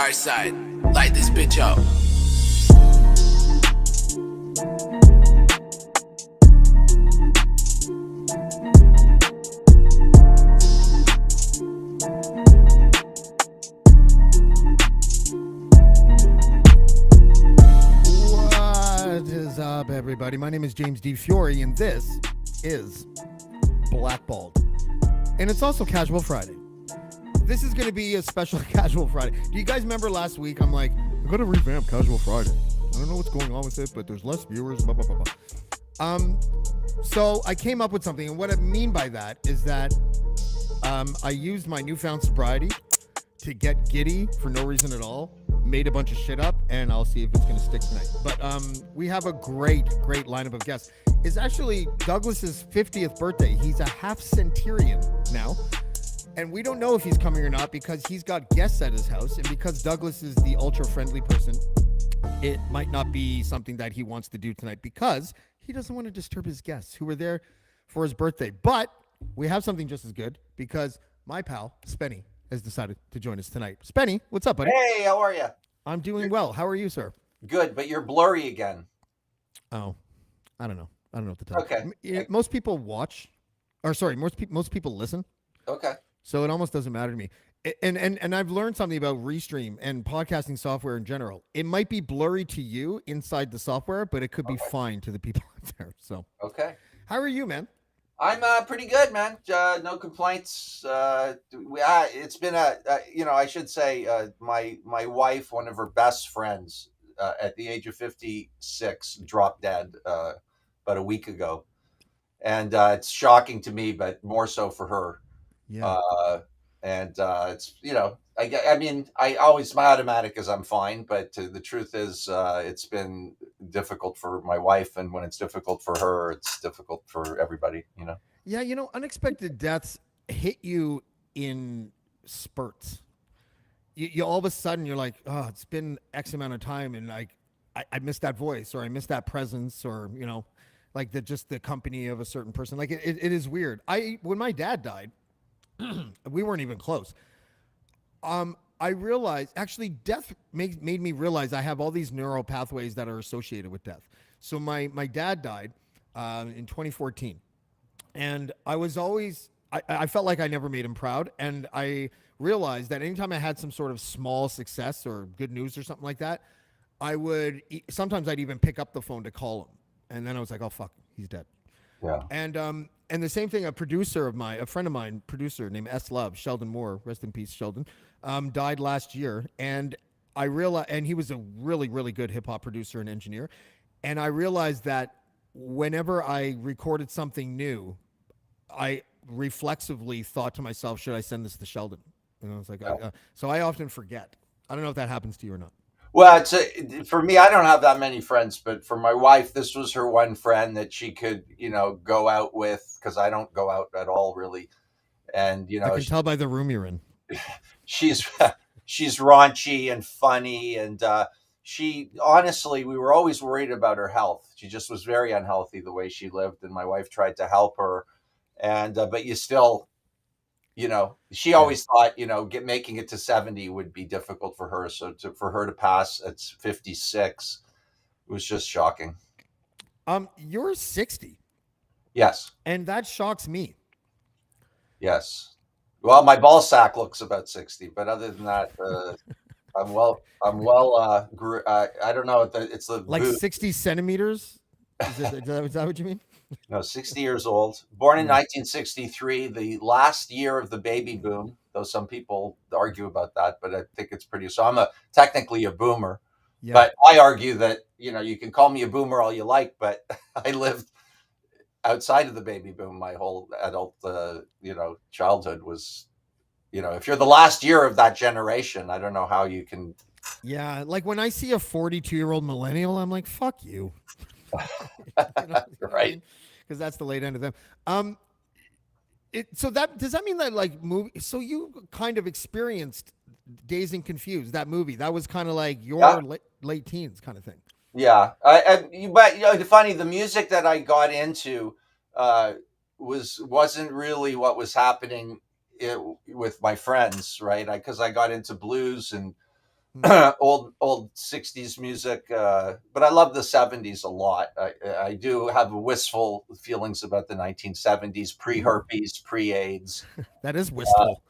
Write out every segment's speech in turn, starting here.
dark side. Light this bitch up. What is up, everybody? My name is James D. Fiore, and this is Blackballed. And it's also Casual Friday. This is going to be a special Casual Friday. Do you guys remember last week? I'm like, I'm going to revamp Casual Friday. I don't know what's going on with it, but there's less viewers, blah, blah, blah, blah. So I came up with something, and what I mean by that is that I used my newfound sobriety to get giddy for no reason at all, made a bunch of shit up, and I'll see if it's going to stick tonight. But we have a great lineup of guests. It's actually Douglas's 50th birthday. He's a half centurion now, and we don't know if he's coming or not because he's got guests at his house, and because Douglas is the ultra-friendly person, it might not be something that he wants to do tonight because he doesn't want to disturb his guests who were there for his birthday. But we have something just as good because my pal, Spenny, has decided to join us tonight. Spenny, what's up, buddy? Hey, how are you? I'm doing well. How are you, sir? Good, but you're blurry again. Oh, I don't know what to tell Okay. you. Most people watch, or sorry, most people listen. Okay. So it almost doesn't matter to me. And I've learned something about Restream and podcasting software in general. It might be blurry to you inside the software, but it could be fine to the people out there. So Okay. how are you, man? I'm pretty good, man. No complaints. It's been I should say, my wife, one of her best friends, at the age of 56, dropped dead about a week ago, and it's shocking to me, but more so for her. Yeah. It's I mean, I always, my automatic is I'm fine, but the truth is, it's been difficult for my wife, and when it's difficult for her, it's difficult for everybody. Yeah, unexpected deaths hit you in spurts. You all of a sudden you're like, oh, it's been X amount of time, and like I missed that voice, or I missed that presence, or like just the company of a certain person. Like it is weird. When my dad died, we weren't even close. I realized actually death made me realize I have all these neural pathways that are associated with death. So my dad died in 2014. And I was always, I felt like I never made him proud. And I realized that anytime I had some sort of small success or good news or something like that, sometimes I'd even pick up the phone to call him. And then I was like, oh, fuck, he's dead. Yeah. And the same thing, a friend of mine, producer named S. Love, Sheldon Moore, rest in peace, Sheldon, died last year. And I realized, and he was a really, really good hip hop producer and engineer. And I realized that whenever I recorded something new, I reflexively thought to myself, should I send this to Sheldon? And I was like, so I often forget. I don't know if that happens to you or not. Well, for me, I don't have that many friends, but for my wife, this was her one friend that she could, go out with, because I don't go out at all, really. And I can tell by the room you're in. She's raunchy and funny, and she honestly, we were always worried about her health. She just was very unhealthy the way she lived, and my wife tried to help her, and but you still, she always thought, making it to 70 would be difficult for her. So for her to pass at 56, it was just shocking. You're 60. Yes. And that shocks me. Yes. Well, my ball sack looks about 60, but other than that, I'm well. I don't know. It's the like boot. 60 centimeters. Is that what you mean? No, 60 years old. Born in 1963, the last year of the baby boom. Though some people argue about that, but I think it's pretty. So I'm technically a boomer, but I argue that you can call me a boomer all you like, but I lived outside of the baby boom. My whole adult, childhood was. If you're the last year of that generation, I don't know how you can. Yeah, like when I see a 42-year-old millennial, I'm like, fuck you. Right. Because that's the late end of them. So does that mean that like movie? So you kind of experienced Dazed and Confused, that movie. That was kind of like your late teens kind of thing. Yeah, but funny, the music that I got into wasn't really what was happening with my friends, right? Because I got into blues and old 60s music, but I love the 70s a lot. I do have wistful feelings about the 1970s, pre-herpes, pre-AIDS. That is wistful.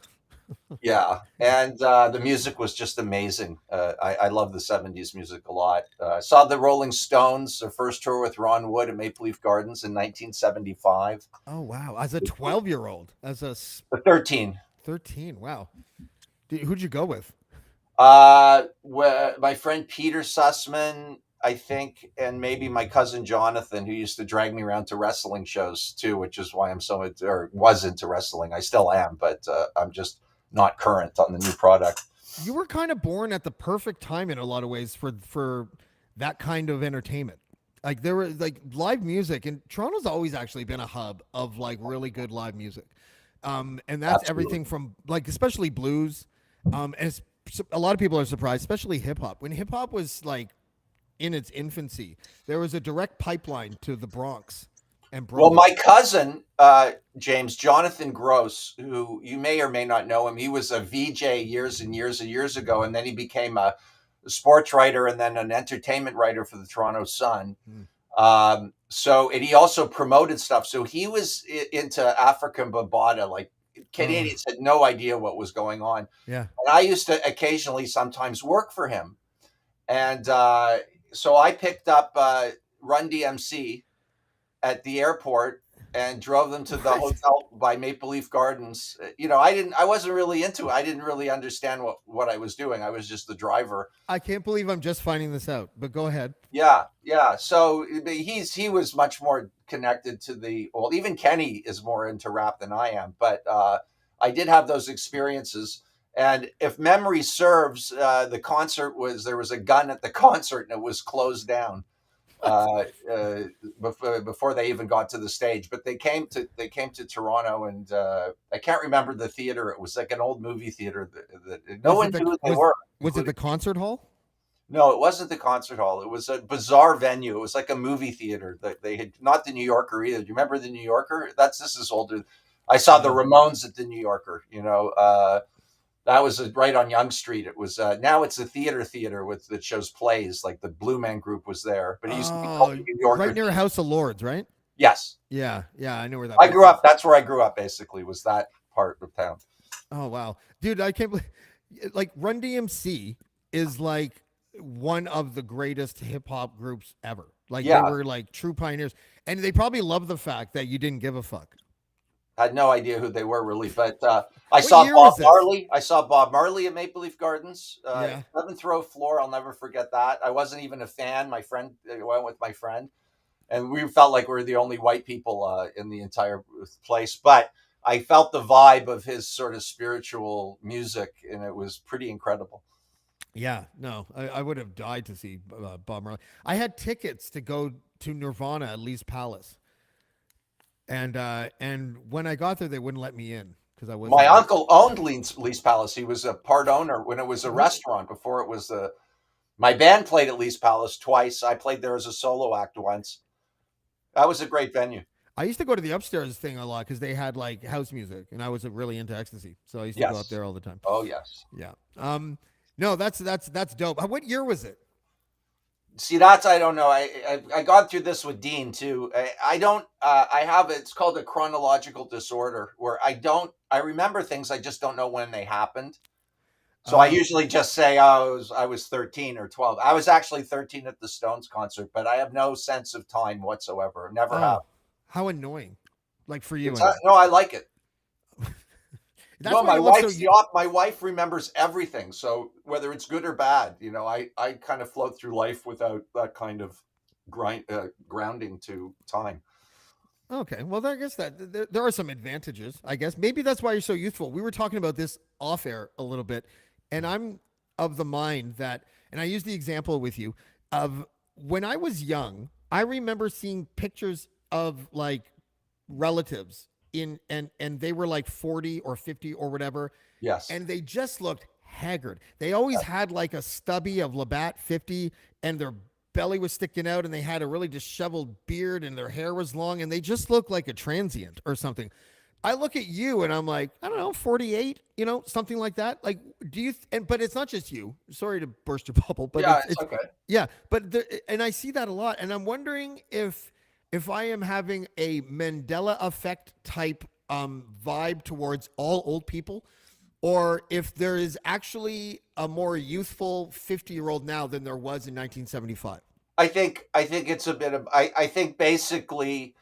Yeah, and the music was just amazing. I love the 70s music a lot. I saw the Rolling Stones, their first tour with Ron Wood at Maple Leaf Gardens in 1975. Oh wow! As a 12-year-old, as a 13. 13. Wow. Who'd you go with? My friend Peter Sussman, I think, and maybe my cousin Jonathan, who used to drag me around to wrestling shows too, which is why I'm so into, or was into wrestling. I still am, but I'm just not current on the new product. You were kind of born at the perfect time in a lot of ways for that kind of entertainment. Like there were like live music, and Toronto's always actually been a hub of like really good live music. And that's Absolutely. everything from like especially blues. And a lot of people are surprised, especially hip hop. When hip hop was like in its infancy, there was a direct pipeline to the Bronx and Well, Brooklyn. my cousin, James Jonathan Gross, who you may or may not know him, he was a VJ years and years and years ago, and then he became a sports writer and then an entertainment writer for the Toronto Sun. And he also promoted stuff. So he was into African Bambaataa. Like Canadians had no idea what was going on. Yeah. And I used to occasionally sometimes work for him. And so I picked up Run DMC at the airport and drove them to the hotel by Maple Leaf Gardens. I wasn't really into it. I didn't really understand what I was doing. I was just the driver. I can't believe I'm just finding this out, but go ahead. Yeah. So he was much more connected to even Kenny is more into rap than I am, but I did have those experiences. And if memory serves, there was a gun at the concert and it was closed down before they even got to the stage. But they came to Toronto, and I can't remember the theater. It was like an old movie theater that no one knew who they were. Was it the concert hall? No, it wasn't the concert hall. It was a bizarre venue. It was like a movie theater that they had, not the New Yorker either. Do you remember the New Yorker? This is older. I saw the Ramones at the New Yorker. That was right on Yonge Street. It was now it's a theater that shows plays. Like the Blue Man Group was there, but it used to be called the New Yorker. Right near House of Lords, right? Yes. Yeah, I know where that. I grew up. That's where I grew up. Basically, was that part of town. Oh wow, dude! I can't believe like Run DMC is like one of the greatest hip hop groups ever. Like they were like true pioneers, and they probably love the fact that you didn't give a fuck. I had no idea who they were really, but I saw Bob Marley. I saw Bob Marley at Maple Leaf Gardens, 7th row floor. I'll never forget that. I wasn't even a fan. My friend went with my friend, and we felt like we were the only white people in the entire place. But I felt the vibe of his sort of spiritual music, and it was pretty incredible. Yeah, no, I would have died to see Bob Marley. I had tickets to go to Nirvana at Lee's Palace. And when I got there, they wouldn't let me in because I was. My uncle owned Lee's Palace. He was a part owner when it was a restaurant. Before it was my band played at Lee's Palace twice. I played there as a solo act once. That was a great venue. I used to go to the upstairs thing a lot because they had like house music, and I was really into ecstasy, so I used to go up there all the time. Oh yes. Yeah. No, that's dope. What year was it? See, I don't know. I got through this with Dean too. I have it's called a chronological disorder where I remember things, I just don't know when they happened. So I usually just say I was 13 or 12. I was actually 13 at the Stones concert, but I have no sense of time whatsoever. Never have. How annoying. Like for you. No, I like it. That's my wife remembers everything. So whether it's good or bad, I kind of float through life without that kind of grounding to time. Okay. Well, I guess that there are some advantages, I guess. Maybe that's why you're so youthful. We were talking about this off air a little bit, and I'm of the mind that, and I use the example with you of when I was young, I remember seeing pictures of like relatives and they were like 40 or 50 or whatever. Yes. And they just looked haggard. They always had like a stubby of Labatt 50 and their belly was sticking out and they had a really disheveled beard and their hair was long and they just looked like a transient or something. I look at you and I'm like, I don't know, 48, something like that. Like, do you? But it's not just you. Sorry to burst your bubble, but Yeah, it's it's okay. yeah. But and I see that a lot, and I'm wondering if I am having a Mandela effect type vibe towards all old people, or if there is actually a more youthful 50-year-old now than there was in 1975. I think it's a bit of I think basically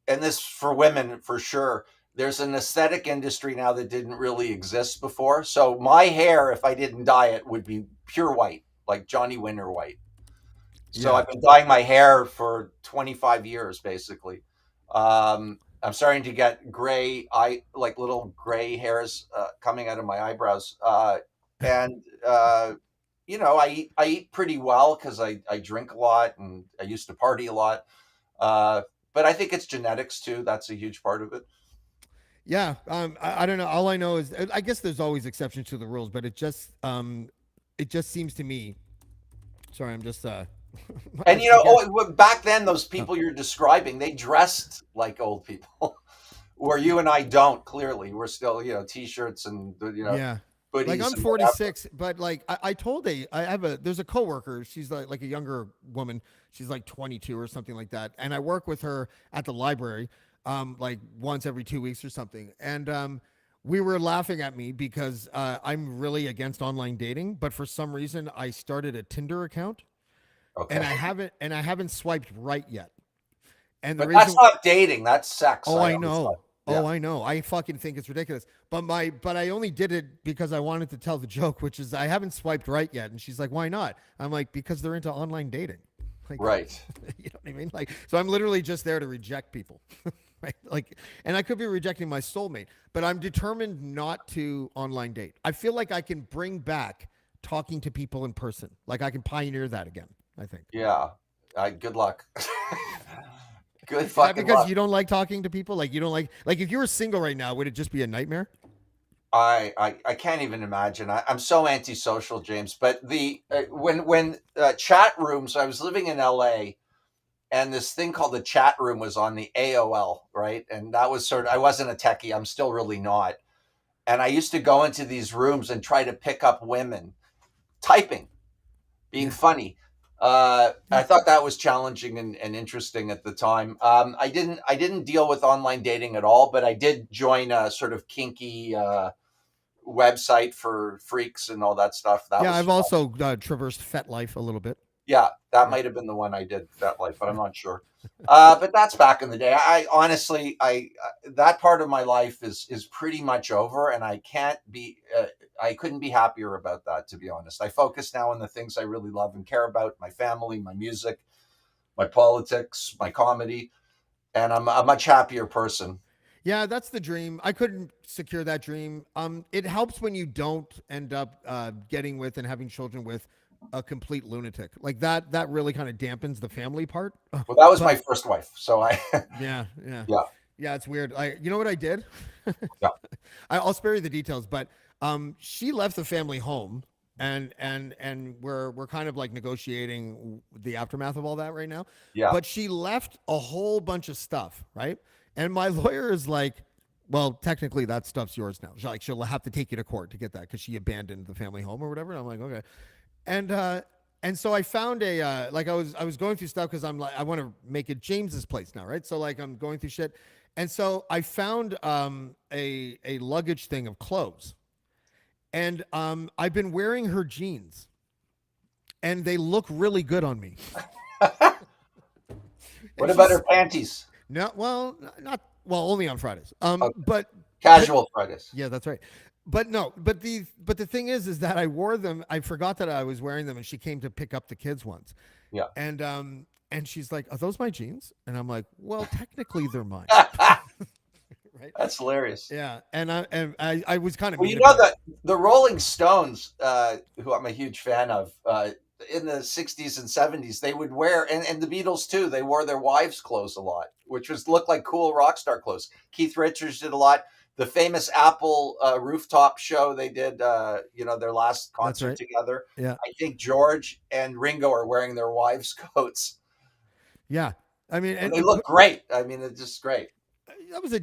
and this for women for sure, there's an aesthetic industry now that didn't really exist before. So my hair, if I didn't dye it, would be pure white, like Johnny Winter white. So Yeah. I've been dyeing my hair for 25 years basically. I'm starting to get gray like little gray hairs coming out of my eyebrows. And I eat pretty well because I drink a lot and I used to party a lot. Uh, but I think it's genetics too. That's a huge part of it. Yeah, I don't know. All I know is I guess there's always exceptions to the rules, but it just seems to me. Sorry, I'm just And again. back then, those Oh, people you're describing, they dressed like old people, where you and I don't. Clearly, we're still, t-shirts and yeah, like hoodies I'm and whatever. 46, but like I told I have there's a coworker. She's like a younger woman. She's like 22 or something like that, and I work with her at the library, like once every 2 weeks or something, and we were laughing at me because I'm really against online dating, but for some reason I started a Tinder account Okay, and I haven't swiped right yet. And the but that's reason not dating. That's sex. oh I I always thought. know. Yeah, Oh I know. I fucking think it's ridiculous. But I only did it because I wanted to tell the joke, which is I haven't swiped right yet. And she's like, "Why not?" I'm like, "Because they're into online dating." Like right. you know what I mean? Like so I'm literally just there to reject people. Right? Like and I could be rejecting my soulmate, but I'm determined not to online date. I feel like I can bring back talking to people in person. Like I can pioneer that again, I think. Yeah. Good luck. Good Is that fucking because luck. you don't like talking to people? Like you don't like if you were single right now, would it just be a nightmare? I can't even imagine. I'm so antisocial, James. But the when chat rooms, I was living in LA, and this thing called the chat room was on the AOL, right? And that was I wasn't a techie. I'm still really not. And I used to go into these rooms and try to pick up women typing, being Yeah. funny. Yeah. I thought that was challenging and interesting at the time. I didn't deal with online dating at all, but I did join a sort of kinky website for freaks and all that stuff. That Yeah, was I've fun. also traversed FetLife a little bit. Yeah, that Yeah. might have been the one I did that life, but I'm not sure. But that's back in the day. I honestly, I that part of my life is pretty much over, and I can't be. I couldn't be happier about that, to be honest. I focus now on the things I really love and care about: my family, my music, my politics, my comedy, and I'm a much happier person. Yeah, that's the dream. I couldn't secure that dream. It helps when you don't end up getting with and having children with a complete lunatic. Like that that really kind of dampens the family part. Well, that was my But first wife, so I, yeah, yeah. yeah, Yeah, it's weird. You know what I did? yeah, I'll spare you the details, but she left the family home, and we're kind of like negotiating the aftermath of all that right now. yeah. But she left a whole bunch of stuff, right? And my lawyer is like, "Well, technically that stuff's yours now. She'll have to take you to court to get that because she abandoned the family home or whatever." And I'm like, "Okay," and uh, and so I found a like I was going through stuff because I'm like I want to make it James's place now, right? So like I'm going through shit, and so I found a luggage thing of clothes, and I've been wearing her jeans, and they look really good on me. What And about she's her panties? no, well, not well, only on Fridays. Okay. But Casual Fridays. yeah, that's right. But no, but the thing is that I wore them. I forgot that I was wearing them, and she came to pick up the kids once, Yeah. and she's like, "Are those my jeans?" And I'm like, "Well, technically they're mine." Right? That's hilarious. Yeah, and I was kind of Well, mean about it. the Rolling Stones, who I'm a huge fan of, in the '60s and '70s, they would wear, and the Beatles too. They wore their wives' clothes a lot, which was looked like cool rock star clothes. Keith Richards did a lot. The famous Apple rooftop show they did, their last That's concert right. together. Yeah, I think George and Ringo are wearing their wives' coats, yeah. I mean, and they look great. I mean, it's just great. that was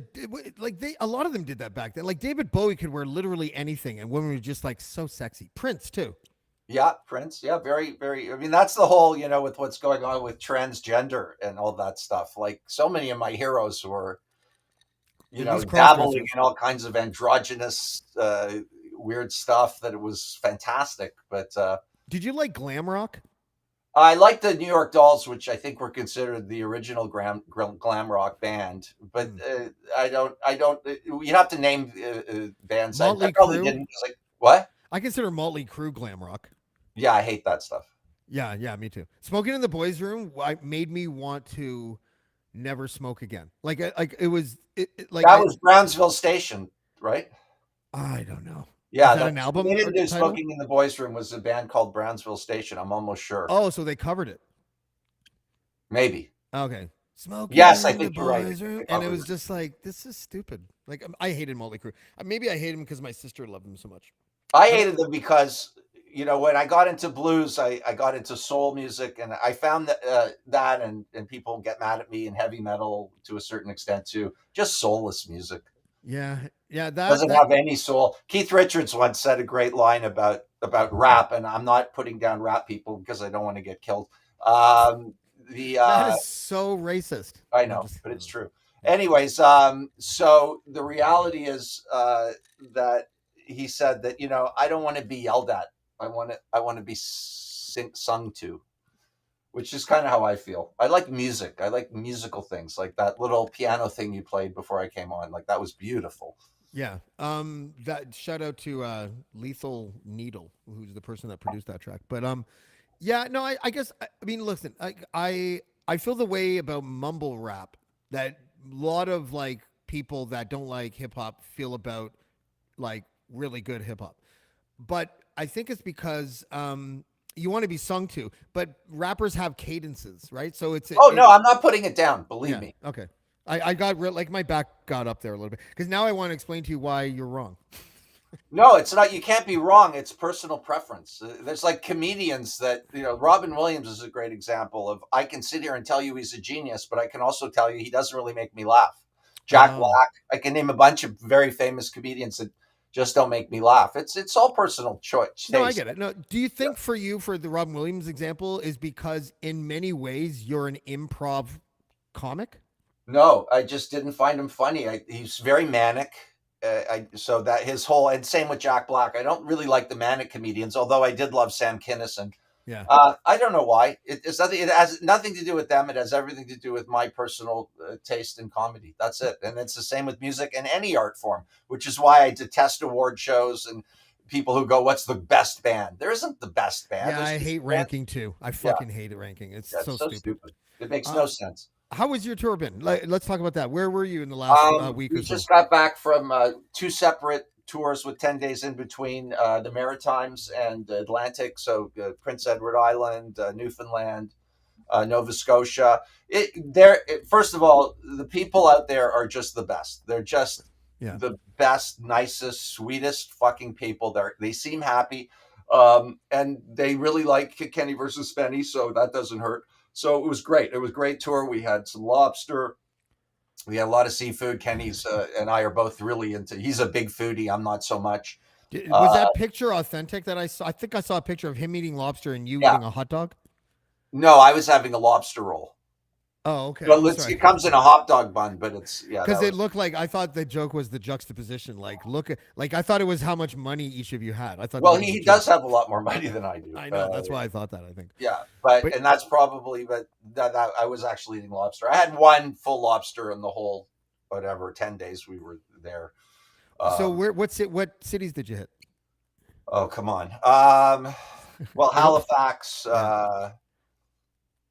a lot of them did that back then. Like David Bowie could wear literally anything, and women were just like so sexy. Prince too. Yeah, Prince. Yeah, very, very. I mean, that's the whole, with what's going on with transgender and all that stuff. Like, so many of my heroes were, At least cross dabbling dressers. in all kinds of androgynous, weird stuff that it was fantastic. But Did you like glam rock? I like the New York Dolls, which I think were considered the original glam rock band. But I don't. You'd have to name bands. I Motley probably Crue. didn't. It's like, what? I consider Motley Crue glam rock. Yeah, I hate that stuff. Yeah, yeah, me too. Smoking in the boys' room made me want to never smoke again. Like it was like That was Brownsville Station, right? I don't know. Yeah, Is that an they album or didn't do title? Smoking in the Boys' Room was a band called Brownsville Station. I'm almost sure. Oh, so they covered it. Maybe. Okay. Smoking Yes, I in the think you're right. boys' room, and it was just like this is stupid. Like I hated Motley Crue. Maybe I hate him because my sister loved him so much. I hated them because, when I got into blues, I got into soul music, and I found that and people get mad at me, and heavy metal to a certain extent too. Just soulless music. Yeah, yeah. Doesn't have any soul. Keith Richards once said a great line about rap, and I'm not putting down rap people because I don't want to get killed. That is so racist. I know, but it's true. Anyways, so the reality is that he said that I don't want to be yelled at. I want to be sung to, which is kind of how I feel. I like music. I like musical things, like that little piano thing you played before I came on. Like that was beautiful. Yeah. That shout out to Lethal Needle, who's the person that produced that track. But yeah, no, I guess I mean, listen, I feel the way about mumble rap that a lot of like people that don't like hip hop feel about like really good hip hop. But I think it's because you want to be sung to, but rappers have cadences, right? So no, I'm not putting it down. Believe me. Okay. I got like my back got up there a little bit because now I want to explain to you why you're wrong. No, it's not. You can't be wrong. It's personal preference. There's like comedians that, Robin Williams is a great example of, I can sit here and tell you he's a genius, but I can also tell you he doesn't really make me laugh. Jack Black. I can name a bunch of very famous comedians that just don't make me laugh. It's all personal choice. No, I get it. No, do you think for the Robin Williams example is because in many ways you're an improv comic? No, I just didn't find him funny. He's very manic. So that his whole, and same with Jack Black. I don't really like the manic comedians, although I did love Sam Kinison. Yeah. I don't know why. It's nothing. It has nothing to do with them. It has everything to do with my personal taste in comedy. That's it. And it's the same with music and any art form, which is why I detest award shows and people who go, "What's the best band?" There isn't the best band. Yeah, I hate ranking too. I fucking hate it ranking. It's so stupid. It makes no sense. How was your tour been? Let's talk about that. Where were you in the last week or so? We just got back from 2 separate tours with 10 days in between, the Maritimes and the Atlantic. So Prince Edward Island, Newfoundland, Nova Scotia. First of all, the people out there are just the best. They're just the best, nicest, sweetest fucking people. They seem happy, and they really like Kenny versus Spenny, so that doesn't hurt. So it was great. It was a great tour. We had some lobster. We had a lot of seafood. Kenny's and I are both really into. He's a big foodie. I'm not so much. Was that picture authentic that I saw? I think I saw a picture of him eating lobster and you eating a hot dog. No, I was having a lobster roll. Oh, okay. So it comes in a hot dog bun, but it's because it looked like, I thought the joke was the juxtaposition. Like, I thought it was how much money each of you had. I thought. Well, he does have a lot more money than I do. I know. That's why I thought that. I think. Yeah, but and that's probably, but that I was actually eating lobster. I had one full lobster in the whole 10 days we were there. So what cities did you hit? Oh, come on. Well, Halifax.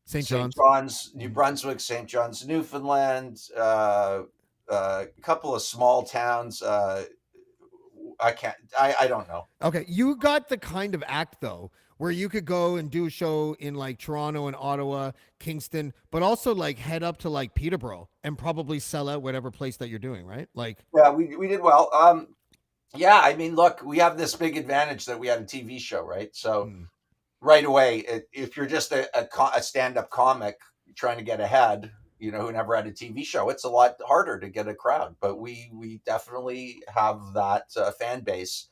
St. John's, New Brunswick, St. John's, Newfoundland, a couple of small towns. I don't know. Okay. You got the kind of act though, where you could go and do a show in like Toronto and Ottawa, Kingston, but also like head up to like Peterborough and probably sell out whatever place that you're doing, right? Like, yeah, we did well. Yeah, I mean, look, we have this big advantage that we had a TV show, right? So right away, if you're just a stand-up comic trying to get ahead, who never had a TV show. It's a lot harder to get a crowd, but we definitely have that fan base.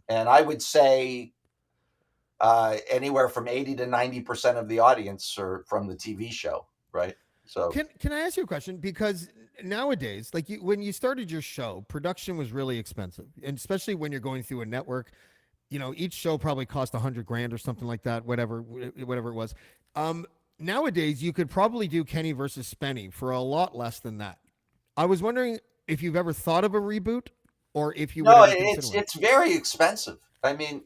And I would say anywhere from 80 to 90% of the audience are from the TV show, right? So Can I ask you a question? Because nowadays, like when you started your show, production was really expensive, and especially when you're going through a network. Each show probably cost $100,000 or something like that, whatever it was. Nowadays, you could probably do Kenny versus Spenny for a lot less than that. I was wondering if you've ever thought of a reboot, or if you would no, ever consider one. it's very expensive. I mean,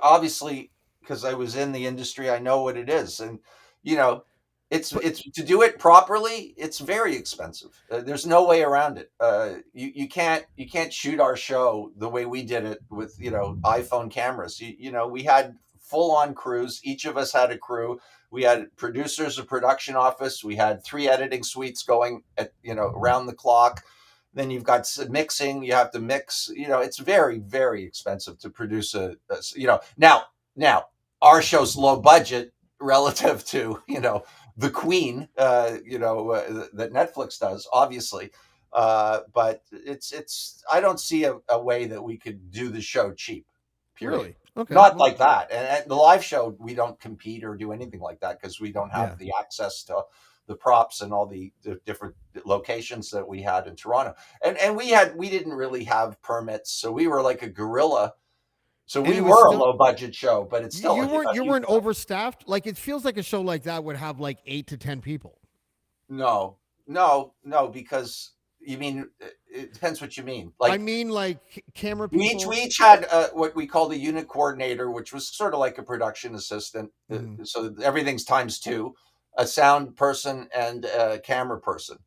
obviously, because I was in the industry, I know what it is, and you know, But it's to do it properly. It's very expensive. There's no way around it. You can't shoot our show the way we did it with iPhone cameras. We had full on crews. Each of us had a crew. We had producers, a production office. We had 3 editing suites going at around the clock. Then you've got mixing. You have to mix. It's very, very expensive to produce now our show's low budget relative to the Queen, that Netflix does, obviously. But I don't see a way that we could do the show cheap. Period. really, okay, Not well, like that. And the live show, we don't compete or do anything like that because we don't yeah. have the access to the props and all the different locations that we had in Toronto. And we didn't really have permits, so we were like a guerrilla. So And we it was were a still low budget show, but it's still you weren't overstaffed. Like it feels like a show like that would have like 8 to 10 people. no, no, because you mean it depends what you mean. I Like mean, like camera we people. each had what we called a unit coordinator, which was sort of like a production assistant. Mhm. So everything's times 2, a sound person and a camera person.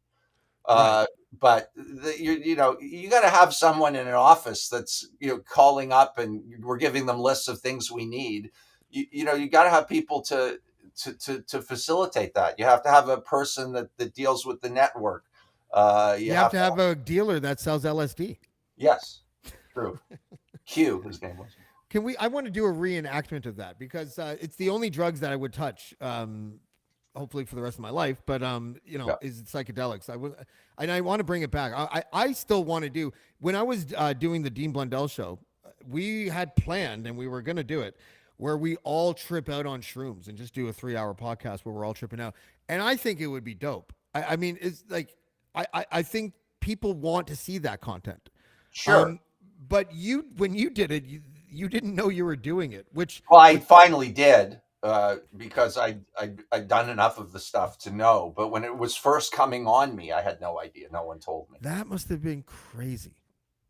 Right. But you got to have someone in an office that's calling up and we're giving them lists of things we need. You got to have people to facilitate that. You have to have a person that deals with the network. You You have to have a dealer that sells LSD. yes, true. Q, his name was. Can we? I want to do a reenactment of that because it's the only drugs that I would touch. Hopefully for the rest of my life, but Yeah. is psychedelics. And I want to bring it back. I still want to do. When I was doing the Dean Blundell show, we had planned and we were going to do it where we all trip out on shrooms and just do a 3-hour podcast where we're all tripping out. And I think it would be dope. I mean, it's like I think people want to see that content. Sure. But when you did it, you didn't know you were doing it, Well, I finally did because I'd done enough of the stuff to know. But when it was first coming on me, I had no idea. No one told me. that must have been crazy.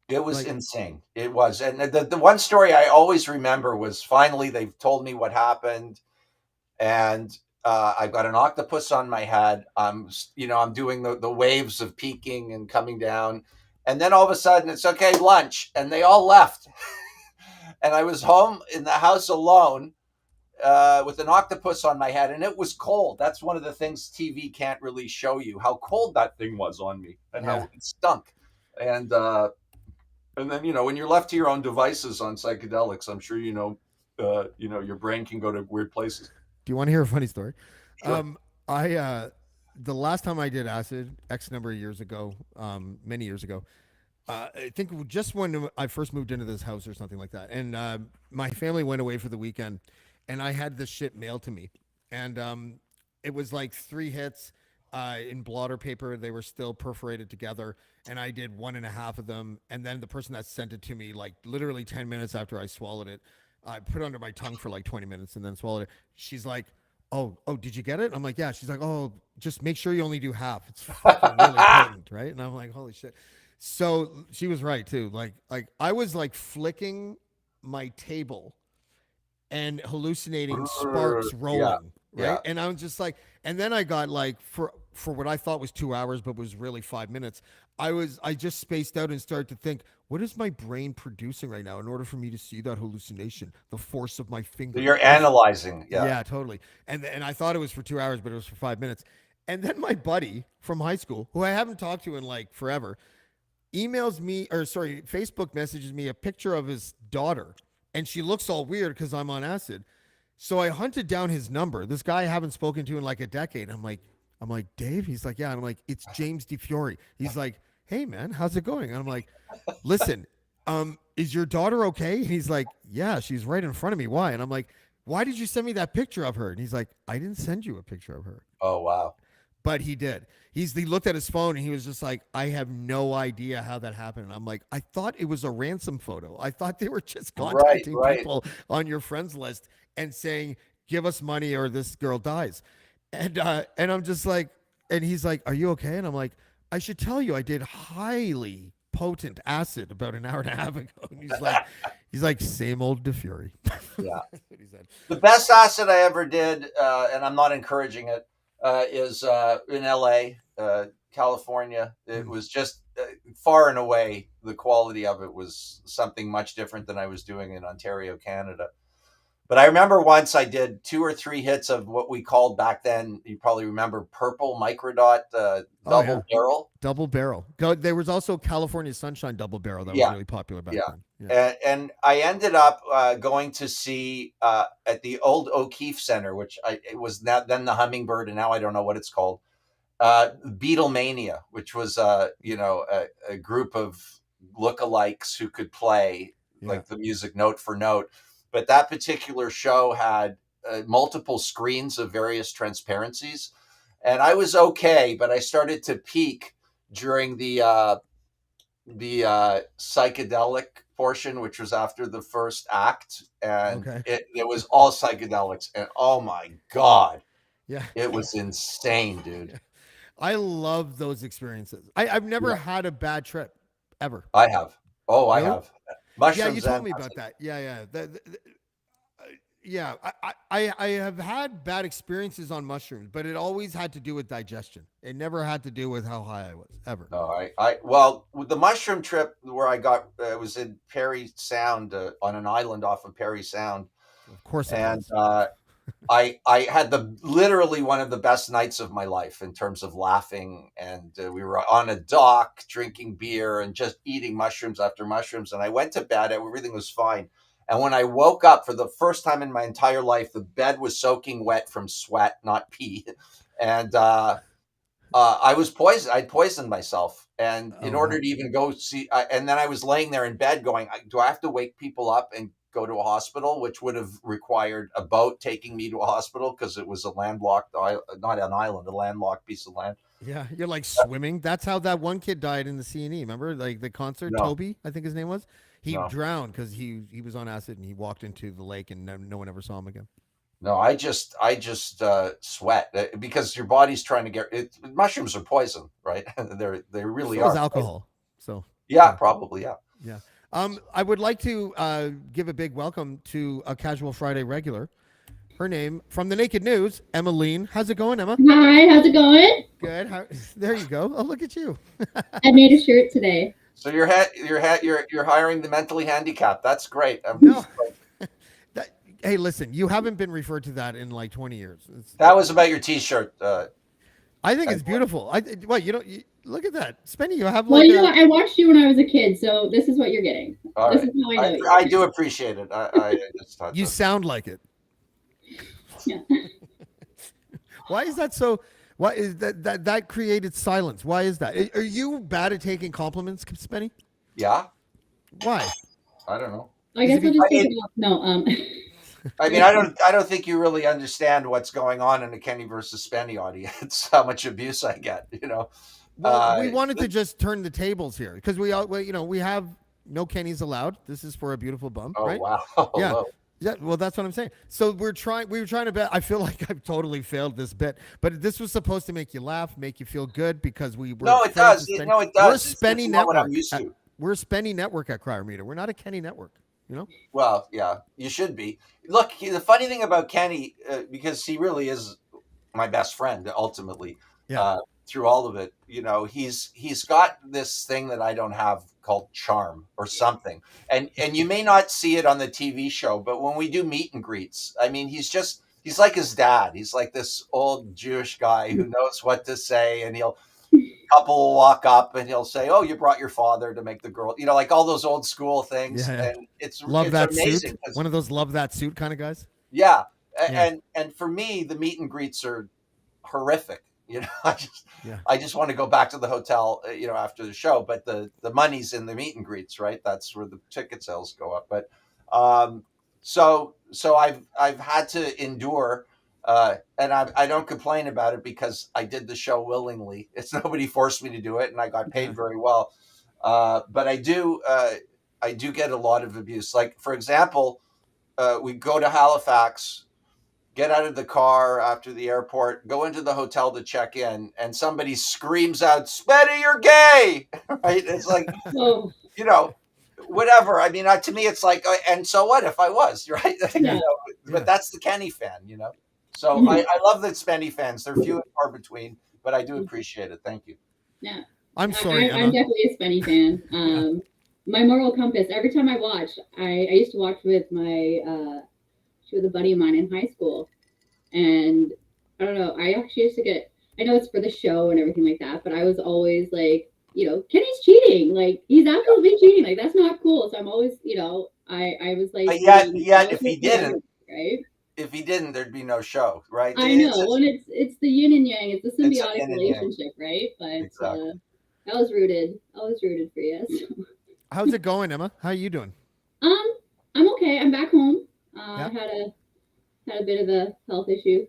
It was Like, insane. It was. And the one story I always remember was finally they've told me what happened. And I've got an octopus on my head. I'm doing the waves of peaking and coming down. And then all of a sudden it's okay, lunch. And they all left. And I was home in the house alone with an octopus on my head. And it was cold. That's one of the things TV can't really show you, how cold that thing was on me and Yeah. how it stunk. And then, when you're left to your own devices on psychedelics, I'm sure, your brain can go to weird places. do you want to hear a funny story? Sure. I the last time I did acid, X number of years ago, many years ago, I think just when I first moved into this house or something like that, and my family went away for the weekend, and I had this shit mailed to me, and it was like 3 hits in blotter paper. They were still perforated together, and I did 1.5 of them, and then the person that sent it to me, like literally 10 minutes after I swallowed it, I put it under my tongue for like 20 minutes and then swallowed it. She's like, oh, did you get it? I'm like, yeah. She's like, oh, just make sure you only do half. It's fucking really potent, right? And I'm like, holy shit. So she was right too. Like I was like flicking my table and hallucinating sparks rolling, Yeah. right? Yeah. And I was just like, and then I got like for what I thought was 2 hours, but was really 5 minutes. I just spaced out and started to think, what is my brain producing right now in order for me to see that hallucination? The force of my finger. You're analyzing. Yeah. Yeah, totally. And I thought it was for 2 hours, but it was for 5 minutes. And then my buddy from high school, who I haven't talked to in like forever, Facebook messages me a picture of his daughter, and she looks all weird because I'm on acid. So I hunted down his number. This guy I haven't spoken to in like a decade. I'm like, I'm like, Dave? He's like, yeah. And I'm like, it's James DeFiore. He's like, hey man, how's it going? And I'm like, listen, is your daughter okay? And he's like, yeah, she's right in front of me. Why? And I'm like, why did you send me that picture of her? And he's like, I didn't send you a picture of her. Oh wow. But he did. He looked at his phone and he was just like, I have no idea how that happened. And I'm like, I thought it was a ransom photo. I thought they were just Right, contacting right. people on your friends list and saying, give us money or this girl dies. And I'm just like, and he's like, are you okay? And I'm like, I should tell you, I did highly potent acid about an hour and a half ago. And he's like, same old DeFury. Yeah. That's what he said. The best acid I ever did, and I'm not encouraging it, is in LA, California. It was just far and away, the quality of it was something much different than I was doing in Ontario, Canada. But I remember once I did 2 or 3 hits of what we called back then, you probably remember, purple microdot Oh, yeah. double barrel. Double barrel. There was also California Sunshine double barrel that was Yeah. really popular back Yeah. then. Yeah. And I ended up going to see at the old O'Keefe Center, which it was then the Hummingbird, and now I don't know what it's called. Beatlemania, which was a group of lookalikes who could play like the music note for note. But that particular show had multiple screens of various transparencies, and I was okay, but I started to peak during the psychedelic portion, which was after the first act, and it was all psychedelics, and oh my god, Yeah. it was insane, dude. I love those experiences. I've never had a bad trip ever. I have. Oh, I Really? have. Mushrooms. Yeah, you told and me about that. Yeah. Yeah, I have had bad experiences on mushrooms, but it always had to do with digestion. It never had to do with how high I was, ever. No, well, with the mushroom trip where I got, it was in Perry Sound, on an island off of Perry Sound. Of course it And was. I had literally one of the best nights of my life in terms of laughing, and we were on a dock drinking beer and just eating mushrooms after mushrooms. And I went to bed, everything was fine. And when I woke up for the first time in my entire life, the bed was soaking wet from sweat, not pee. And I was poisoned. I poisoned myself. And in order to even go see, and then I was laying there in bed going, do I have to wake people up and go to a hospital, which would have required a boat taking me to a hospital because it was a landlocked, not an island, a landlocked piece of land. Yeah, you're like swimming. That's how that one kid died in the C&E. Remember, like the concert, No. Toby, I think his name was. He No. drowned because he was on acid and he walked into the lake and no one ever saw him again. No, I just sweat because your body's trying to get it. Mushrooms are poison, right? They really So are. is alcohol. So Yeah, probably. Yeah. yeah. I would like to give a big welcome to a Casual Friday regular. Her name from the Naked News, Emmalene. How's it going, Emma? Hi, how's it going? Good. There you go. Oh, look at you. I made a shirt today. So you're hiring the mentally handicapped. That's great. No. Hey, listen, you haven't been referred to that in like 20 years. That was about your T-shirt. I think it's beautiful. Look at that, Spenny. You have Well, I watched you when I was a kid, so this is what you're getting. All this right. is how I know you. I do appreciate it. I just thought you sound like it. Yeah. Why is that so? Why is that created silence? Why is that? Are you bad at taking compliments, Spenny? Yeah. Why? I don't know. I guess I'll just take it off. No. I mean, I don't think you really understand what's going on in the Kenny versus Spenny audience. How much abuse I get, Well, we wanted to just turn the tables here because we have no Kennys allowed. This is for a beautiful bum, Oh right? wow! Yeah. Hello. Yeah, well, that's what I'm saying. So we were trying to bet. I feel like I've totally failed this bit, but this was supposed to make you laugh, make you feel good because we were. No, it does. No, it does. We're Spenny it's Network. what I'm used to. We're Spenny Network at Crier Meter. We're not a Kenny Network. Well, yeah, you should be. Look, the funny thing about Kenny, because he really is my best friend ultimately. Yeah. Through all of it, he's got this thing that I don't have called charm or something, and you may not see it on the TV show, but when we do meet and greets, I mean, he's like his dad. He's like this old Jewish guy who knows what to say, and couple will walk up and he'll say, "Oh, you brought your father to make the girl," like all those old school things. Yeah. And it's that amazing. Suit. One of those love that suit kind of guys. Yeah. And for me, the meet and greets are horrific You know, Yeah. I just want to go back to the hotel, after the show. But the money's in the meet and greets, right? That's where the ticket sales go up. But so I've had to endure, and I don't complain about it because I did the show willingly. It's nobody forced me to do it, and I got paid very well. But I do get a lot of abuse. Like, for example, we go to Halifax, get out of the car after the airport, go into the hotel to check in, and somebody screams out, "Spenny, you're gay!" Right? It's like, Oh, whatever. I mean, to me, it's like, and so what if I was, right? yeah. But that's the Kenny fan. So I love the Spenny fans. They're few and far between, but I do appreciate it. Thank you. Yeah. I'm sorry, I'm Emma. definitely a Spenny fan. My moral compass, every time I watch, I used to watch with she was a buddy of mine in high school. And I don't know, I actually used to I know it's for the show and everything like that, but I was always like, Kenny's cheating. Like, he's absolutely cheating. Like, that's not cool. So I'm always, I was like, But yet, if he didn't, right? If he didn't, there'd be no show, right? I know, and it's the yin and yang. It's a It's a symbiotic yin and yang. relationship, right? But Exactly. I was rooted for you. So. How's it going, Emma? How are you doing? I'm okay. I'm back home. Yeah. I had a bit of a health issue.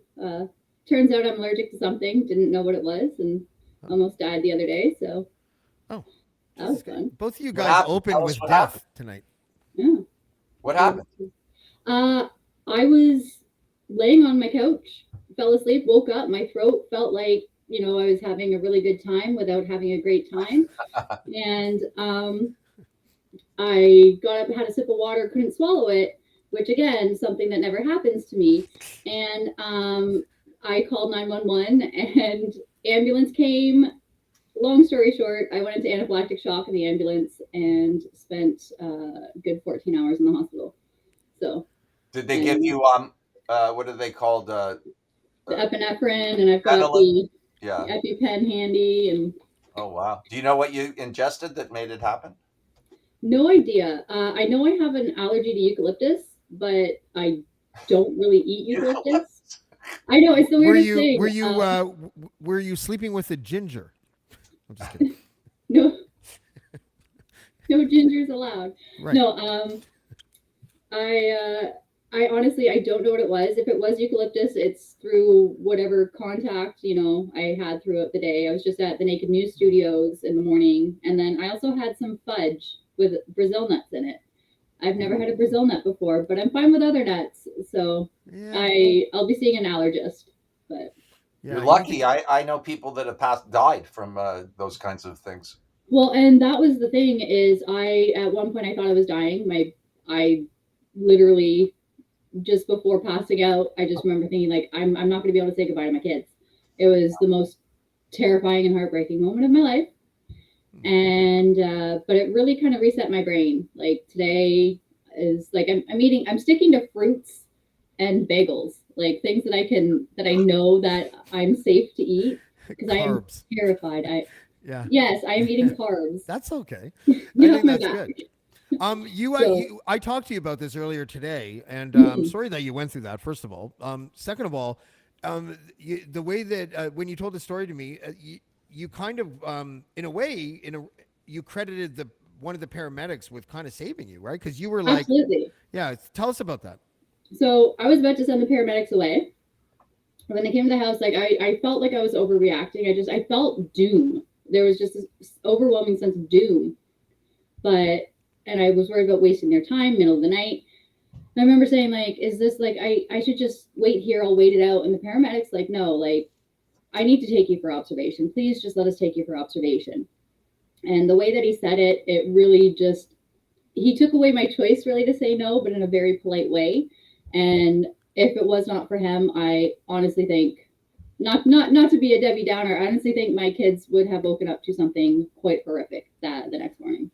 Turns out I'm allergic to something. Didn't know what it was, and almost died the other day. So, Oh, that was fun. both of you What guys happened? opened Tell us with what death happened. tonight. Yeah. What happened? I was laying on my couch, fell asleep, woke up. My throat felt like I was having a really good time without having a great time, and I got up, had a sip of water, couldn't swallow it, which again, something that never happens to me. And I called 911 and ambulance came. Long story short, I went into anaphylactic shock in the ambulance and spent a good 14 hours in the hospital. So Did they give you what are they called? The epinephrine, and I've got Adrenaline? the Yeah. EpiPen handy, and Oh wow. Do you know what you ingested that made it happen? no idea. I know I have an allergy to eucalyptus, but I don't really eat eucalyptus. I know, it's the weirdest thing. Were you sleeping with a ginger? I'm just kidding. No, no gingers allowed. Right. No, I honestly, I don't know what it was. If it was eucalyptus, it's through whatever contact, I had throughout the day. I was just at the Naked News Studios in the morning. And then I also had some fudge with Brazil nuts in it. I've never had a Brazil nut before, but I'm fine with other nuts. So yeah. I'll be seeing an allergist. But you're lucky. I know people that have died from those kinds of things. Well, and that was the thing is at one point I thought I was dying. I literally, just before passing out, I just remember thinking, like, I'm not going to be able to say goodbye to my kids. It was the most terrifying and heartbreaking moment of my life. And but it really kind of reset my brain. Like, today is like I'm sticking to fruits and bagels, like things that I know that I'm safe to eat, because I am terrified. Yes, I am eating carbs. That's okay. Get I off my think that's back. good. I talked to you about this earlier today, and I'm sorry that you went through that, first of all. Second of all, the way that when you told the story to me, you kind of, in a way, you credited one of the paramedics with kind of saving you, right? Because you were like, absolutely. Yeah, tell us about that. So I was about to send the paramedics away. When they came to the house, like I felt like I was overreacting. I felt doom. There was just this overwhelming sense of doom. And I was worried about wasting their time, middle of the night. And I remember saying, like, is this like, I should just wait here. I'll wait it out. And the paramedics, like, no, like, I need to take you for observation. Please just let us take you for observation. And the way that he said it, it really he took away my choice really to say no, but in a very polite way. And if it was not for him, I honestly think, not to be a Debbie Downer, I honestly think my kids would have woken up to something quite horrific the next morning.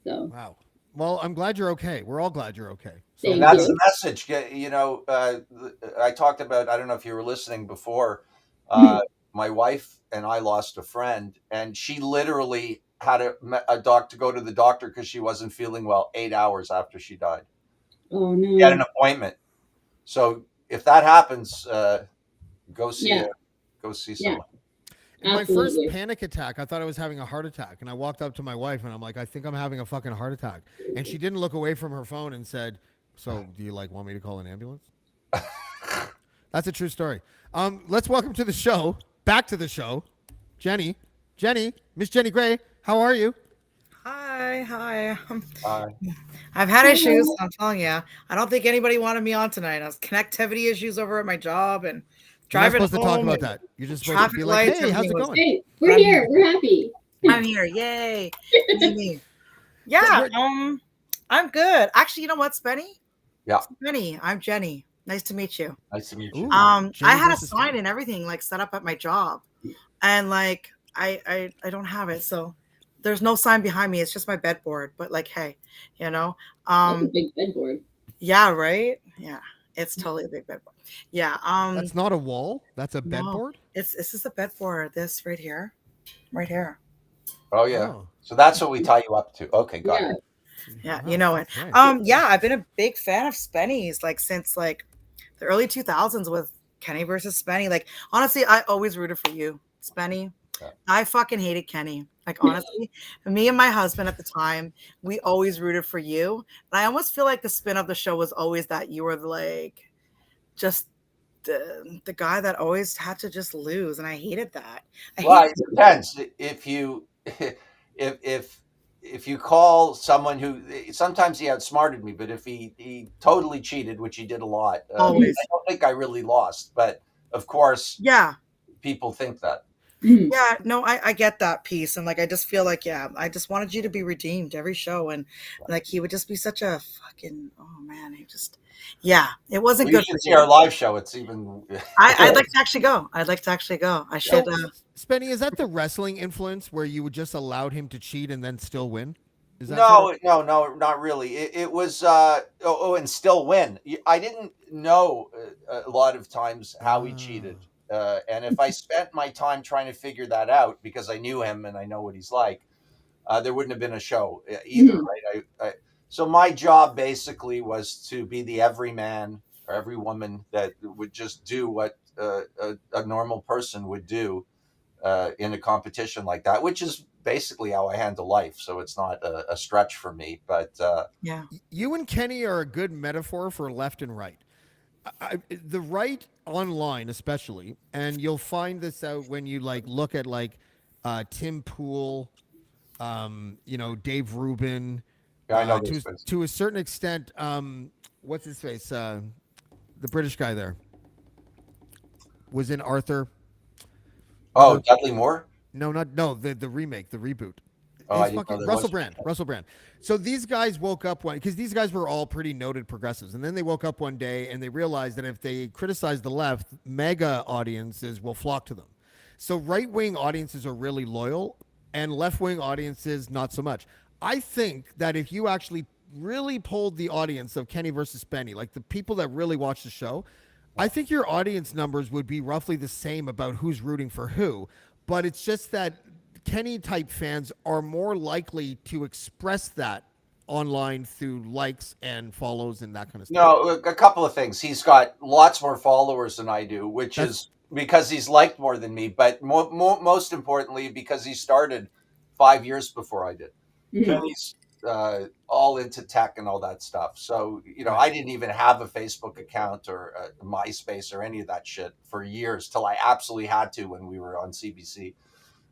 So wow. Well, I'm glad you're okay. We're all glad you're okay. So and that's the message. I talked about, I don't know if you were listening before, my wife and I lost a friend, and she literally had a doc to go to the doctor because she wasn't feeling well 8 hours after she died. Oh no. She had an appointment. So if that happens, go see go see Yeah. someone. In my first Absolutely. panic attack, I thought I was having a heart attack, and I walked up to my wife and I'm like, I think I'm having a fucking heart attack, and she didn't look away from her phone and said, "So, do you like want me to call an ambulance?" That's a true story. Let's welcome to the show, back to the show, Jenny, Miss Jenny Gray. How are you? Hi. Uh, I've had issues. I'm telling you. I don't think anybody wanted me on tonight. I was connectivity issues over at my job and You're not driving supposed to talk home. about And that. You're just supposed to be traffic like, lights, "Hey, how's it everything was- going?" Hey, we're I'm here. We're happy. I'm here. Yay. Me. Yeah. I'm good. Actually, you know what, Spenny? Yeah. Spenny, I'm Jenny. Nice to meet you. Nice to meet you. Ooh. Jenny I had a versus sign Spenny. and everything like set up at my job, and like I don't have it, so there's no sign behind me. It's just my bedboard. But like, hey, you know, That's a big bedboard. yeah, right, yeah, it's totally a big bedboard. Yeah, That's not a wall. That's a no, bedboard. this is a bedboard. This right here, right here. Oh yeah. Oh. So that's what we tie you up to. Okay, got Yeah. it. Yeah, Wow, you know it. that's nice. Yeah, I've been a big fan of Spenny's like since like the early 2000s with Kenny versus Spenny. Like honestly, I always rooted for you, Spenny. Yeah. I fucking hated Kenny. Like honestly, me and my husband at the time, we always rooted for you. And I almost feel like the spin of the show was always that you were like just the guy that always had to just lose, and I hated that. Well, it depends. If you if you call someone who sometimes he outsmarted me, but if he totally cheated, which he did a lot, Always. I don't think I really lost. But of course, Yeah. people think that. Mhm. Yeah, no, I get that piece. And like I just feel like, yeah, I just wanted you to be redeemed every show. And like he would just be such a fucking he just it wasn't Well, you good should for see you. our live show. It's even. I'd like to actually go. I'd like to actually go. I So, should Spenny, is that the wrestling influence where you would just allowed him to cheat and then still win? Is that No, not really. It was and still win. I didn't know a lot of times how he cheated, and if I spent my time trying to figure that out because I knew him and I know what he's like, there wouldn't have been a show either, Mhm. right? So my job basically was to be the everyman or every woman that would just do what a normal person would do in a competition like that, which is basically how I handle life. So it's not a stretch for me. But yeah. You and Kenny are a good metaphor for left and right. The right online, especially, and you'll find this out when you like look at like Tim Pool, Dave Rubin, I know those guys. to a certain extent. What's his face? The British guy there was in Arthur. Oh, Dudley Moore. No, the remake, the reboot. Oh, I didn't know there Russell was- Brand. So these guys woke up because these guys were all pretty noted progressives, and then they woke up one day and they realized that if they criticize the left, mega audiences will flock to them. So right wing audiences are really loyal, and left wing audiences not so much. I think that if you actually really polled the audience of Kenny versus Spenny, like the people that really watch the show, I think your audience numbers would be roughly the same about who's rooting for who. But it's just that Kenny type fans are more likely to express that online through likes and follows and that kind of stuff. No, a couple of things. He's got lots more followers than I do, which is because he's liked more than me. But most importantly, because he started 5 years before I did. Mhm. Kenny's all into tech and all that stuff. So, I didn't even have a Facebook account or a MySpace or any of that shit for years till I absolutely had to when we were on CBC.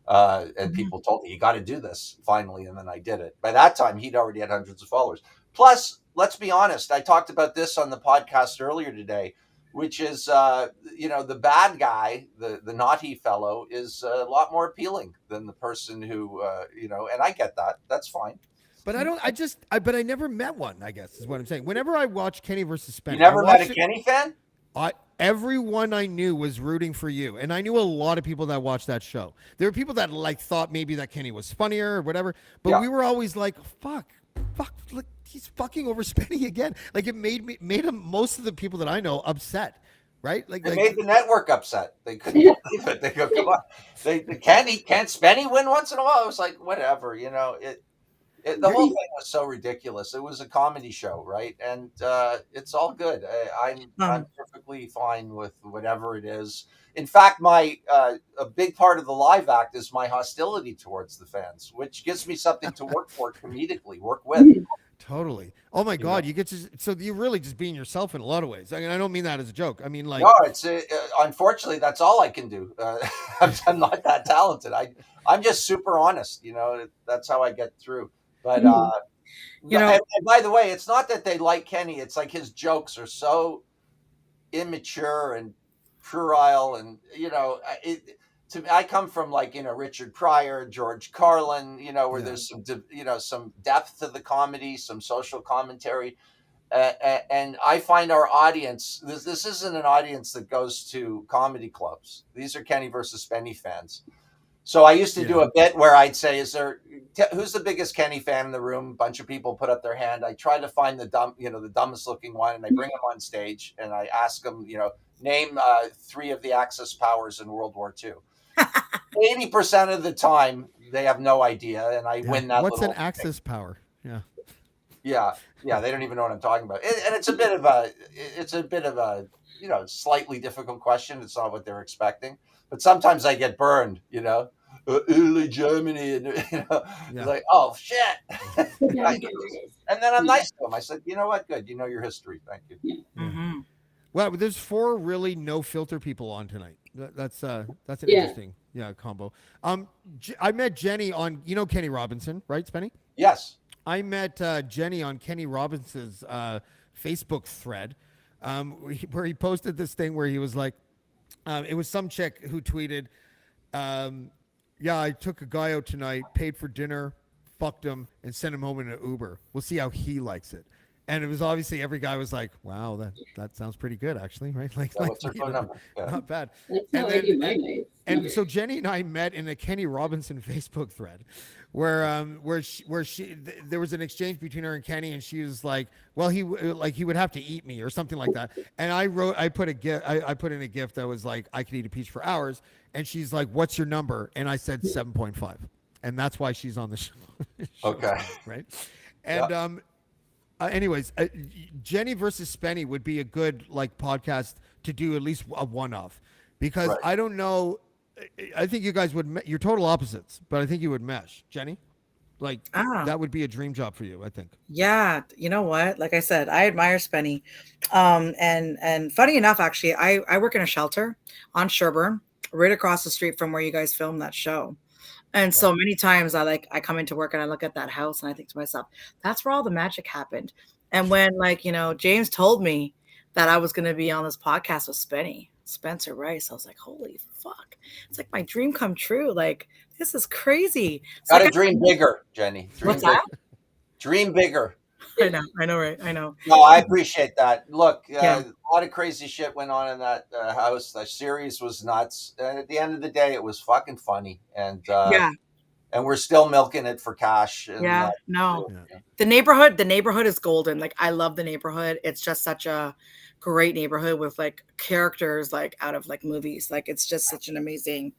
And people told me, you got to do this finally. And then I did it. By that time, he'd already had hundreds of followers. Plus, let's be honest, I talked about this on the podcast earlier today, which is, the bad guy, the naughty fellow is a lot more appealing than the person who, and I get that. That's fine. But but I never met one, I guess is what I'm saying. Whenever I watch Kenny versus Spenny, You never met a Kenny fan? Everyone I knew was rooting for you, and I knew a lot of people that watched that show. There were people that like thought maybe that Kenny was funnier or whatever, but we were always like, fuck, like he's fucking over Spenny again. Like it made him, most of the people that I know, upset, right? Like It made the network upset. They couldn't believe it. They go, come on, can't Spenny win once in a while? I was like, whatever, the whole thing was so ridiculous. It was a comedy show, right? And it's all good. I'm perfectly fine with whatever it is. in fact, my a big part of the live act is my hostility towards the fans, which gives me something to work for comedically, work with. Totally. Oh my You God, know? you get to so you're really just being yourself in a lot of ways. I mean, I don't mean that as a joke. I mean, like, No, it's unfortunately that's all I can do. I'm not that talented. I'm just super honest. You know, that's how I get through. But You know, and by the way, it's not that they like Kenny. It's like his jokes are so immature and puerile, and I come from, like, Richard Pryor, George Carlin, where there's some depth to the comedy, some social commentary. And I find our audience, this isn't an audience that goes to comedy clubs. These are Kenny versus Spenny fans. So I used to do a bit where I'd say, who's the biggest Kenny fan in the room? A bunch of people put up their hand. I try to find the dumbest looking one, and I bring them on stage and I ask them, name 3 of the Axis powers in World War II. 80% of the time they have no idea, and I win that. What's an Axis power? Yeah, they don't even know what I'm talking about. And it's a bit of a slightly difficult question. It's not what they're expecting. But sometimes I get burned, early Germany, and it's like, oh shit. And then I'm nice to them. I said, you know what? Good. You know your history. Thank you. Mm-hmm. Well, there's 4 really no filter people on tonight. That's an interesting combo. I met Jenny on Kenny Robinson, right, Spenny? Yes. I met Jenny on Kenny Robinson's Facebook thread, where he posted this thing where he was like, it was some chick who tweeted, yeah, I took a guy out tonight, paid for dinner, fucked him, and sent him home in an Uber. We'll see how he likes it. And it was obviously every guy was like, wow, that sounds pretty good, actually, right? What's her phone number? Yeah. Not bad. That's how I do my nights. And so Jenny and I met in a Kenny Robinson Facebook thread where she there was an exchange between her and Kenny, and she was like, well, he would have to eat me or something like that. And I put in a gift that was like, I could eat a peach for hours. And she's like, what's your number? And I said 7.5. And that's why she's on the show. Okay. Right. And, anyways, Jenny versus Spenny would be a good podcast to do at least a one-off, because right. I don't know. I think you guys would. You're total opposites, but I think you would mesh. Jenny, that would be a dream job for you, I think. Yeah, you know what? Like I said, I admire Spenny, and funny enough, actually, I work in a shelter on Sherburne, right across the street from where you guys filmed that show. And so many times I come into work and I look at that house and I think to myself, that's where all the magic happened. And when James told me that I was going to be on this podcast with Spencer Rice, I was like, holy fuck. It's like my dream come true. Like, this is crazy. Got to dream bigger, Jenny. What's that? Dream bigger. I know, right? I know. No, I appreciate that. Look, a lot of crazy shit went on in that house. The series was nuts. And at the end of the day, it was fucking funny. And and we're still milking it for cash. And, the neighborhood is golden. Like, I love the neighborhood. It's just such a great neighborhood with characters out of movies. It's just such an amazing,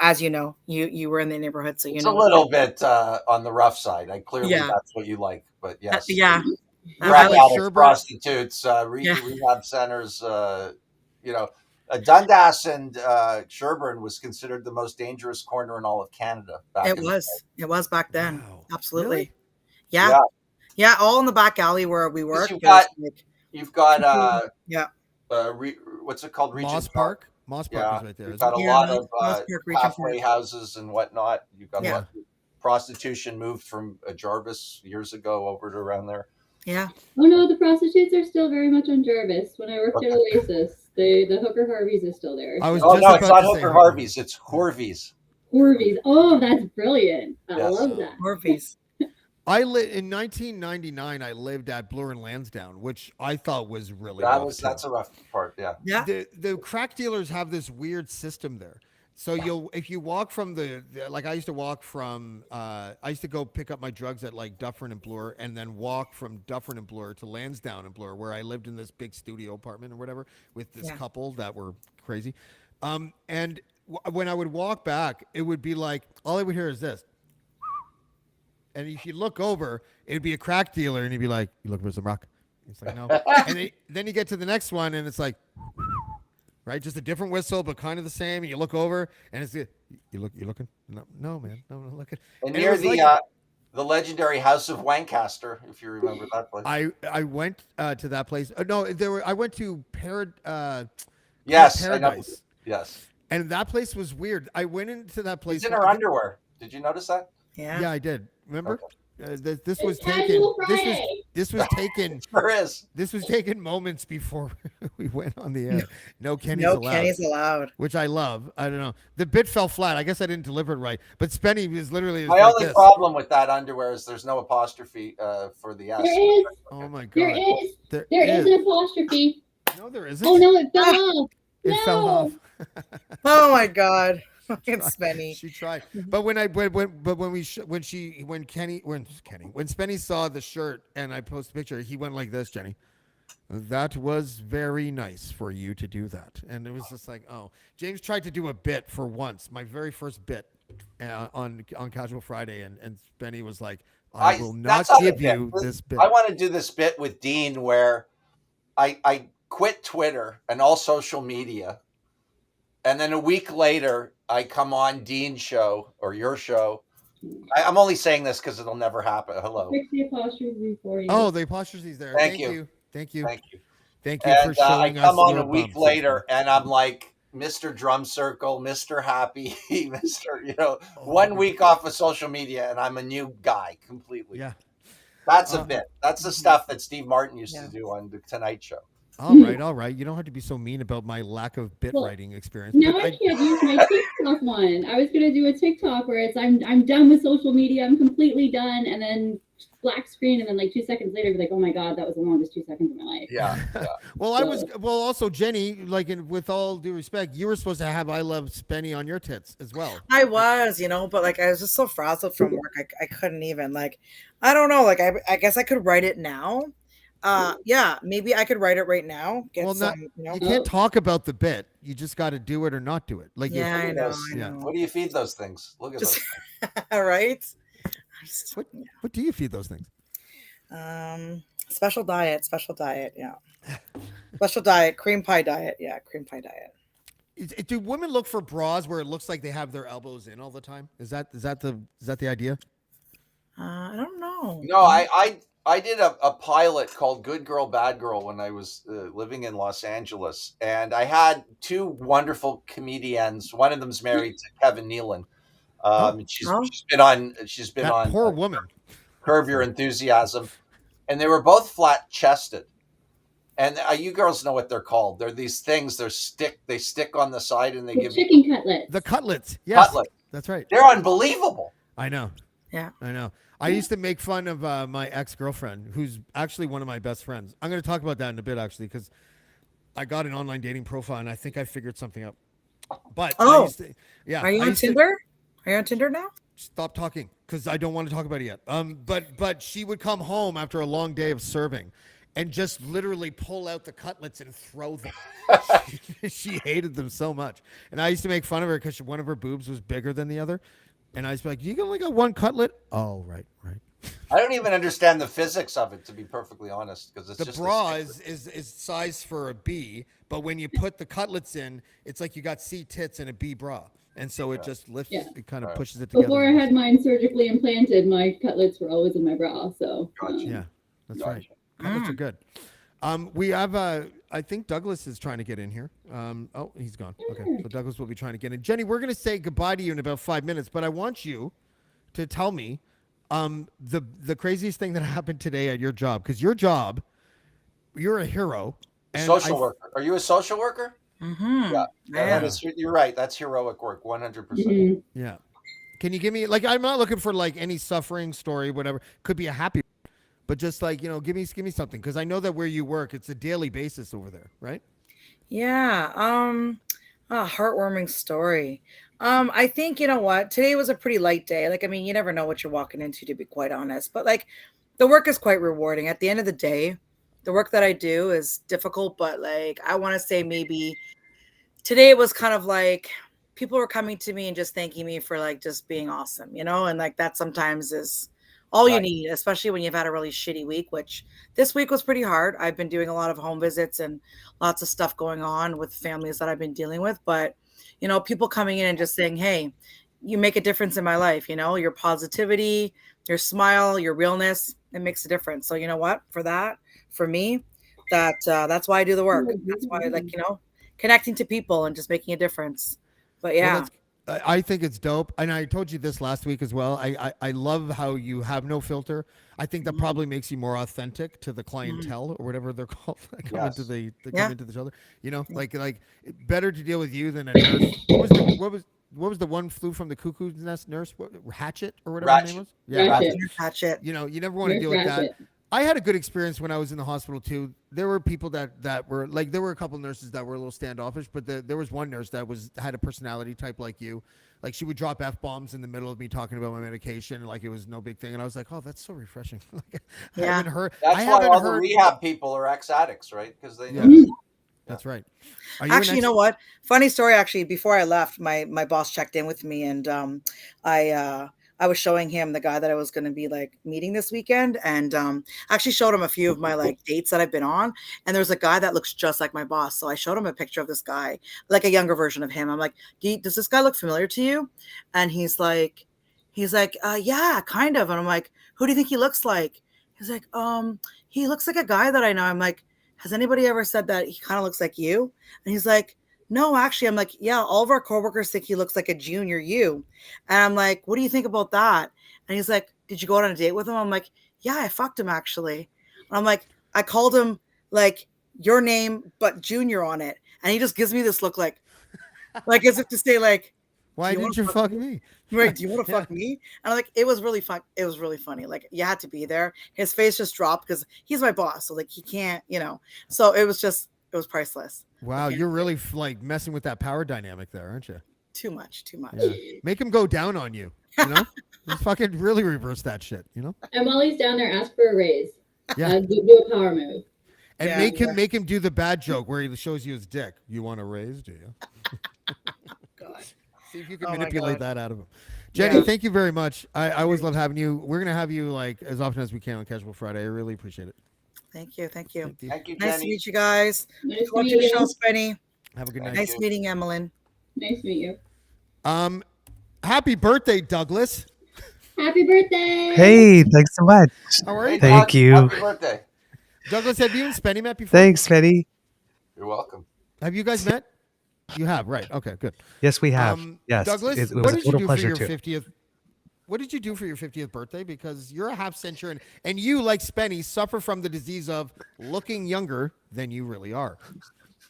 as you were in the neighborhood, so it's a little bit on the rough side. Clearly that's what you like, but yes. Crack addicts, prostitutes, rehab centers, Dundas and Sherburne was considered the most dangerous corner in all of Canada. It was back then. Wow. Absolutely. Really? Yeah. All in the back alley where we work. You've got what's it called? Moss Park. Moss Park is right there. You've got a lot of halfway houses and whatnot. You've got a lot of prostitution moved from Jarvis years ago over to around there. Yeah. Oh no, the prostitutes are still very much on Jarvis. When I worked at Oasis, the Hooker Harveys is still there. No, it's not Hooker Harveys. It's Horvies. Horvies. Oh, that's brilliant. I love that. Horvies. In 1999, I lived at Bloor and Lansdowne, which I thought was really rough. That's a rough part. Yeah. The crack dealers have this weird system there. So if you walk from I used to walk from, I used to go pick up my drugs at Dufferin and Bloor, and then walk from Dufferin and Bloor to Lansdowne and Bloor, where I lived in this big studio apartment or whatever with this couple that were crazy. And when I would walk back, it would be all I would hear is this. And if you look over, it'd be a crack dealer, and he'd be like, "You looking for some rock?" It's like, no. And then you get to the next one, and it's like, right? Just a different whistle, but kind of the same. And you look over, and it's you looking? No, man, no, I'm looking. And And it near was the legendary House of Lancaster, if you remember that place. I went to that place. No, I went to Yes, I know. Paradise, Yes. and that place was weird. I went into that place. She's in her underwear. Did you notice that? Yeah, I did. Remember? Okay. This was It's taken. casual Friday. This was taken. Sure is. This was taken moments before we went on the air. No Kenny's No allowed. Kenny's allowed. Which I love. I don't know. The bit fell flat. I guess I didn't deliver it right. But Spenny was literally My like only this. problem with that underwear is there's no apostrophe for the S. There is. Oh my god. There is. There There is an apostrophe. No, there isn't. Oh no, it fell off. It fell off. Oh my god. Fucking Spenny. She tried, but when Spenny saw the shirt and I posted a picture, he went like this, Jenny. That was very nice for you to do that, and it was just like, oh, James tried to do a bit for once, my very first bit on Casual Friday, and Spenny was like, I will not give you this bit. I want to do this bit with Dean where I quit Twitter and all social media, and then a week later I come on Dean's show or your show. I'm only saying this because it'll never happen. Hello. Fix the apostrophe for you. Oh, the apostrophe's there. Thank you. Thank you. Thank you. Thank you And for showing I us. come on your a week bumps. later and I'm like Mr. Drum Circle, Mr. Happy, Mr. 1 week off of social media and I'm a new guy completely. Yeah. That's a bit. That's the stuff that Steve Martin used to do on the Tonight Show. All right. You don't have to be so mean about my lack of bit writing experience. Now I can't use my TikTok one. I was gonna do a TikTok where it's I'm done with social media. I'm completely done, and then black screen, and then like 2 seconds later, be like, oh my god, that was the longest 2 seconds of my life. Yeah. Also Jenny, like with all due respect, you were supposed to have I Love Spenny on your tits as well. I was, but like I was just so frazzled from work. I couldn't even I don't know. Like I guess I could write it now. Yeah, maybe I could write it right now. You can't talk about the bit. You just got to do it or not do it. Like I know. What do you feed those things? Look at those. Right. What do you feed those things? Special diet. Yeah. Special diet. Cream pie diet. Yeah. Cream pie diet. Do women look for bras where it looks like they have their elbows in all the time? Is that the idea? I don't know. No, I did a pilot called Good Girl, Bad Girl when I was living in Los Angeles. And I had two wonderful comedians. One of them's married to Kevin Nealon. She's been on poor woman. Curb Your Enthusiasm. And they were both flat chested. And you girls know what they're called. They're these things. They stick on the side and they give chicken cutlets. The cutlets. Yes. Cutlets. That's right. They're unbelievable. I know. Yeah. I know. I used to make fun of my ex-girlfriend, who's actually one of my best friends. I'm going to talk about that in a bit, actually, because I got an online dating profile, and I think I figured something out. But are you on Tinder? Are you on Tinder now? Stop talking, because I don't want to talk about it yet. But she would come home after a long day of serving, and just literally pull out the cutlets and throw them. She hated them so much, and I used to make fun of her because one of her boobs was bigger than the other. And I was like, you only got one cutlet? Oh, right. I don't even understand the physics of it, to be perfectly honest, because it's just the bra is size for a B, but when you put the cutlets in, it's like you got C tits and a B bra, and so it just lifts. Yeah. It kind of pushes it together. Before I had mine surgically implanted, my cutlets were always in my bra. So yeah, that's right. Cutlets are good. We have I think Douglas is trying to get in here. Oh, he's gone. Okay, so Douglas will be trying to get in. Jenny, we're going to say goodbye to you in about 5 minutes, but I want you to tell me the craziest thing that happened today at your job, because your job, you're a hero. Social worker. Are you a social worker? Mm-hmm. Yeah. You're right. That's heroic work, 100%. Mm-hmm. Yeah. Can you give me I'm not looking for any suffering story, whatever. Could be a happy. But just give me something, because I know that where you work, it's a daily basis over there, right? Yeah. A heartwarming story. I think, you know what, today was a pretty light day. You never know what you're walking into, to be quite honest. But the work is quite rewarding. At the end of the day, the work that I do is difficult, but I want to say maybe today it was kind of people were coming to me and just thanking me for just being awesome, and that sometimes is all you Right. need, especially when you've had a really shitty week, which this week was pretty hard. I've been doing a lot of home visits and lots of stuff going on with families that I've been dealing with. But, you know, people coming in and just saying, hey, you make a difference in my life. You know, your positivity, your smile, your realness, it makes a difference. So, you know what? For me, that's why I do the work. That's why I like, you know, connecting to people and just making a difference. But Well, yeah. that's. I think it's dope, and I told you this last week as well. I love how you have no filter. I think that probably makes you more authentic to the clientele or whatever they're called. That come into Yes. the Yeah. come into the shoulder. You know, like better to deal with you than a nurse. What was the one flew from the cuckoo's nest nurse? Hatchet or whatever her name Ratchet. was? Yeah, Ratchet. Catch it. you know, you never want to Nurse deal with that. Ratchet. I had a good experience when I was in the hospital too. There were people that were like, there were a couple nurses that were a little standoffish, but there was one nurse that had a personality type like you. Like she would drop F-bombs in the middle of me talking about my medication, like it was no big thing. And I was like, oh, that's so refreshing. Like, I Yeah. haven't heard. That's I why haven't all the heard. rehab people are ex-addicts, right? Because they know. Yeah, Mhm. that's right. Are you Actually, you know what? Funny story. Actually, before I left, my boss checked in with me, and I was showing him the guy that I was going to be like meeting this weekend, and actually showed him a few of my like dates that I've been on, and there's a guy that looks just like my boss. So I showed him a picture of this guy, like a younger version of him. I'm like, does this guy look familiar to you? And he's like, yeah, kind of. And I'm like, who do you think he looks like? He's like, he looks like a guy that I know. I'm like, has anybody ever said that he kind of looks like you? And he's like, no, actually. I'm like, yeah, all of our coworkers think he looks like a junior you. And I'm like, what do you think about that? And he's like, did you go out on a date with him? I'm like, yeah, I fucked him actually. And I'm like, I called him like your name, but junior on it. And he just gives me this look like as if to say like, why do you didn't wanna you fuck fuck me? right, do you want to Yeah. fuck me? And I'm like, it was really fun. It was really funny. Like you had to be there. His face just dropped because he's my boss. So like he can't, you know. So it was priceless. Wow, you're really like messing with that power dynamic there, aren't you? Too much. Yeah. Make him go down on you. You know, just fucking really reverse that shit. You know, And while he's down there, ask for a raise. Yeah. Do a power move. and Yeah. make him do the bad joke where he shows you his dick. You want a raise, do you? God. See if you can Oh my manipulate God. that out of him. Jenny, Yeah. thank you very much. I always love having you. We're gonna have you like as often as we can on Casual Friday. I really appreciate it. Thank you. Thank you. Thank you. Thank you, Nice to Jenny. meet you guys. Nice to Watch meet your you. show, Spenny. Have a good Thank night. Nice you. meeting Emmalene. Nice to meet you. Happy birthday, Douglas. Happy birthday. Hey, thanks so much. How are Hey, you? Thank Doug, you. Happy birthday. Douglas, have you and Spenny met before? Thanks, Spenny. You're welcome. Have you guys met? You have, right? Okay, good. Yes, we have. Yes, Douglas, it what was a did you total do for pleasure your too. 50th? What did you do for your 50th birthday? Because you're a half century, and you, like Spenny, suffer from the disease of looking younger than you really are.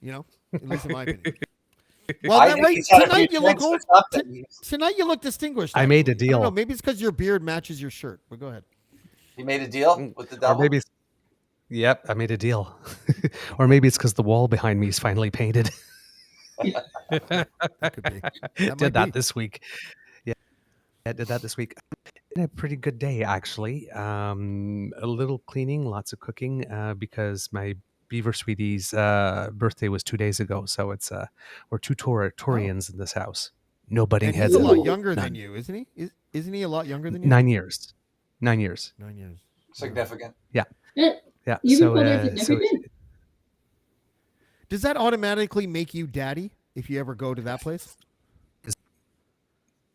You know, at least in my opinion. Well, I that, think right, he's had a tonight few you look drinks old. or something. Tonight you look distinguished. I made a actually. I don't know. deal. Maybe it's because your beard matches your shirt. But go ahead. He made a deal with the Or devil. maybe, yep, I made a deal. Or maybe it's because the wall behind me is finally painted. That could be. That might Did that be. this week. Yeah, I did that this week. Been a pretty good day actually. A little cleaning, lots of cooking, because my beaver sweetie's birthday was 2 days ago. So it's we're two Taurians in this house. No butting And he's heads a at lot all. younger than None. you, isn't he? Isn't he a lot younger than you? 9 years. 9 years. 9 years. Significant. Yeah. You've been So, called her so significant. Does that automatically make you daddy if you ever go to that place?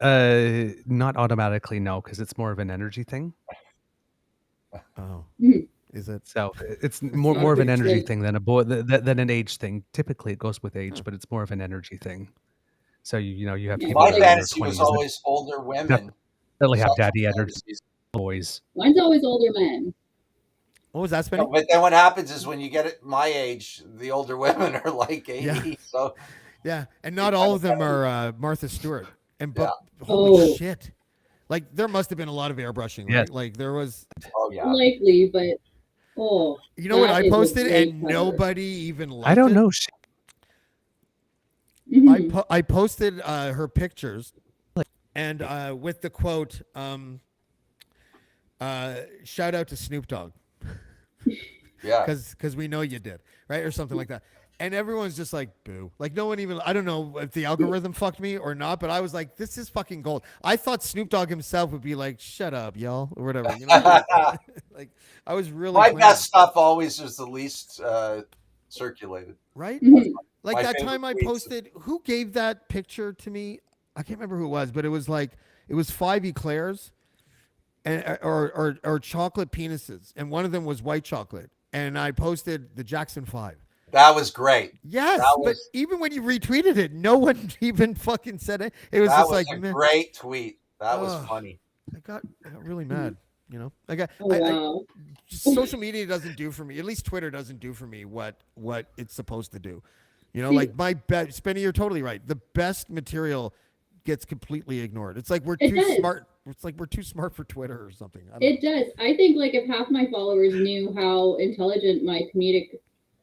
not automatically, no, because it's more of an energy thing. Oh, Mhm. is it? So it's more of an It's energy like- thing than a boy than an age thing. Typically, it goes with age, but it's more of an energy thing. So you know you have Yeah, people My that are in their fantasy was 20s that always older women. definitely have Sexual daddy energy. fantasies. Boys. Mine's always older men. What was that, No, Spenny? but then what happens is when you get at my age, the older women are like 80. Yeah. So Yeah, and not all of them are Martha Stewart. And but Yeah. holy Oh. shit, like there must have been a lot of airbrushing, right? Yes. Like there was. oh yeah. Likely, but You know what that I is a posted, great and cover. nobody even liked I don't it? know. Mhm. I posted her pictures, and with the quote, "Shout out to Snoop Dogg," Yeah. because we know you did, right, or something like that. And everyone's just like, boo. Like, no one even, I don't know if the algorithm fucked me or not, but I was like, this is fucking gold. I thought Snoop Dogg himself would be like, shut up, y'all, or whatever. You know? Like, I was really My playing best it. stuff always is the least circulated. Right? Mhm. Like My that favorite time I tweets. posted, who gave that picture to me? I can't remember who it was, but it was like, it was 5 eclairs and, or chocolate penises. And one of them was white chocolate. And I posted the Jackson 5. That was great. Yes, That but was even when you retweeted it, no one even fucking said it. It was that just was like, a meh. great tweet. That was Ugh. funny. I got really mad. You know, like I, Oh, I, I wow. social media doesn't do for me. At least Twitter doesn't do for me what it's supposed to do. You know, See- like my best. Spenny, you're totally right. The best material gets completely ignored. It's like we're It too does. smart. It's like we're too smart for Twitter or something. I don't It does. I think like if half my followers knew how intelligent my comedic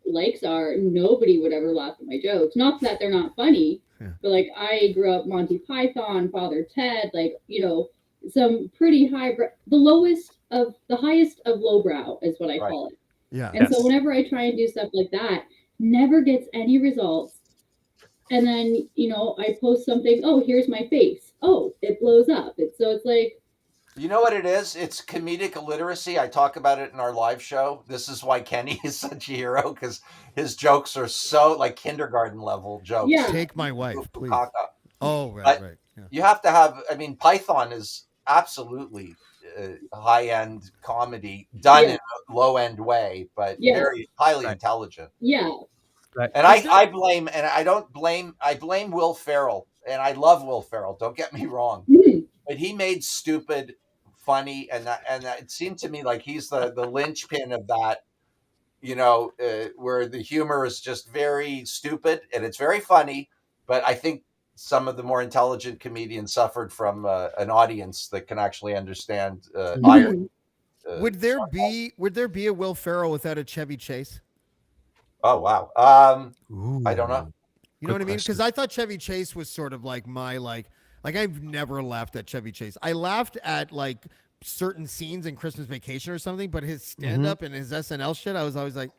likes are, nobody would ever laugh at my jokes. Not that they're not funny, Yeah. but like I grew up Monty Python, Father Ted, like, you know, some pretty the highest of lowbrow is what I Right. call it. Yeah. And so Yes. whenever I try and do stuff like that, never gets any results. And then, you know, I post something, oh, here's my face. Oh, it blows up. It's like, You know what it is? It's comedic illiteracy. I talk about it in our live show. This is why Kenny is such a hero, because his jokes are so like kindergarten level jokes. Yeah. Take my wife, please. Bukaka. Oh, right, But- right. Yeah. You have to have. I mean, Python is absolutely high end comedy done Yeah. in a low end way, but Yes. very highly Right. intelligent. yeah. And I blame, and I don't blame, I blame Will Ferrell, and I love Will Ferrell. Don't get me wrong, Mhm. but he made stupid funny, and that it seemed to me like he's the linchpin of that. You know, where the humor is just very stupid and it's very funny, but I think some of the more intelligent comedians suffered from an audience that can actually understand Mhm. iron. Would there be a Will Ferrell without a Chevy Chase? Oh wow. I don't know. You know Good what I mean? Because question. I thought Chevy Chase was sort of like my like I've never laughed at Chevy Chase. I laughed at like certain scenes in Christmas Vacation or something, but his stand up and his SNL shit, I was always like,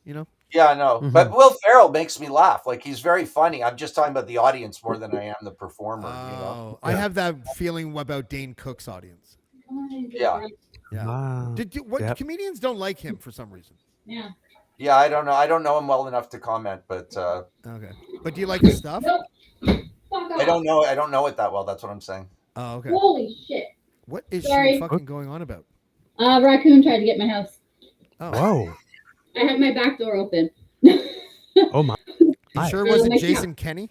you know? Yeah, I know. Mhm. But Will Ferrell makes me laugh. Like he's very funny. I'm just talking about the audience more than I am the performer. You know. I have that feeling about Dane Cook's audience. Yeah. Yeah. Wow. Yep. Comedians don't like him for some reason? Yeah. Yeah, I don't know. I don't know him well enough to comment, but Okay. But do you like his stuff? Nope. Fuck off. I don't know. I don't know it that well. That's what I'm saying. Oh, okay. Holy shit. What is Sorry. she fucking going on about? Raccoon tried to get my house. Oh. Whoa. I had my back door open. Oh my. You Hi. sure it wasn't my Jason Kenny?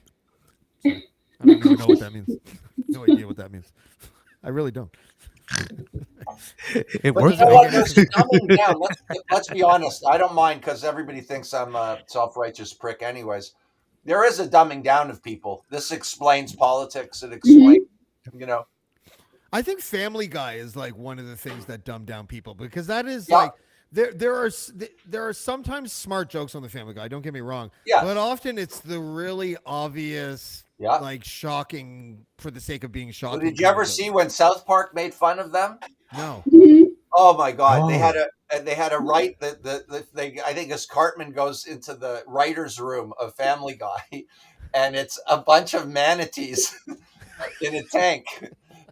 Sorry. I don't even know what that means. No idea what that means. I really don't. It But worked. you know though. what? There's a dumbing down. Let's be honest. I don't mind because everybody thinks I'm a self-righteous prick anyways. There is a dumbing down of people. This explains politics. It explains, you know. I think Family Guy is like one of the things that dumb down people because that is Yeah. like there are sometimes smart jokes on the Family Guy. Don't get me wrong. Yes. But often it's the really obvious, Yeah. like shocking for the sake of being But shocking. did you kind of ever jokes. see when South Park made fun of them? No. Oh my God! They Oh. had a write they I think as Cartman goes into the writers' room of Family Guy, and it's a bunch of manatees in a tank,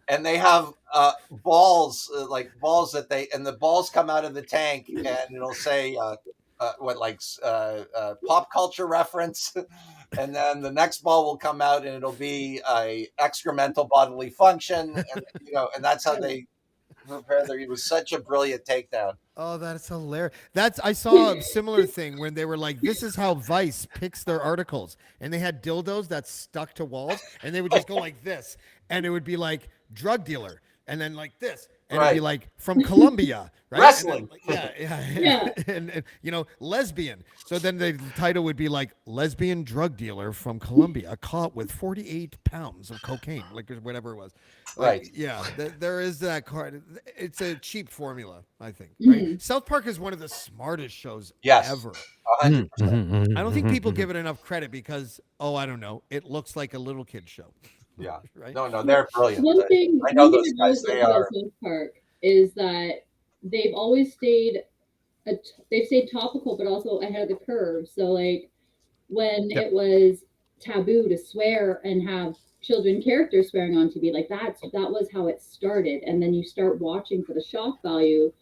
and they have balls like balls that the balls come out of the tank, and it'll say pop culture reference. And then the next ball will come out, and it'll be a excremental bodily function, and you know, and that's how they prepare their. It was such a brilliant takedown. Oh, that's hilarious. I saw a similar thing when they were like, this is how Vice picks their articles. And they had dildos that stuck to walls, and they would just go like this. And it would be like drug dealer, and then like this. And it'd be Right. like from Colombia, right? Wrestling. And then, yeah. Yeah. And you know, lesbian. So then the title would be like lesbian drug dealer from Colombia caught with 48 pounds of cocaine, like or whatever it was. Like, Right. yeah, there is that card. It's a cheap formula, I think. Right? South Park is one of the smartest shows Yes. ever. 100%. I don't think people give it enough credit because, I don't know, it looks like a little kid show. Yeah. Right? No, they're brilliant. One thing I know one thing those I've always guys. They liked about are. South Park is that they've always stayed topical, but also ahead of the curve. So like when it was taboo to swear and have children characters swearing on TV. Like that was how it started. And then you start watching for the shock value,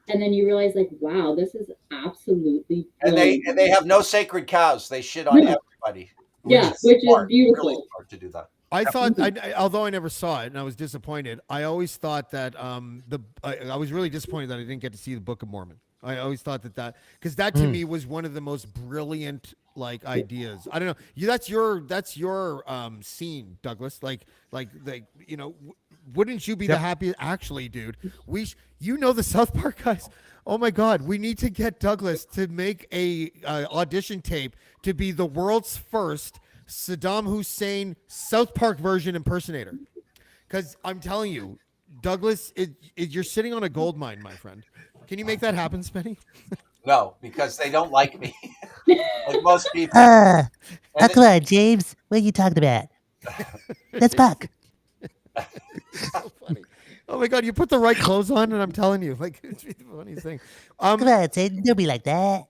and then you realize, like, wow, this is absolutely And they have no sacred cows. They shit on No. everybody. Yeah, which is Smart, beautiful. really smart to do that. I thought, although I never saw it and I was disappointed, I always thought that I was really disappointed that I didn't get to see the Book of Mormon. I always thought that because that to me was one of the most brilliant like ideas. I don't know. That's your scene, Douglas. Like you know, wouldn't you be the happiest? Actually, dude, the South Park guys. Oh my God, we need to get Douglas to make a audition tape to be the world's first Saddam Hussein South Park version impersonator. Because I'm telling you, Douglas, you're sitting on a gold mine, my friend. Can you make that happen, Spenny? No, because they don't like me. Like most people. Come on, James. What are you talking about? That's Buck. So funny. Oh my God, you put the right clothes on, and I'm telling you, like, it's the funniest thing. Come on, Ted. Don't be like that.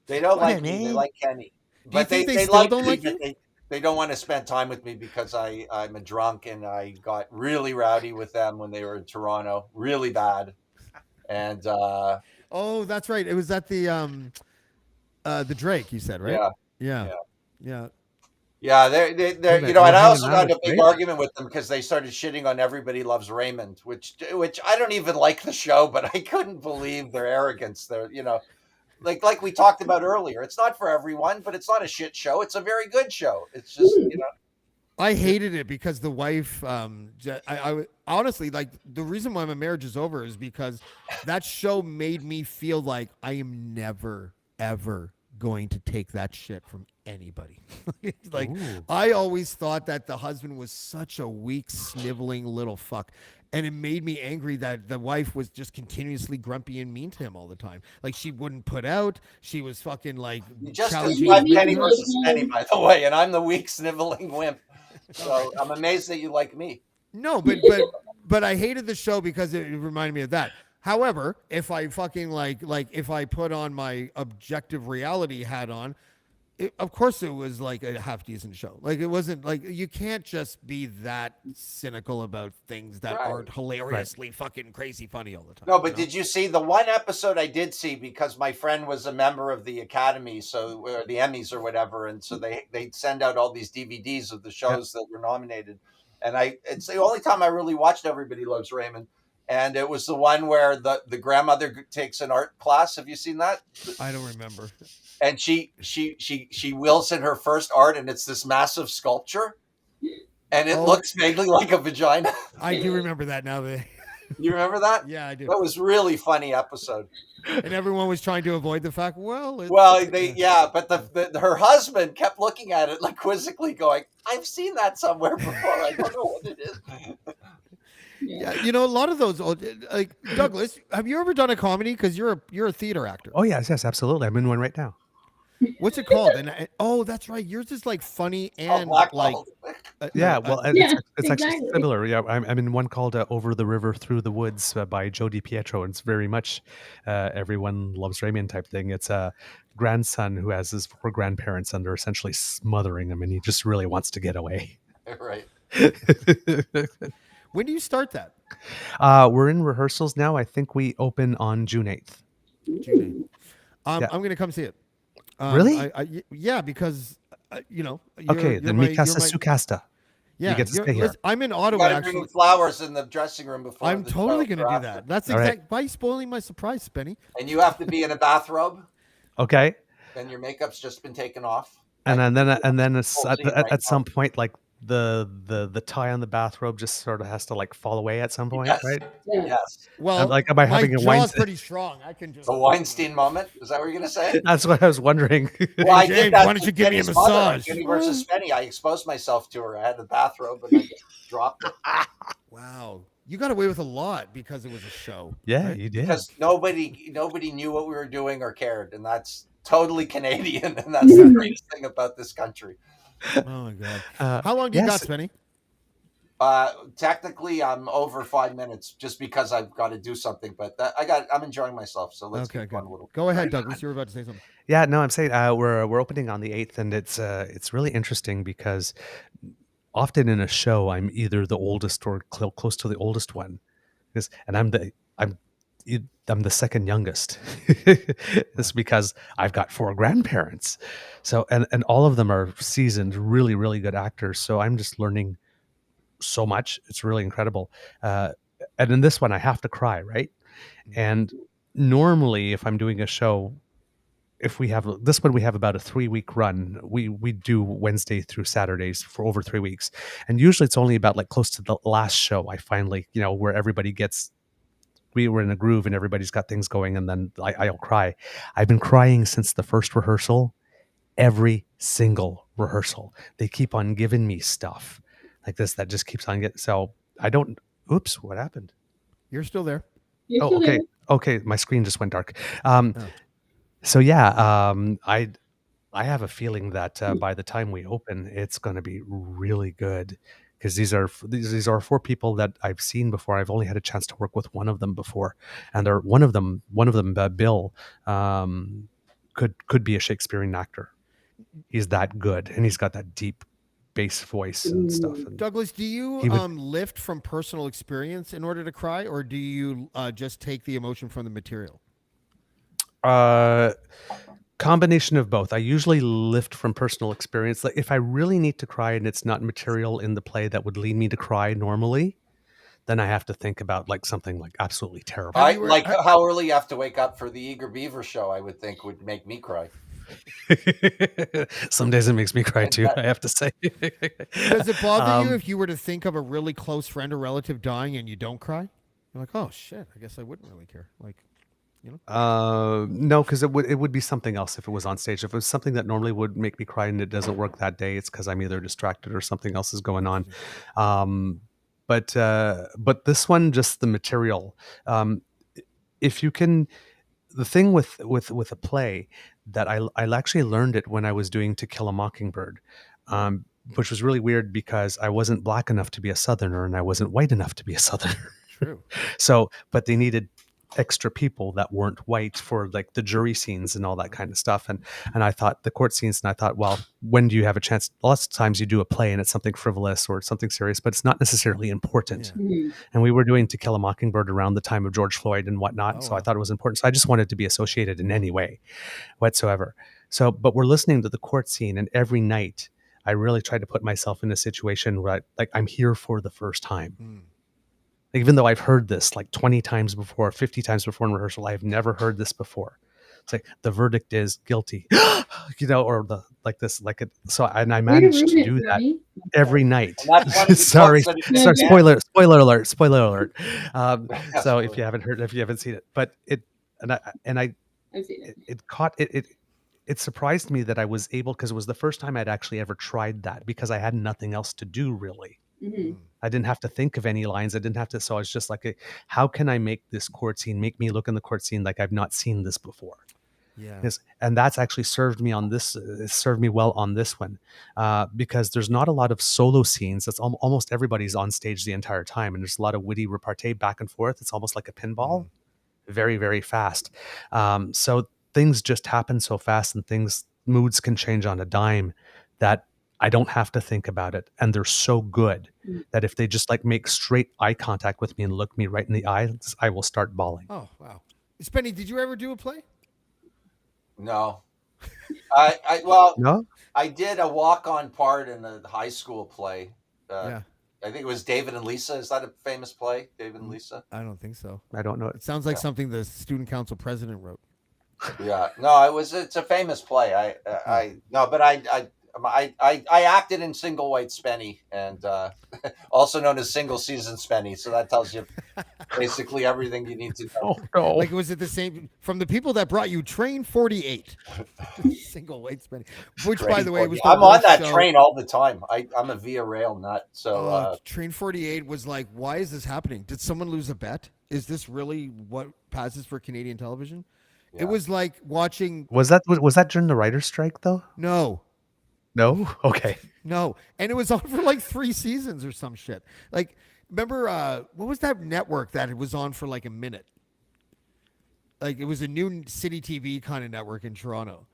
They don't like me. Man. They like Kenny. Do you But think they they still like don't me, like but you? they don't want to spend time with me because I'm a drunk and I got really rowdy with them when they were in Toronto, really bad. And Oh, that's right. It was at the Drake. You said, right? Yeah. Yeah. Yeah, they're Yeah, you know, and I hanging also out got in a with big Drake? argument with them because they started shitting on Everybody Loves Raymond, which I don't even like the show, but I couldn't believe their arrogance. They're, you know, like we talked about earlier, it's not for everyone, but it's not a shit show. It's a very good show. It's just, you know, I hated it because the wife. I honestly like the reason why my marriage is over is because that show made me feel like I am never ever going to take that shit from anybody. Like Ooh. I always thought that the husband was such a weak, sniveling little fuck. And it made me angry that the wife was just continuously grumpy and mean to him all the time. Like she wouldn't put out. She was fucking like you just challenging. described Yeah, Penny me versus too. Penny, by the way, and I'm the weak sniveling wimp. So I'm amazed that you like me. No, but I hated the show because it reminded me of that. However, if I fucking like if I put on my objective reality hat on, of course it was like a half decent show. Like it wasn't like you can't just be that cynical about things that Right. aren't hilariously fucking crazy funny all the time. No, but did you see the one episode I did see because my friend was a member of the Academy, so or the Emmys or whatever, and so they send out all these DVDs of the shows that were nominated, and it's the only time I really watched Everybody Loves Raymond, and it was the one where the grandmother takes an art class. Have you seen that? I don't remember. And she wheels in her first art, and it's this massive sculpture, and it looks vaguely like a vagina. I do remember that now. That You remember that? yeah, I do. That was really funny episode. And everyone was trying to avoid the fact. Well, But her husband kept looking at it like quizzically, going, "I've seen that somewhere before. I don't know what it is." Yeah, you know, a lot of those old, like Douglas. Have you ever done a comedy? Because you're a theater actor. Oh yes, absolutely. I'm in one right now. What's it called? And oh, that's right. Yours is like funny and like Blackballed. Yeah, well, Yeah, it's actually exactly. similar. Yeah, I'm in one called "Over the River Through the Woods" by Joe DiPietro, and it's very much everyone loves Raymond type thing. It's a grandson who has his four grandparents, and they're essentially smothering him, and he just really wants to get away. Right. when do you start that? We're in rehearsals now. I think we open on June 8th. June 8th. Yeah. I'm going to come see it. Really? Yeah, because you know. Okay, then mi casa su casa. Yeah, You get to stay here. I'm in You Ottawa. got to bring Actually, flowers in the dressing room before. I'm the totally show going to or do after. that. That's All right. exact. Why are you spoiling my surprise, Spenny? And you have to be in a bathrobe, Okay, and your makeup's just been taken off. and then Full scene right at some point, like the tie on the bathrobe just sort of has to like fall away at some point, Yes. right? Yeah. Yes. Well, Like, am I my having a jaw's Weinstein? pretty strong. I can just. The Weinstein moment. Is that what you're going to say? That's what I was wondering. Well, I James, did that why don't to you give me a Penny's mother on massage? Penny versus Spenny. I exposed myself to her. I had the bathrobe and I dropped it Wow, you got away with a lot because it was a show. Yeah, right? you did. because nobody knew what we were doing or cared, and that's totally Canadian, and that's the greatest thing about this country. Oh my god. How long do you got, yes. Spenny? Technically, I'm over 5 minutes just because I've got to do something. But I'm enjoying myself. So let's keep going a little. Go ahead, Douglas. You were about to say something. Yeah, no, I'm saying we're opening on the 8th, and it's really interesting because often in a show I'm either the oldest or close to the oldest one, and I'm the second youngest. It's because I've got 4 grandparents, so and all of them are seasoned, really really good actors. So I'm just learning so much. It's really incredible. And in this one, I have to cry, right? And normally, if I'm doing a show, if we have this one, we have about a 3-week run. We do Wednesday through Saturdays for over 3 weeks, and usually it's only about like close to the last show. I finally, where everybody gets, we were in a groove and everybody's got things going, and then I'll cry. I've been crying since the first rehearsal. Every single rehearsal, they keep on giving me stuff like this that just keeps on getting. So I don't. Oops, what happened? You're still there. You're still okay. there. Okay, my screen just went dark. So yeah, I have a feeling that by the time we open, it's going to be really good, because these are 4 people that I've seen before. I've only had a chance to work with one of them before, and one of them, Bill, could be a Shakespearean actor. He's that good, and he's got that deep bass voice and stuff. And Douglas, do you lift from personal experience in order to cry, or do you just take the emotion from the material? Combination of both. I usually lift from personal experience. Like if I really need to cry and it's not material in the play that would lead me to cry normally, then I have to think about like something like absolutely terrible. How early you have to wake up for the Eager Beaver show, I would think would make me cry. Some days it makes me cry too, I have to say. Does it bother you if you were to think of a really close friend or relative dying and you don't cry? You're like, oh shit, I guess I wouldn't really care. Like, no, because it would be something else if it was on stage. If it was something that normally would make me cry and it doesn't work that day, it's because I'm either distracted or something else is going on. But this one, just the material. If you can, the thing with a play that I actually learned it when I was doing To Kill a Mockingbird, which was really weird because I wasn't black enough to be a Southerner and I wasn't white enough to be a Southerner. True. So, but they needed extra people that weren't white for like the jury scenes and all that kind of stuff. And I thought the court scenes, and I thought, well, when do you have a chance? Lots of times you do a play and it's something frivolous or something serious, but it's not necessarily important. Yeah. And we were doing To Kill a Mockingbird around the time of George Floyd and whatnot. So I thought it was important. So I just wanted to be associated in any way whatsoever. So, but we're listening to the court scene, and every night I really tried to put myself in a situation where I'm here for the first time. Even though I've heard this like 20 times before, 50 times before in rehearsal, I've never heard this before. It's like the verdict is guilty, or so I managed to do that every night. Sorry, spoiler alert. So if you haven't seen it, but I've seen it. It surprised me that I was able, because it was the first time I'd actually ever tried that, because I had nothing else to do really. I didn't have to think of any lines. I didn't have to. So I was just like, how can I make this court scene, make me look in the court scene like I've not seen this before? Yeah. And that's actually served me well on this one, because there's not a lot of solo scenes. It's almost everybody's on stage the entire time. And there's a lot of witty repartee back and forth. It's almost like a pinball, very, very fast. So things just happen so fast, and moods can change on a dime, that I don't have to think about it. And they're so good that if they just like make straight eye contact with me and look me right in the eyes, I will start bawling. Oh, wow. Spenny, did you ever do a play? No. No? I did a walk-on part in a high school play. I think it was David and Lisa. Is that a famous play, David and Lisa? I don't think so. I don't know. It sounds like something the student council president wrote. Yeah. No, it's a famous play. I acted in Single White Spenny, and also known as Single Season Spenny. So that tells you basically everything you need to know. Oh, no. Like, was it the same from the people that brought you Train 48? Single White Spenny. Which, Train by the way, was I'm on that train all the time. I'm a Via Rail nut. So Train 48 was like, why is this happening? Did someone lose a bet? Is this really what passes for Canadian television? Yeah. It was like watching. Was that during the writer's strike though? No. No? Okay. No, and it was on for like 3 seasons or some shit. Like, remember what was that network that it was on for like a minute? Like it was a new city TV kind of network in Toronto.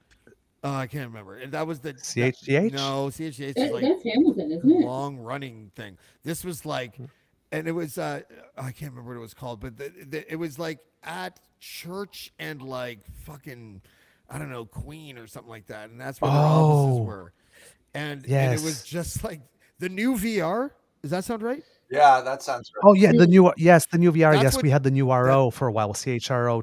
I can't remember. And that was the CHGH? No, CHGH is like That's Hamilton, isn't it? long running thing. This was like, and it was I can't remember what it was called, but it was like at church and like fucking I don't know Queen or something like that, and that's where their offices were. And it was just like the new VR. Does that sound right? Yeah, that sounds right. Oh yeah, the new VR. That's Yes, what- we had the new RO for a while. CHRO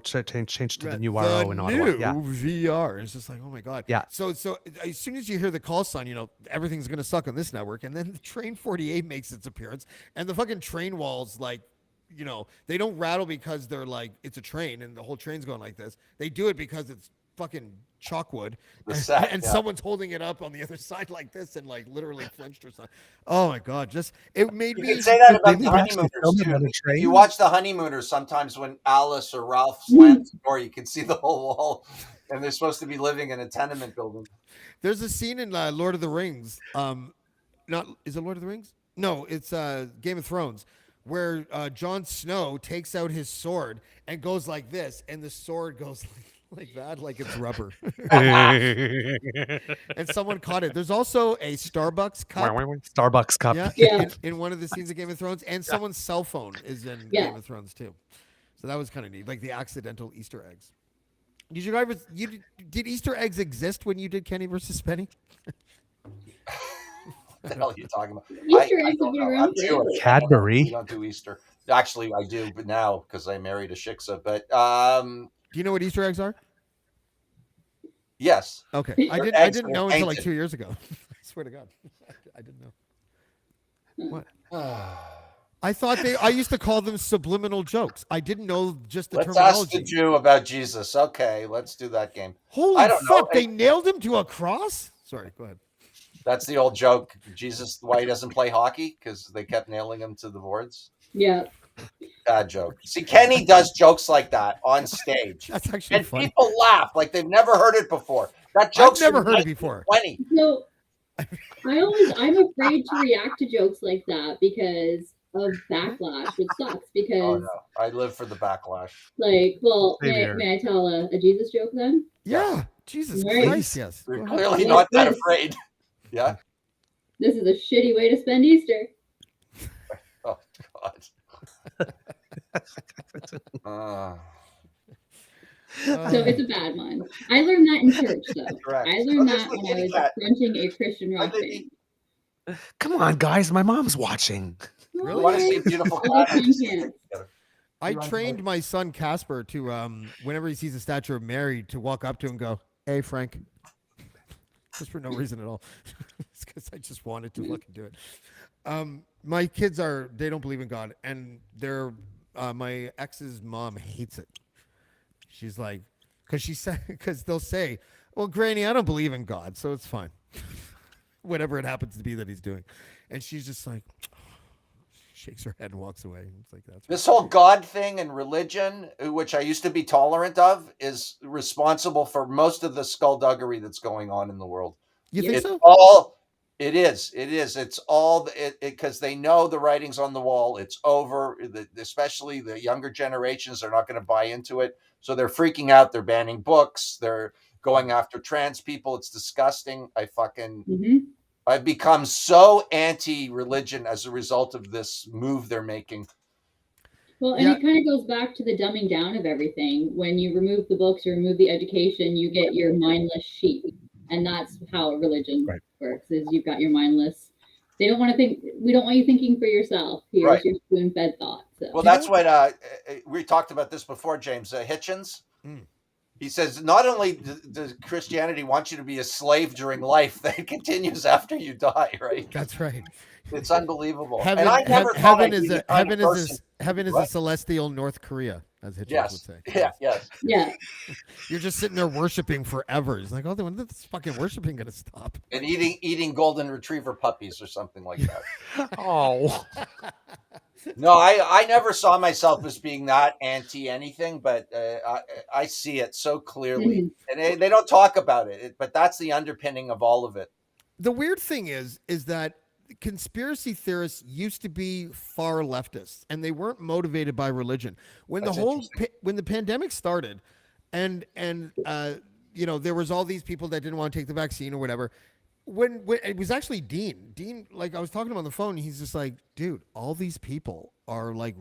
changed to the new RO in Ottawa. New Yeah. VR. It's just like, oh my god. Yeah. So as soon as you hear the call sign, everything's gonna suck on this network, and then the Train 48 makes its appearance, and the fucking train walls like. They don't rattle because they're like it's a train and the whole train's going like this. They do it because it's fucking chalkwood and someone's holding it up on the other side like this and like literally flinched or something. Oh my god, it made me You can say that about the actually film Honeymooners it on too. a train? If you watch the Honeymooners, sometimes when Alice or Ralph slams the door, you can see the whole wall, and they're supposed to be living in a tenement building. There's a scene in Lord of the Rings. Is it Lord of the Rings? No, it's Game of Thrones, where Jon Snow takes out his sword and goes like this, and the sword goes like that, like it's rubber. And someone caught it. There's also a Starbucks cup. Starbucks cup. Yeah. In one of the scenes of Game of Thrones, and someone's cell phone is in Game of Thrones too. So that was kind of neat, like the accidental Easter eggs. Did Easter eggs exist when you did Kenny versus Spenny? What the hell are you talking about? Easter eggs have been around. I'm Jewish. Cadbury. We don't do Easter. Actually, I do, but now because I married a shiksa. But do you know what Easter eggs are? Yes. Okay. I didn't know until like 2 years ago. I swear to God, I didn't know. What? I used to call them subliminal jokes. I didn't know just the terminology. Let's ask the Jew about Jesus. Okay, let's do that game. Holy fuck! They nailed him to a cross. Sorry, go ahead. That's the old joke. Jesus, why he doesn't play hockey? Because they kept nailing him to the boards. Yeah. Bad joke. See, Kenny does jokes like that on stage. That's actually and funny. People laugh like they've never heard it before. That joke's I've never heard it before. So I'm afraid to react to jokes like that because of backlash, which sucks because Oh, no. I live for the backlash. may I tell a Jesus joke then? Yeah. Jesus Right. Christ, yes. You're clearly not that afraid. Yeah. This is a shitty way to spend Easter. Oh God. So it's a bad one. I learned that in church, though. Correct. I learned that when I was fronting a Christian rock band. Come on, guys. My mom's watching. Really? Want to see beautiful I trained my son Casper to whenever he sees a statue of Mary to walk up to him and go, "Hey, Frank." Just for no reason at all. It's because I just wanted to fucking do it. My kids they don't believe in God, and my ex's mom hates it. She's like, because they'll say, "Well, Granny, I don't believe in God, so it's fine." Whatever it happens to be that he's doing, and she's just like, shakes her head and walks away. It's like that's this whole God thing and religion, which I used to be tolerant of, is responsible for most of the skullduggery that's going on in the world. You think so? It is. It's all because they know the writing's on the wall. It's over. Especially the younger generations are not going to buy into it, so they're freaking out. They're banning books. They're going after trans people. It's disgusting. I've become so anti-religion as a result of this move they're making. Well, and it kind of goes back to the dumbing down of everything. When you remove the books, you remove the education, you get your mindless sheep. And that's how religion works, is you've got your mindless. They don't want to think. We don't want you thinking for yourself. Here's your spoon-fed thought. So. Well, that's what we talked about this before, James. Hitchens. He says, not only does Christianity want you to be a slave during life, that it continues after you die, right? That's right. It's unbelievable. Heaven, and I never heaven is a celestial North Korea, as Hitchens would say. Yeah. You're just sitting there worshiping forever. It's like, when is this fucking worshiping going to stop? And eating golden retriever puppies or something like that. Oh. No, I never saw myself as being that anti anything, but I see it so clearly. And they don't talk about it, but that's the underpinning of all of it. the weird thing is that conspiracy theorists used to be far leftists, and they weren't motivated by religion. When That's interesting. when the pandemic started, and there was all these people that didn't want to take the vaccine or whatever. When it was actually Dean, like I was talking to him on the phone, he's just like, dude, all these people are like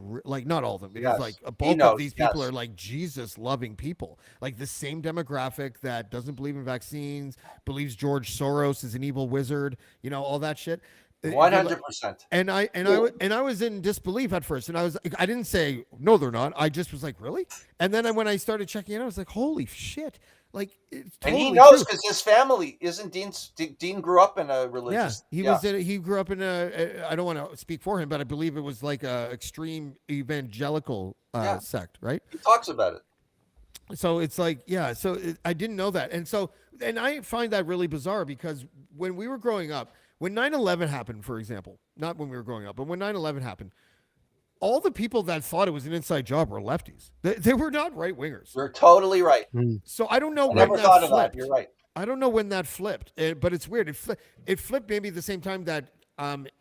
not all of them. Yes. It's like a He bulk knows, of these people yes. are like Jesus loving people, like the same demographic that doesn't believe in vaccines, believes George Soros is an evil wizard, all that shit. 100%. And I was in disbelief at first, and I didn't say no, they're not. I just was like, really? And then when I started checking it out, I was like, holy shit! Like, it's totally And he knows true. because his family isn't Dean grew up in a religious. He grew up in I don't want to speak for him, but I believe it was like a extreme evangelical sect, right? He talks about it. So it's like, I didn't know that. And I find that really bizarre because when we were growing up, when 9/11 happened, for example, not when we were growing up, but when 9/11 happened, all the people that thought it was an inside job were lefties. They were not right wingers. You're totally right. So I don't know I when never that thought of flipped. that. You're right. I don't know when that flipped, but it's weird. It flipped maybe the same time that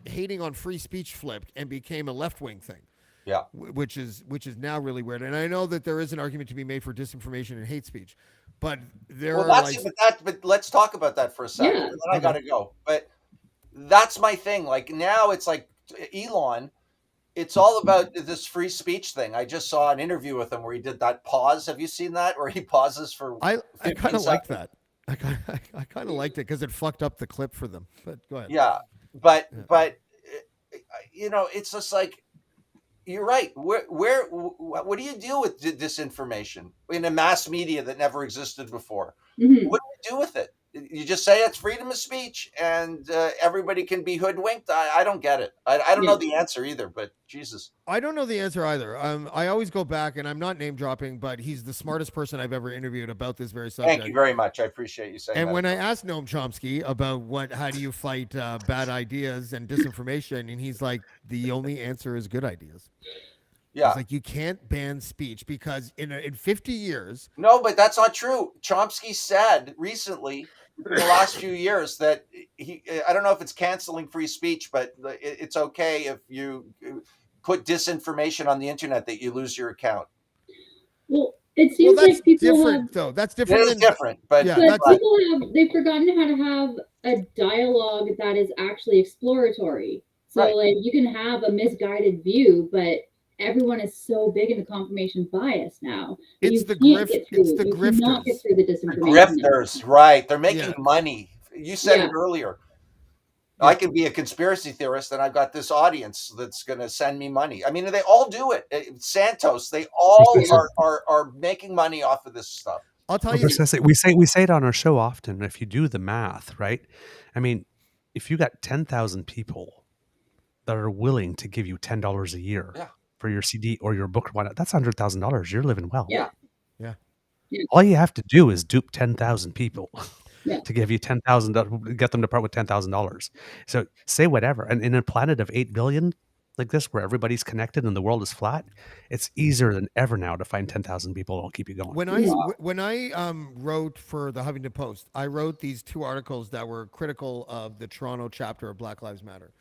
hating on free speech flipped and became a left wing thing. Yeah. Which is now really weird. And I know that there is an argument to be made for disinformation and hate speach, but but let's talk about that for a second. Yeah. And then I got to go. But that's my thing. Like now it's like Elon. It's all about this free speech thing. I just saw an interview with him where he did that pause. Have you seen that? Where he pauses for I 15 kind of like seconds? that. I kind of liked it because it fucked up the clip for them. But go ahead. Yeah, but it's just like you're right. What do you do with disinformation in a mass media that never existed before? Mhm. What do you do with it? You just say it's freedom of speech and everybody can be hoodwinked. I don't get it. I don't know the answer either. But Jesus, I don't know the answer either. I always go back, and I'm not name dropping, but he's the smartest person I've ever interviewed about this very subject. thank you very much. I appreciate you saying And that. when I asked Noam Chomsky about how do you fight bad ideas and disinformation, and he's like, the only answer is good ideas. Yeah. He's like, you can't ban speech because in 50 years. No, but that's not true. Chomsky said recently, in the last few years, that I don't know if it's canceling free speech, but it's okay if you put disinformation on the internet that you lose your account. Well, it seems that's like people different, have, though. That's different. It is different, but they've forgotten how to have a dialogue that is actually exploratory. So like you can have a misguided view, but everyone is so big into confirmation bias now. It's the grifters. Cannot get through the disinformation. Grifters, right? They're making money. You said it earlier. I can be a conspiracy theorist, and I've got this audience that's going to send me money. I mean, they all do it. Santos, they all are making money off of this stuff. I'll tell you. We say it on our show often. If you do the math, right? I mean, if you got 10,000 people that are willing to give you $10 a year for your CD or your book, that's $100,000. You're living well. Yeah. All you have to do is dupe 10,000 people. To give you $10,000, get them to part with $10,000. So say whatever. And in a planet of 8 billion like this, where everybody's connected and the world is flat, it's easier than ever now to find 10,000 people that'll keep you going. When I wrote for the Huffington Post, I wrote these 2 articles that were critical of the Toronto chapter of Black Lives Matter.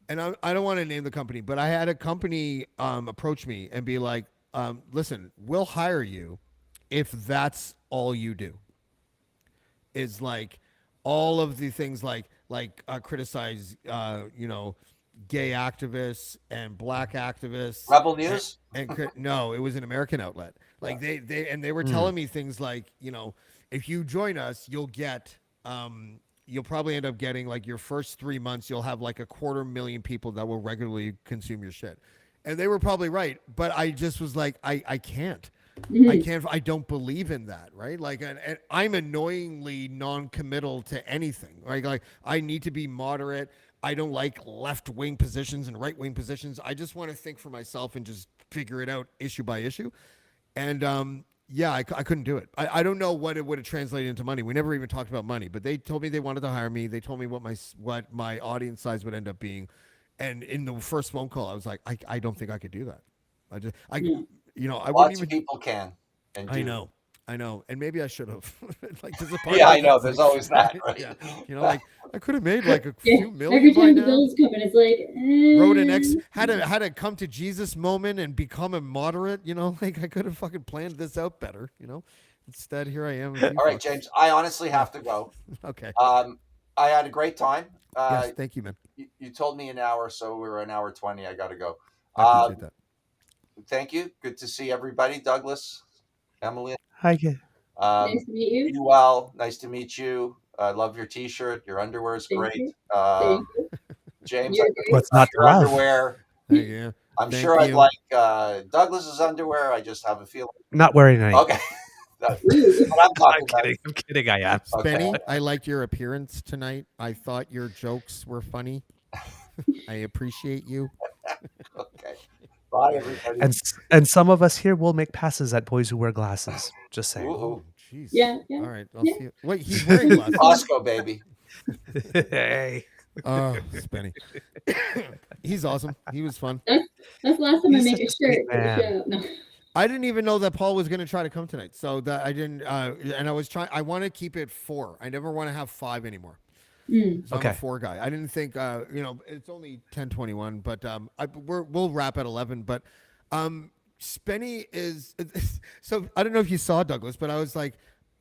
And I don't want to name the company, but I had a company approach me and be like, listen, we'll hire you if that's all you do. Is like all of the things like criticize gay activists and black activists. Rebel News? No, it was an American outlet. Like they were telling me things like, if you join us, you'll get you'll probably end up getting like your first 3 months, you'll have like 250,000 people that will regularly consume your shit. And they were probably right, but I just was like, I can't. I don't believe in that, right? Like, and I'm annoyingly non-committal to anything. Right? Like, I need to be moderate. I don't like left-wing positions and right-wing positions. I just want to think for myself and just figure it out issue by issue. And I couldn't do it. I don't know what it would have translated into money. We never even talked about money, but they told me they wanted to hire me. They told me what my audience size would end up being. And in the first phone call, I was like, I don't think I could do that. I Lots wouldn't even. of people can. And I know. I know, and maybe I should have. Like, there's a part Yeah, of I me know. that's There's like, always that, right? yeah, like I could have made like a Yeah. few million Every by time the now. bills come in, it's like, Wrote an had a come to Jesus moment and become a moderate. Like I could have fucking planned this out better. Instead, here I am. With you All right, folks. James. I honestly have to go. Okay. I had a great time. Yes, thank you, man. You told me an hour, so we're an hour 20. I got to go. I appreciate that. Thank you. Good to see everybody. Douglas, Emily. Hi, yeah. nice to meet you. Be well. Nice to meet you. I love your T-shirt. Your underwear is Thank great. you. Thank you. James, You're I great. What's not to your love? underwear. Thank you. I'm Thank sure I'd you. like Douglas's underwear. I just have a feeling. Not wearing any. Okay. That's Ooh. what I'm talking I'm about. kidding. I'm kidding. I am. Spenny, I liked your appearance tonight. I thought your jokes were funny. I appreciate you. Okay. Bye, everybody. And some of us here will make passes at boys who wear glasses. Just saying. Ooh. Oh, jeez. Yeah, yeah. All right. I'll Yeah. see you. Wait, he's wearing glasses. Costco, baby. Hey. Oh, Spenny. He's awesome. He was fun. That's the last time I He's make such a a sweet shirt for the man. show. No. I didn't even know that Paul was going to try to come tonight. So that I didn't, and I was trying, I want to keep it 4. I never want to have 5 anymore. Mm. So I'm Okay. a 4 guy. I didn't think, it's only 10:21, but we'll wrap at 11. But Spenny is, so I don't know if you saw Douglas, but I was like,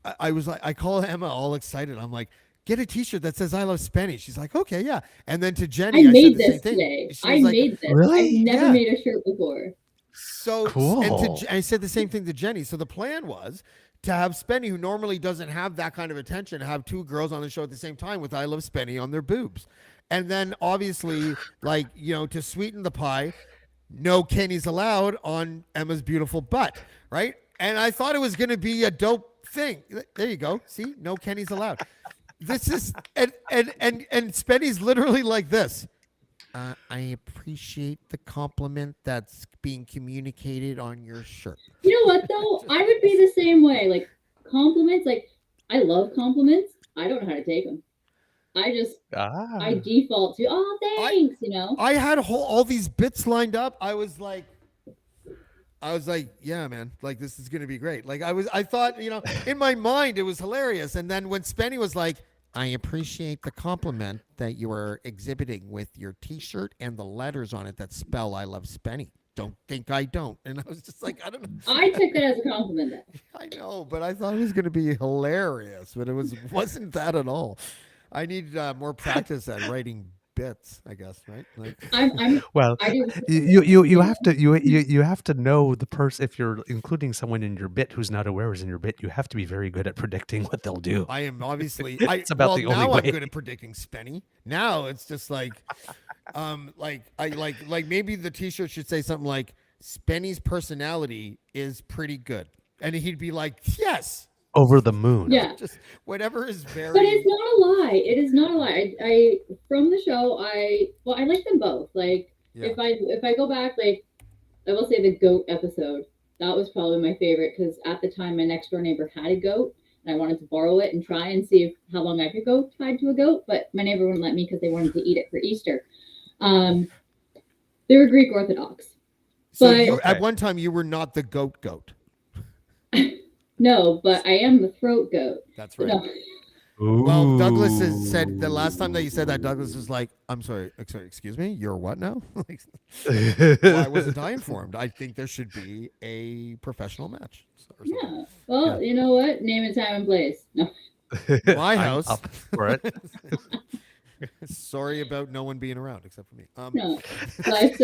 I call Emma all excited. I'm like, get a T-shirt that says "I love Spenny." She's like, okay, yeah. And then to Jenny, I said made the same this thing. today. She I was like, made this. Really? I've never Yeah. made a shirt before. So Cool. and I said the same thing to Jenny. So the plan was to have Spenny, who normally doesn't have that kind of attention, have 2 girls on the show at the same time with "I love Spenny" on their boobs, and then obviously, like to sweeten the pie, no Kenny's allowed on Emma's beautiful butt, right? And I thought it was going to be a dope thing. There you go. See, no Kenny's allowed. This is and Spenny's literally like this. I appreciate the compliment that's being communicated on your shirt. You know what though? I would be the same way. Like compliments, like I love compliments. I don't know how to take them. I default to thanks. I had all these bits lined up. I was like, yeah, man, like this is gonna be great. Like I thought, in my mind it was hilarious. And then when Spenny was like, I appreciate the compliment that you are exhibiting with your T-shirt and the letters on it that spell "I love Spenny." Don't think I don't. And I was just like, I don't know. I took that as a compliment. I know, but I thought it was gonna be hilarious, but it wasn't that at all. I need more practice at writing bits, I guess, right? Like, Well, I do. you have to know the person. If you're including someone in your bit who's not aware is in your bit, you have to be very good at predicting what they'll do. I am obviously. It's about the only now way. I'm good at predicting Spenny. Now it's just like, like maybe the T-shirt should say something like Spenny's personality is pretty good, and he'd be like, yes. Over the moon. Yeah. Just whatever is very. But it's not a lie. It is not a lie. I from the show, I like them both. Like Yeah. if I go back, like I will say the goat episode. That was probably my favorite because at the time my next door neighbor had a goat and I wanted to borrow it and try and see how long I could go tied to a goat, but my neighbor wouldn't let me because they wanted to eat it for Easter. They were Greek Orthodox. So but at one time you were not the goat. No, but I am the throat goat. That's right. No. Well, Douglas has said the last time that you said that, Douglas was like, I'm sorry, excuse me, you're what now? Why wasn't I informed? I think there should be a professional match. Yeah. Well, you know what? Name and time and place. No. My house. Up for it. Sorry about no one being around except for me. No. But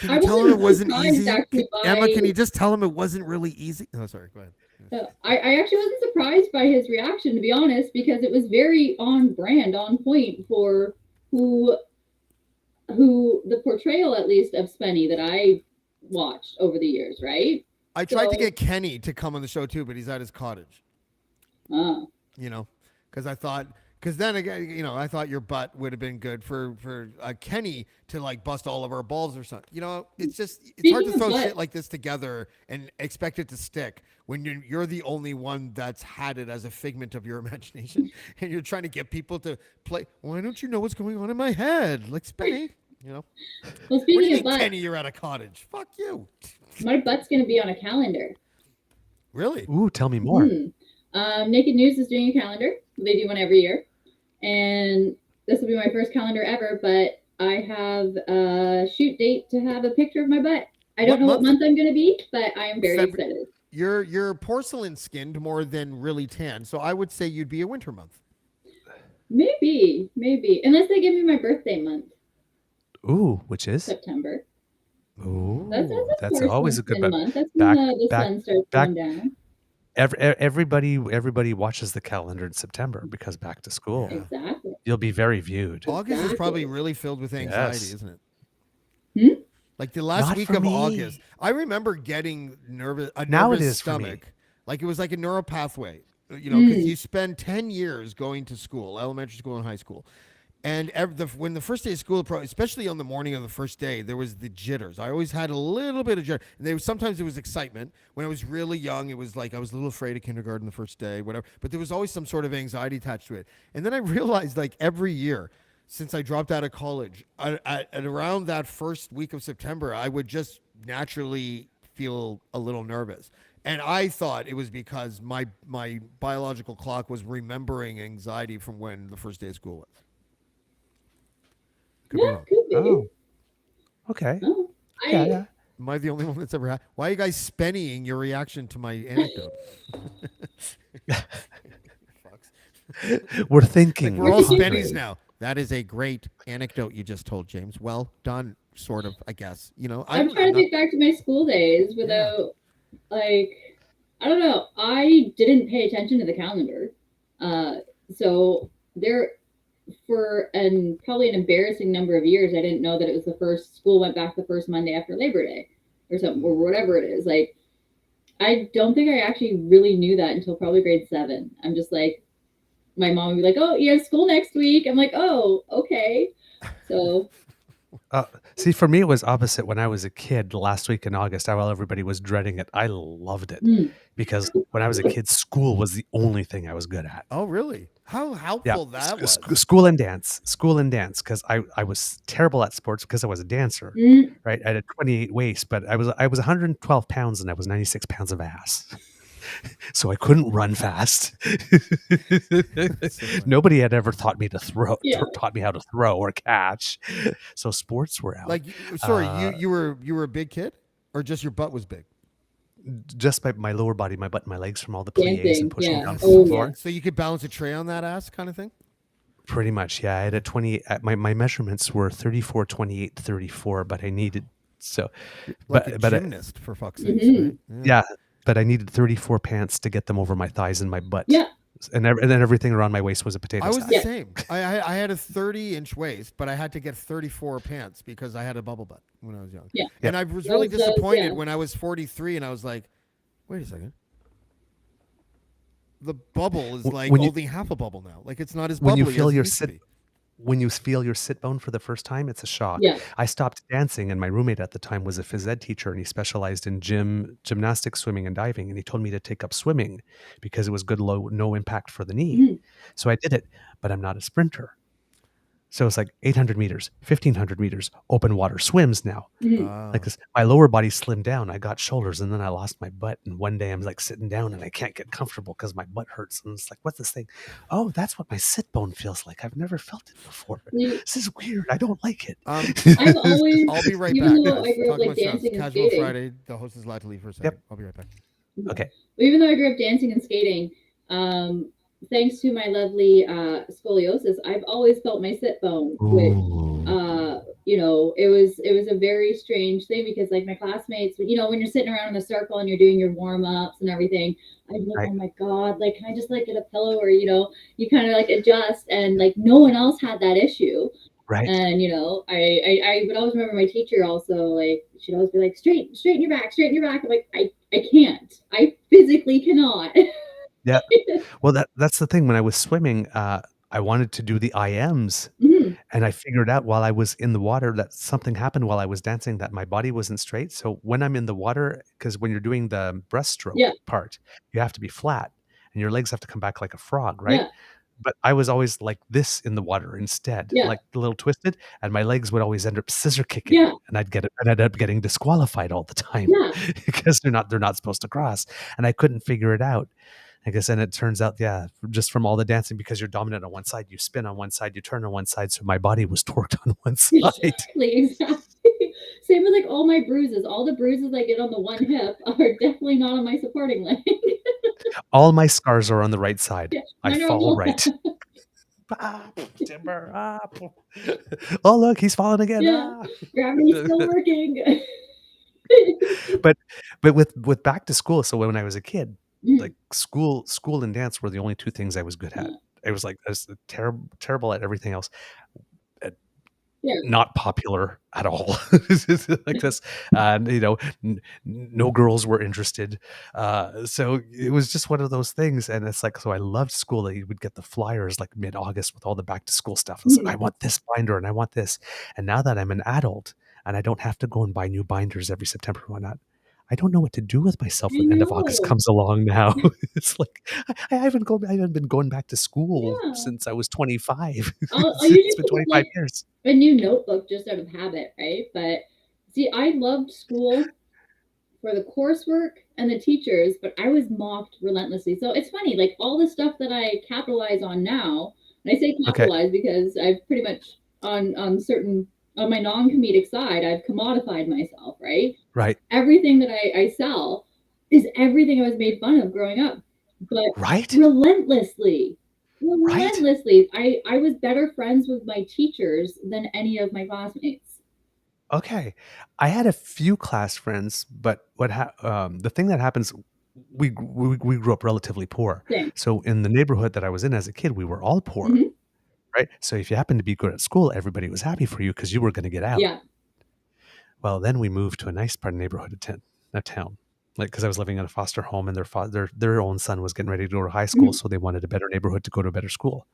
can you tell him it wasn't easy? Emma, can you you just tell him it wasn't really easy? Oh, sorry, go ahead. I actually wasn't surprised by his reaction, to be honest, because it was very on brand, on point for who the portrayal, at least, of Spenny that I watched over the years, right? I tried to get Kenny to come on the show too, but he's at his cottage. Oh. Because then again, I thought your butt would have been good for Kenny to like bust all of our balls or something. It's hard to throw shit like this together and expect it to stick when you're the only one that's had it as a figment of your imagination, and you're trying to get people to play. Why don't you know what's going on in my head? Like Spenny, You know. Well, What do speaking you of mean, butt, Kenny? You're at a cottage. Fuck you. my butt's going to be on a calendar. Really? Ooh, tell me more. Naked News is doing a calendar. They do one every year. And this will be my first calendar ever, but I have a shoot date to have a picture of my butt. I don't know what month I'm going to be, but I am very excited. You're porcelain skinned more than really tan, so I would say you'd be a winter month. Maybe. Unless they give me my birthday month. Ooh, which is September. Ooh, That's always a good month. That's when the sun starts going down. Everybody watches the calendar in September because back to school. Yeah. Exactly. You'll be very viewed. August is probably really filled with anxiety, isn't it? Hmm? Like the last Not week for of me. August, I remember getting nervous. Now it nervous is for me. stomach. Like it was like a neural pathway, you know, because you spend 10 years going to school, elementary school and high school. And when the first day of school, especially on the morning of the first day, there was the jitters. I always had a little bit of jitter. And sometimes it was excitement. When I was really young, it was like I was a little afraid of kindergarten the first day, whatever. But there was always some sort of anxiety attached to it. And then I realized, like every year since I dropped out of college, at around that first week of September, I would just naturally feel a little nervous. And I thought it was because my biological clock was remembering anxiety from when the first day of school was. Could be wrong. Could be. Oh, okay. Oh, Yeah. Am I the only one that's ever had? Why are you guys spennying your reaction to my anecdote? We're thinking. We're all pondering. spennies now. That is a great anecdote you just told, James. Well done, sort of, I guess. You know, I'm trying to get back to my school days without, like, I don't know. I didn't pay attention to the calendar. So there, for probably an embarrassing number of years, I didn't know that it was the first, school went back the first Monday after Labor Day or something, or whatever it is. Like, I don't think I actually really knew that until probably grade 7. I'm just like, my mom would be like, "Oh, you have school next week." I'm like, "Oh, okay." So see, for me, it was opposite when I was a kid last week in August. While everybody was dreading it, I loved it because when I was a kid, school was the only thing I was good at. Oh, really? How helpful that was. School and dance, because I was terrible at sports because I was a dancer, right? I had a 28 waist, but I was 112 pounds and I was 96 pounds of ass. So I couldn't run fast. Nobody had ever taught me to throw, taught me how to throw or catch. So sports were out. Like, sorry, you were a big kid, or just your butt was big? Just my lower body, my butt, and my legs from all the plies and pushing down from the floor. So you could balance a tray on that ass, kind of thing. Pretty much, yeah. I had a 20. My measurements were 34, 28, 34, but I needed like a gymnast, for fuck's sake. Right? Yeah. But I needed 34 pants to get them over my thighs and my butt. Yeah. And then everything around my waist was a potato I was sack. the same. I had a 30-inch waist, but I had to get 34 pants because I had a bubble butt when I was young. Yeah. And I was really disappointed when I was 43 and I was like, wait a second. The bubble is like only half a bubble now. Like it's not as bubbly when you feel as it your used to be. When you feel your sit bone for the first time, it's a shock. Yeah. I stopped dancing, and my roommate at the time was a phys ed teacher, and he specialized in gymnastics, swimming, and diving. And he told me to take up swimming because it was good, no impact for the knee. So I did it, but I'm not a sprinter. So it's like 800 meters, 1,500 meters, open water swims now. Like this, my lower body slimmed down. I got shoulders, and then I lost my butt. And one day I'm like sitting down, and I can't get comfortable because my butt hurts. And it's like, what's this thing? Oh, that's what my sit bone feels like. I've never felt it before. This is weird. I don't like it. I'll be right even back. though I grew up like dancing and Casual skating. Friday. The host is allowed to leave for a second. Yep. I'll be right back. Okay. Even though I grew up dancing and skating, thanks to my lovely scoliosis, I've always felt my sit bone, which you know, it was a very strange thing because like my classmates, you know, when you're sitting around in a circle and you're doing your warm-ups and everything, I'd be like, oh my God, like, can I just like get a pillow, or, you know, you kind of like adjust, and like no one else had that issue. Right. And, you know, I would always remember my teacher also, like, she'd always be like, straighten your back. I'm like, I can't. I physically cannot. Yeah. Well, that's the thing. When I was swimming, I wanted to do the IMs, and I figured out while I was in the water that something happened while I was dancing, that my body wasn't straight. So when I'm in the water, because when you're doing the breaststroke part, you have to be flat and your legs have to come back like a frog, right? but I was always like this in the water instead, Yeah. like a little twisted, and my legs would always end up scissor kicking, Yeah. and I'd end up getting disqualified all the time Yeah. because they're not supposed to cross, and I couldn't figure it out. I guess, and it turns out, yeah, just from all the dancing, because you're dominant on one side, you spin on one side, you turn on one side, so my body was torqued on one side. Exactly. Same with like all my bruises. All the bruises I get on the one hip are definitely not on my supporting leg. All my scars are on the right side. Yeah, I mine are fall all- right. Timber. Oh, look, he's falling again. Yeah. Gravity's still working. But with back to school, so when I was a kid, Mm. like school and dance were the only two things I was good at. I was terrible at everything else. Yeah. Not popular at all. Like this, no girls were interested. So it was just one of those things. And it's like, so I loved school. You would get the flyers like mid-August with all the back to school stuff. I was like, I want this binder and I want this. And now that I'm an adult and I don't have to go and buy new binders every September and whatnot, I don't know what to do with myself when the end of August comes along now. It's like I haven't been going back to school since I was 25. It's been 25 years. A new notebook just out of habit, right? But see, I loved school for the coursework and the teachers, but I was mocked relentlessly. So it's funny, like all the stuff that I capitalize on now, and I say capitalize because I've pretty much on my non-comedic side, I've commodified myself, right? Right. Everything that I sell is everything I was made fun of growing up, but relentlessly. I was better friends with my teachers than any of my classmates. Okay. I had a few class friends, but the thing that happens, we grew up relatively poor. Same. So in the neighborhood that I was in as a kid, we were all poor. Mm-hmm. Right? So if you happened to be good at school, everybody was happy for you because you were going to get out. Yeah. Well, then we moved to a nice part of the neighborhood of town. Like, because I was living in a foster home and their own son was getting ready to go to high school. Mm-hmm. So they wanted a better neighborhood to go to a better school.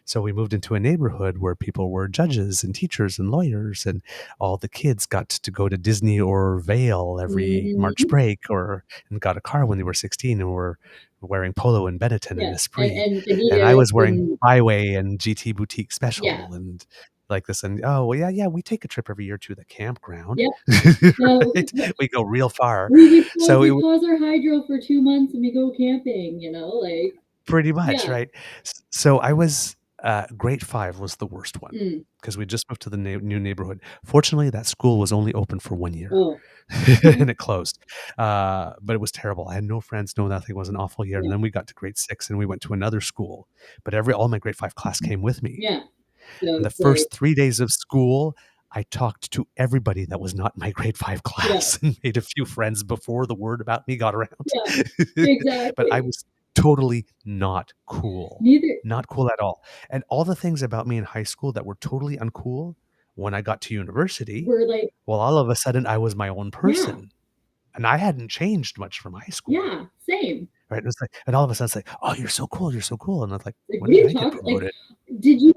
So we moved into a neighborhood where people were judges and teachers and lawyers, and all the kids got to go to Disney or Vail every March break, and got a car when they were 16 and were wearing Polo and Benetton and Esprit. And I was wearing Byway and GT Boutique Special and like this. And we take a trip every year to the campground. Yep. Right? We go real far. We pause our hydro for 2 months and we go camping, like pretty much, right? So I was grade 5 was the worst one because we just moved to the new neighborhood. Fortunately, that school was only open for 1 year and it closed. But it was terrible. I had no friends, no nothing. It was an awful year. And then we got to grade 6 and we went to another school. But all my grade 5 class came with me. Yeah. So the first 3 days of school, I talked to everybody that was not in my grade 5 class and made a few friends before the word about me got around. Yeah, exactly. But I was totally not cool. Not cool at all. And all the things about me in high school that were totally uncool, when I got to university, well, all of a sudden I was my own person. Yeah. And I hadn't changed much from high school. Yeah, same. Right. It was like, and all of a sudden it's like, oh, you're so cool. You're so cool. And I was like, when did I get promoted? Did you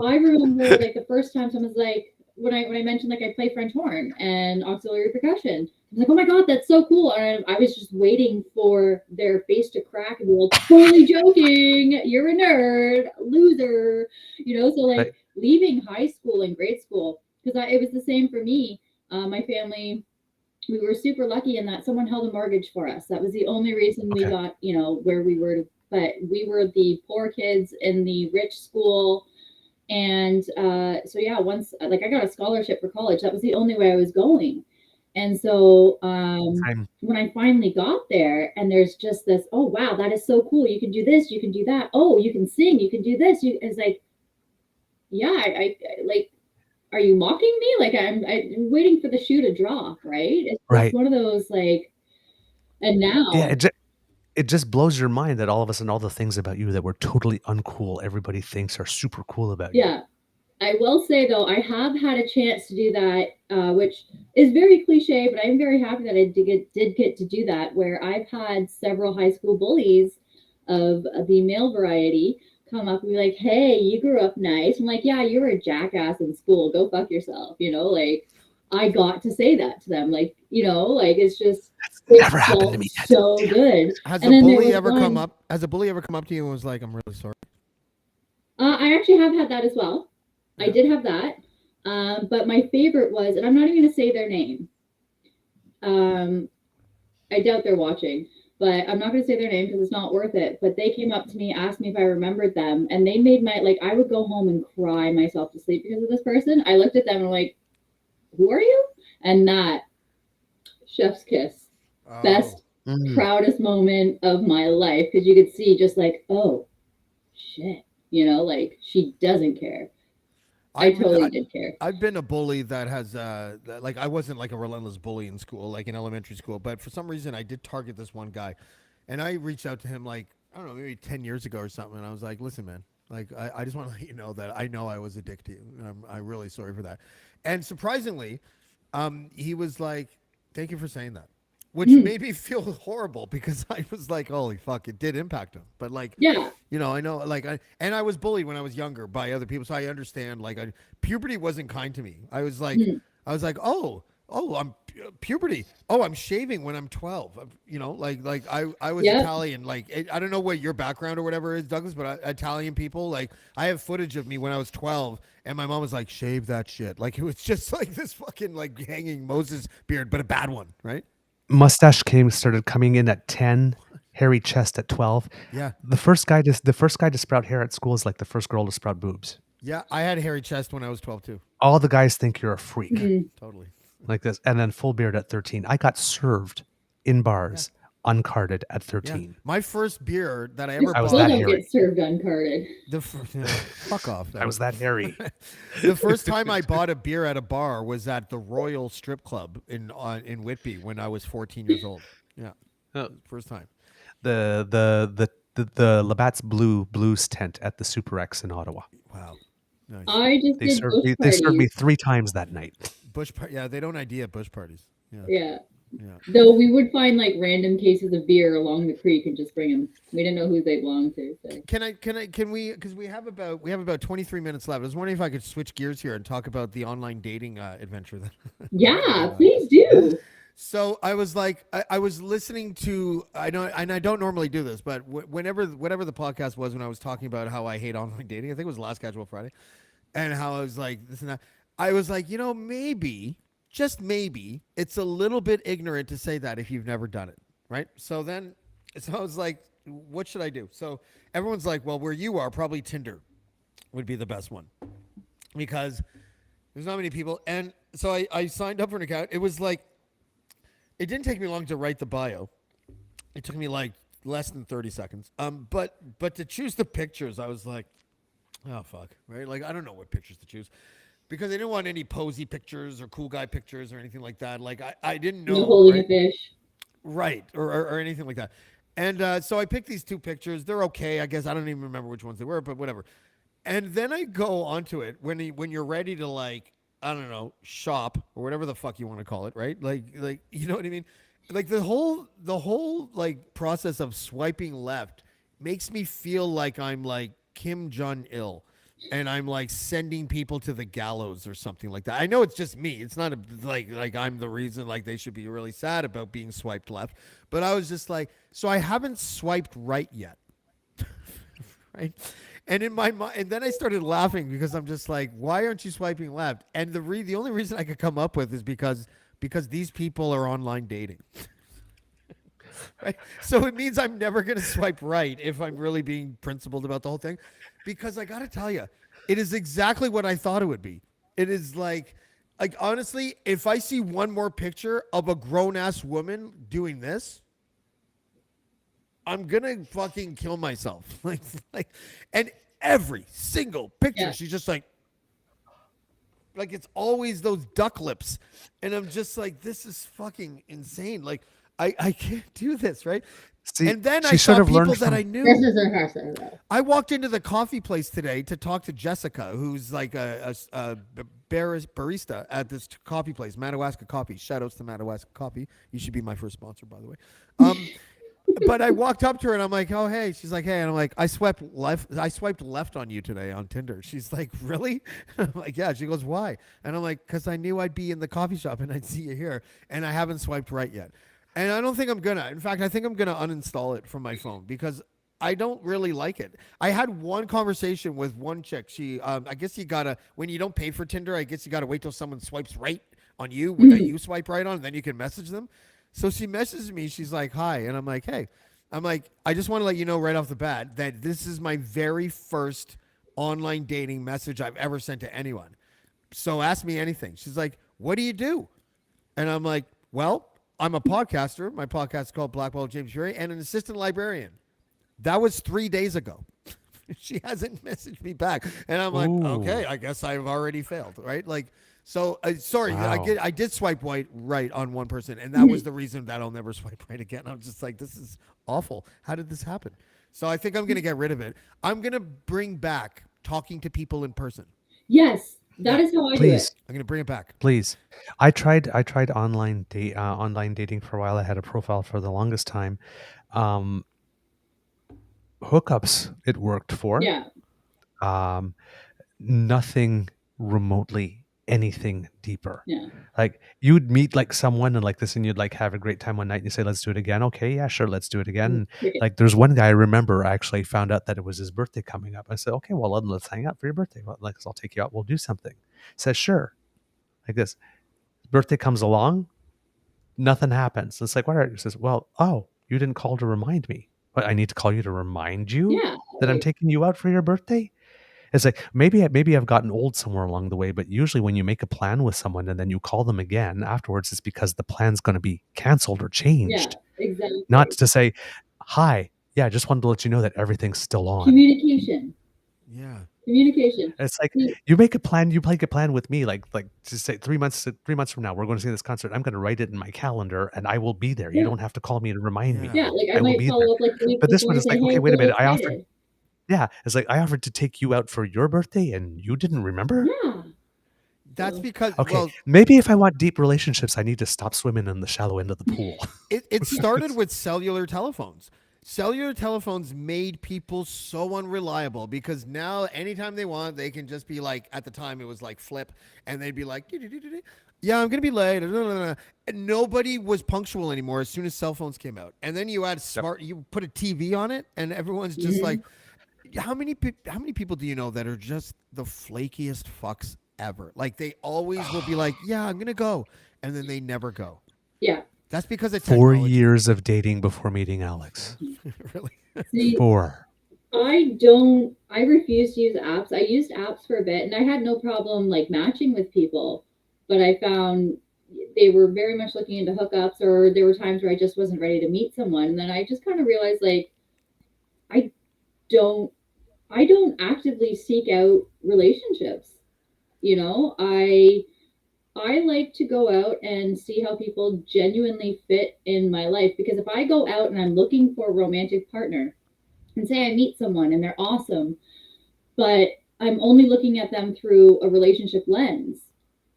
I remember the first time someone's like, when I mentioned I play French horn and auxiliary percussion, I was like, oh my God, that's so cool. And I was just waiting for their face to crack and be like, totally joking, you're a nerd, loser. So leaving high school and grade school, because it was the same for me. My family, we were super lucky in that someone held a mortgage for us. That was the only reason we got, where we were. But we were the poor kids in the rich school. And once I got a scholarship for college, that was the only way I was going. And so when I finally got there and there's just this, oh, wow, that is so cool. You can do this, you can do that. Oh, you can sing, you can do this. It's like, yeah, I are you mocking me? I'm waiting for the shoe to drop, right? It's one of those and now. Yeah, it just blows your mind that all of a sudden all the things about you that were totally uncool, everybody thinks are super cool about you. Yeah. I will say, though, I have had a chance to do that, which is very cliche, but I'm very happy that I did get to do that, where I've had several high school bullies of the male variety come up and be like, hey, you grew up nice. I'm like, yeah, you were a jackass in school. Go fuck yourself. I got to say that to them. It's just never happened to me yet. So good. Has a bully ever come up to you and was like, I'm really sorry? I actually have had that as well. Yeah. I did have that. But my favorite was, and I'm not even going to say their name. I doubt they're watching, but I'm not going to say their name because it's not worth it. But they came up to me, asked me if I remembered them, and they made my, like, I would go home and cry myself to sleep because of this person. I looked at them and I'm like, who are you? And that, chef's kiss. Oh. Best, proudest moment of my life, because you could see just like, oh, shit. You know, like, she doesn't care. I totally did care. I've been a bully that has, like, I wasn't like a relentless bully in school, like in elementary school, but for some reason I did target this one guy, and I reached out to him like, I don't know, maybe 10 years ago or something, and I was like, listen, man, like, I just want to let you know that I know I was a dick to you, and I'm really sorry for that. And surprisingly, he was like, thank you for saying that. Which made me feel horrible because I was like, holy fuck, it did impact him. But like, yeah, you know, I know, like, I was bullied when I was younger by other people, so I understand. Like, puberty wasn't kind to me. I was like, oh, I'm puberty. Oh, I'm shaving when I'm 12. You know, like I was Italian. Like, I don't know what your background or whatever is, Douglas, but Italian people, like, I have footage of me when I was 12, and my mom was like, shave that shit. Like, it was just like this fucking like hanging Moses beard, but a bad one, right? Mustache started coming in at 10, hairy chest at 12. Yeah. The first guy to sprout hair at school is like the first girl to sprout boobs. Yeah, I had a hairy chest when I was 12 too. All the guys think you're a freak. Totally. Like this. And then full beard at 13. I got served in bars, uncarded at 13. Yeah. My first beer that I ever I was bought. that don't hairy. Get served uncarded. Fuck off. I was that hairy. The first time I bought a beer at a bar was at the Royal Strip Club in Whitby when I was 14 years old. Yeah. First time. The Labatt's Blues tent at the Super X in Ottawa. Wow. Nice. I just They served me 3 times that night. Yeah, they don't ID at bush parties. Yeah. Though we would find like random cases of beer along the creek and just bring them. We didn't know who they belonged to. So. Can we? Because we have about 23 minutes left. I was wondering if I could switch gears here and talk about the online dating adventure. Yeah, please do. So I was like, I was listening to, I don't normally do this, but whatever the podcast was when I was talking about how I hate online dating, I think it was last Casual Friday, and how I was like this and that. I was like, you know, maybe, just maybe, it's a little bit ignorant to say that if you've never done it, right? So I was like, what should I do? So everyone's like, well, where you are, probably Tinder would be the best one because there's not many people. And so I signed up for an account. It was like, it didn't take me long to write the bio. It took me like less than 30 seconds. But to choose the pictures, I was like, oh fuck, right? Like, I don't know what pictures to choose because I didn't want any posy pictures or cool guy pictures or anything like that. Like, I didn't know. No holding a fish. Right, or anything like that. And so I picked these 2 pictures. They're okay, I guess. I don't even remember which ones they were, but whatever. And then I go onto it when you're ready to, like, I don't know, shop or whatever the fuck you want to call it, right? Like you know what I mean? Like the whole like process of swiping left makes me feel like I'm like Kim Jong-il and I'm like sending people to the gallows or something like that. I know it's just me. It's not like I'm the reason like they should be really sad about being swiped left, but I was just like, so I haven't swiped right yet. Right? And in my mind, and then I started laughing because I'm just like, why aren't you swiping left? And the only reason I could come up with is because these people are online dating. Right? So it means I'm never going to swipe right if I'm really being principled about the whole thing. Because I got to tell you, it is exactly what I thought it would be. It is like honestly, if I see one more picture of a grown-ass woman doing this, I'm gonna fucking kill myself. And every single picture, she's just like it's always those duck lips, and I'm just like, this is fucking insane. Like, I can't do this, right? See, and then I should saw have people learned that from- I knew. This is impressive. I walked into the coffee place today to talk to Jessica, who's like a barista at this coffee place, Madawaska Coffee. Shout outs to Madawaska Coffee. You should be my first sponsor, by the way. But I walked up to her and I'm like, oh, hey. She's like, hey. And I'm like, I swiped left on you today on Tinder. She's like, really? I'm like, yeah. She goes, why? And I'm like, because I knew I'd be in the coffee shop and I'd see you here. And I haven't swiped right yet. And I don't think I'm going to. In fact, I think I'm going to uninstall it from my phone because I don't really like it. I had one conversation with one chick. She, I guess you gotta, when you don't pay for Tinder, I guess you gotta wait till someone swipes right on you that you swipe right on, and then you can message them. So she messages me. She's like, "Hi," and I'm like, "Hey," I'm like, "I just want to let you know right off the bat that this is my very first online dating message I've ever sent to anyone. So ask me anything." She's like, "What do you do?" And I'm like, "Well, I'm a podcaster. My podcast is called Blackballed James Fury, and an assistant librarian." That was 3 days ago. She hasn't messaged me back, and I'm like, Ooh. "Okay, I guess I've already failed." Right? Like, so sorry, Wow. I did swipe right on one person, and that was the reason that I'll never swipe right again. I'm just like, this is awful. How did this happen? So I think I'm gonna get rid of it. I'm gonna bring back talking to people in person. Yes, that is how I do Please. it. I'm gonna bring it back. Please. I tried online dating for a while. I had a profile for the longest time. Hookups it worked for. Yeah. Um, nothing remotely anything deeper. Yeah. Like you'd meet like someone and like this, and you'd like have a great time one night, and you say, "Let's do it again." Okay, yeah, sure, let's do it again. And, like there's one guy I remember I actually found out that it was his birthday coming up. I said, "Okay, well let's hang out for your birthday. Well, like I'll take you out. We'll do something." Says, "Sure." Like this. Birthday comes along, nothing happens. It's like, what are you? Says, "Well, oh, you didn't call to remind me. But I need to call you to remind you Yeah. that I'm taking you out for your birthday?" It's like maybe I've gotten old somewhere along the way, but usually when you make a plan with someone and then you call them again afterwards, it's because the plan's going to be canceled or changed. Yeah, exactly. Not to say, "Hi, yeah, I just wanted to let you know that everything's still on." Communication. Yeah. Communication. It's like you make a plan, you make a plan with me, like to say 3 months from now we're going to see this concert. I'm going to write it in my calendar and I will be there. You Yeah. don't have to call me to remind me. Yeah, like I I will might be there. follow up like the week But this before one and is say, like, "Hey, okay, wait a really minute. excited." It's like I offered to take you out for your birthday and you didn't remember? Yeah. That's because Okay, maybe if I want deep relationships, I need to stop swimming in the shallow end of the pool. it started with cellular telephones. Cellular telephones made people so unreliable because now anytime they want, they can just be like, at the time it was like flip, and they'd be like, "Yeah, I'm going to be late." And nobody was punctual anymore as soon as cell phones came out. And then you add you put a TV on it, and everyone's just like, how many people do you know that are just the flakiest fucks ever? Like they always will be like, "Yeah, I'm going to go." And then they never go. Yeah. That's because of 4 technology. years of dating before meeting Alex. Really? See, 4. I refuse to use apps. I used apps for a bit and I had no problem like matching with people, but I found they were very much looking into hookups, or there were times where I just wasn't ready to meet someone. And then I just kind of realized like I don't actively seek out relationships. You know, I like to go out and see how people genuinely fit in my life, because if I go out and I'm looking for a romantic partner and say I meet someone and they're awesome, but I'm only looking at them through a relationship lens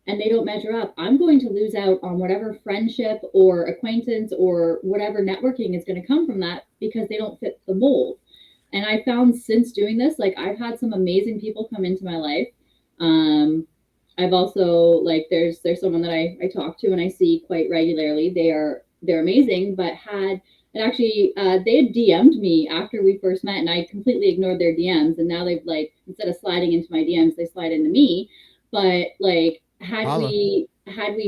and they don't measure up, I'm going to lose out on whatever friendship or acquaintance or whatever networking is going to come from that because they don't fit the mold. And I found since doing this, like I've had some amazing people come into my life. I've also like there's someone that I talk to and I see quite regularly. They're amazing, but they had DM'd me after we first met, and I completely ignored their DMs. And now they've like, instead of sliding into my DMs, they slide into me. But like had we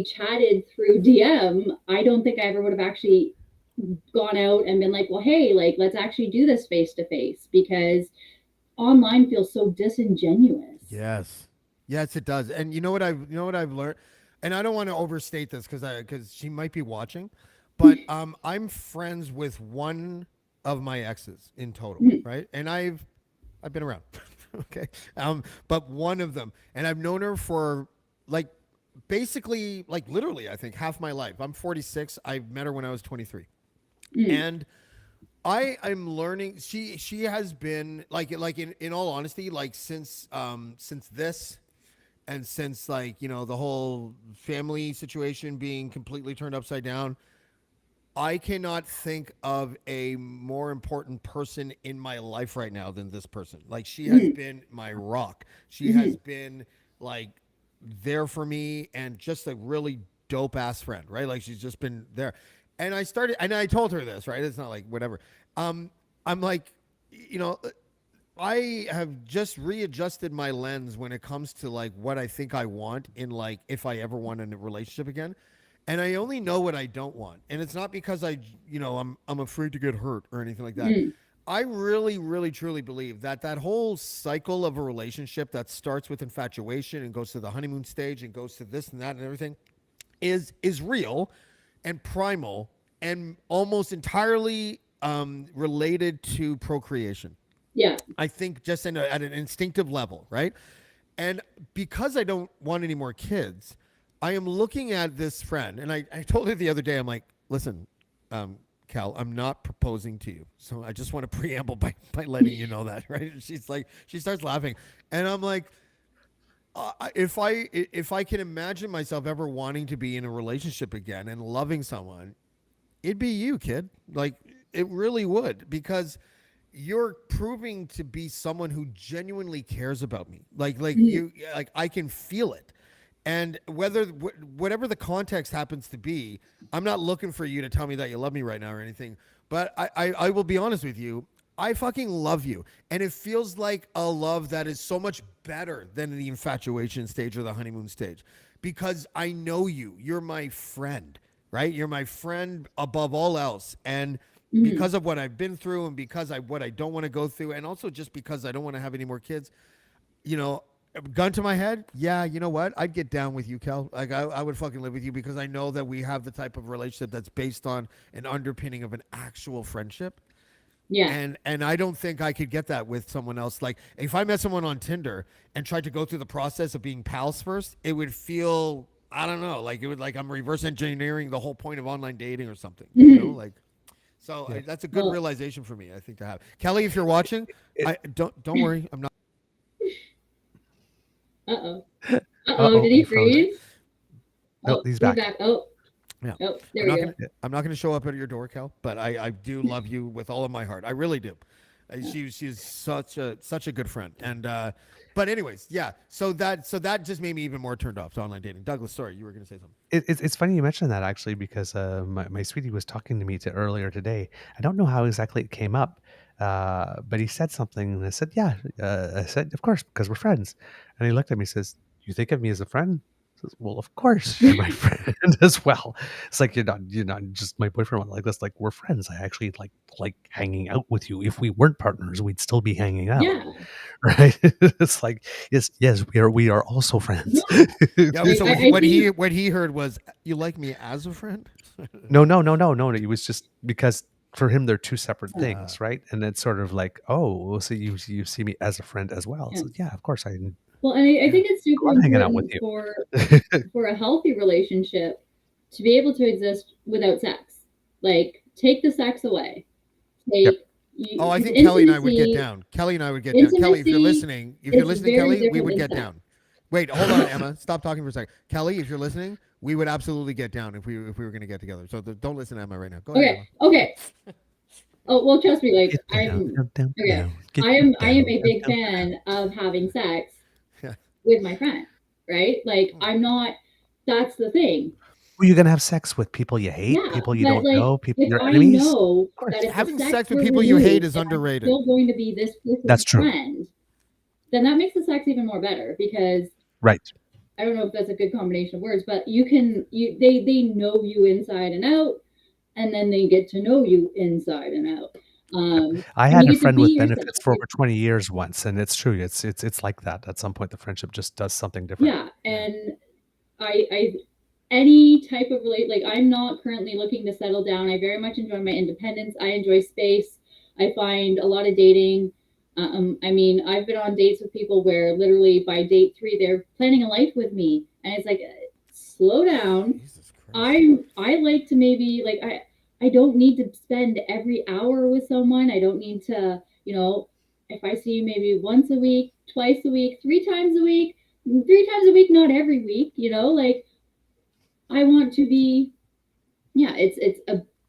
chatted through DM, I don't think I ever would have actually gone out and been like, well, hey, like let's actually do this face to face, because online feels so disingenuous. Yes, it does. And you know what I've learned, and I don't want to overstate this because she might be watching, but I'm friends with one of my exes in total, right? And I've been around, okay, but one of them, and I've known her for like basically like literally I think half my life. I'm 46. I met her when I was 23, and I'm learning. She has been like in all honesty, like since this. And since like, you know, the whole family situation being completely turned upside down, I cannot think of a more important person in my life right now than this person. Like she has been my rock. She has been like there for me and just a really dope ass friend, right? Like she's just been there. And I told her this, right? It's not like whatever. I'm like, you know, I have just readjusted my lens when it comes to like what I think I want in like if I ever want in a relationship again. And I only know what I don't want. And it's not because I'm afraid to get hurt or anything like that. Mm. I really, really, truly believe that that whole cycle of a relationship that starts with infatuation and goes to the honeymoon stage and goes to this and that and everything is real and primal and almost entirely related to procreation. Yeah. I think just at an instinctive level, right? And because I don't want any more kids, I am looking at this friend, and I told her the other day, I'm like, listen, Cal, I'm not proposing to you. So I just want to preamble by letting you know that, right? And she's like, she starts laughing. And I'm like, if I can imagine myself ever wanting to be in a relationship again and loving someone, it'd be you, kid. Like, it really would, because you're proving to be someone who genuinely cares about me. Like you, like I can feel it. And whatever the context happens to be, I'm not looking for you to tell me that you love me right now or anything. But I will be honest with you. I fucking love you. And it feels like a love that is so much better than the infatuation stage or the honeymoon stage, because I know you. You're my friend, right? You're my friend above all else. And because of what I've been through and because what I don't want to go through, and also just because I don't want to have any more kids, you know, gun to my head, yeah, you know what? I'd get down with you, Kel. Like I would fucking live with you, because I know that we have the type of relationship that's based on an underpinning of an actual friendship. Yeah. And I don't think I could get that with someone else. Like if I met someone on Tinder and tried to go through the process of being pals first, it would feel, I don't know, like it would, like I'm reverse engineering the whole point of online dating or something. You know, like. So that's a good realization for me, I think, to have. Kelly, if you're watching, don't worry, I'm not. Uh-oh. Uh-oh, Did he he froze. freeze? No, he's back. Oh. Yeah. Oh, there we go. I'm not gonna show up at your door, Kel, but I do love you with all of my heart. I really do. She's such a good friend. And but anyways, yeah. So that just made me even more turned off to online dating. Douglas, sorry, you were gonna say something. It's funny you mentioned that, actually, because my sweetie was talking to me earlier today. I don't know how exactly it came up, but he said something, and I said, yeah. I said, of course, because we're friends. And he looked at me and says, you think of me as a friend? I says, well, of course you're my friend as well. It's like you're not just my boyfriend like this. Like, we're friends. I actually like hanging out with you. If we weren't partners, we'd still be hanging out. Yeah. Right? It's like, yes, we are also friends. Yeah, so what he heard was, you like me as a friend? No. It was just because for him they're two separate things, right? And it's sort of like, oh, so you see me as a friend as well. Yeah. So yeah, of course I. Well, and I think it's super I'm hanging out with important for a healthy relationship to be able to exist without sex. Like, take the sex away. Yep. I think Kelly and I would get down. Kelly, if you're listening, Kelly, we would get down. Wait, hold on, Emma. Stop talking for a second. Kelly, if you're listening, we would absolutely get down if we were going to get together. So don't listen to Emma right now. Go ahead. Okay. Oh, well, trust me. Like, I am a big fan of having sex with my friend, right? Like, I'm not. That's the thing. Well, you're gonna have sex with people you hate, people you don't know, people you're enemies. I know that if having sex with people you hate is underrated. Still going to be this person's friend. Then that makes the sex even more better, because right. I don't know if that's a good combination of words, but they know you inside and out, and then they get to know you inside and out. I had a friend with benefits for over 20 years once, and it's true. It's like that. At some point, the friendship just does something different. Yeah, and I any type of like, I'm not currently looking to settle down. I very much enjoy my independence. I enjoy space. I find a lot of dating. I mean, I've been on dates with people where literally by date 3 they're planning a life with me, and it's like, slow down. I like to maybe, like, I don't need to spend every hour with someone. I don't need to, if I see you maybe once a week, twice a week, 3 times a week, not every week, like, I want to be, it's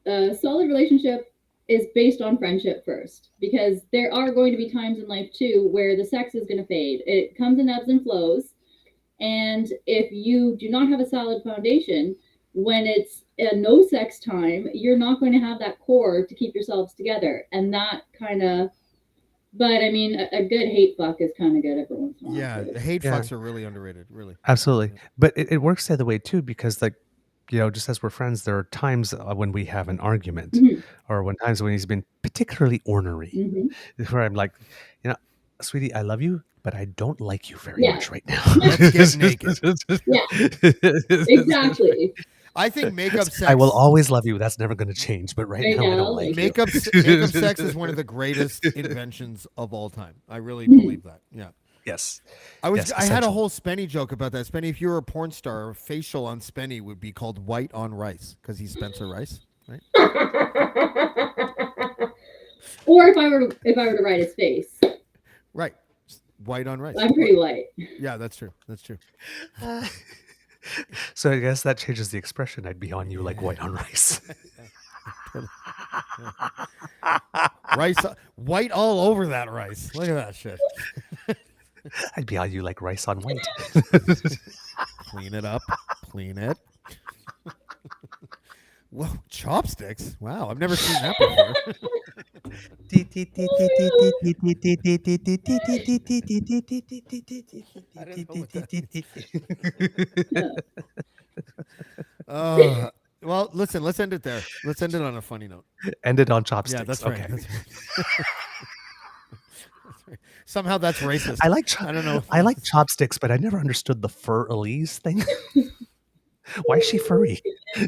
a solid relationship is based on friendship first, because there are going to be times in life too where the sex is going to fade. It comes in ebbs and flows. And if you do not have a solid foundation, when it's a no sex time, you're not going to have that core to keep yourselves together. And that kind of But I mean, a good hate fuck is kind of good every once in a while. Yeah, too. the hate Yeah. fucks are really underrated. Really. Absolutely. But it works the other way too, because like, just as we're friends, there are times when we have an argument Mhm. or when times when he's been particularly ornery, Mhm. where I'm like, sweetie, I love you, but I don't like you very Yeah. much right now. Let's get naked. Yeah. Exactly. I think makeup sex. I will always love you. That's never going to change. But right Right now, I now, don't like you. makeup sex is one of the greatest inventions of all time. I really believe that. Yeah. Yes. I Yes, had a essential. whole Spenny joke about that. Spenny, if you were a porn star, facial on Spenny would be called white on rice because he's Spencer Rice, right? Or if I were to write his face, Right. White on rice. I'm pretty white. Yeah, that's true. That's true. So I guess that changes the expression. I'd be on you like white on rice. Rice, white all over that rice. Look at that shit. I'd be on you like rice on white. Clean it up. Clean it. Whoa, chopsticks. Wow, I've never seen that before. Well, listen, let's end it there. Let's end it on a funny note. End it on chopsticks. Yeah, that's okay. right. That's right. Somehow that's racist. I don't know. I like chopsticks, but I never understood the fur Elise thing. Why is she furry? Oh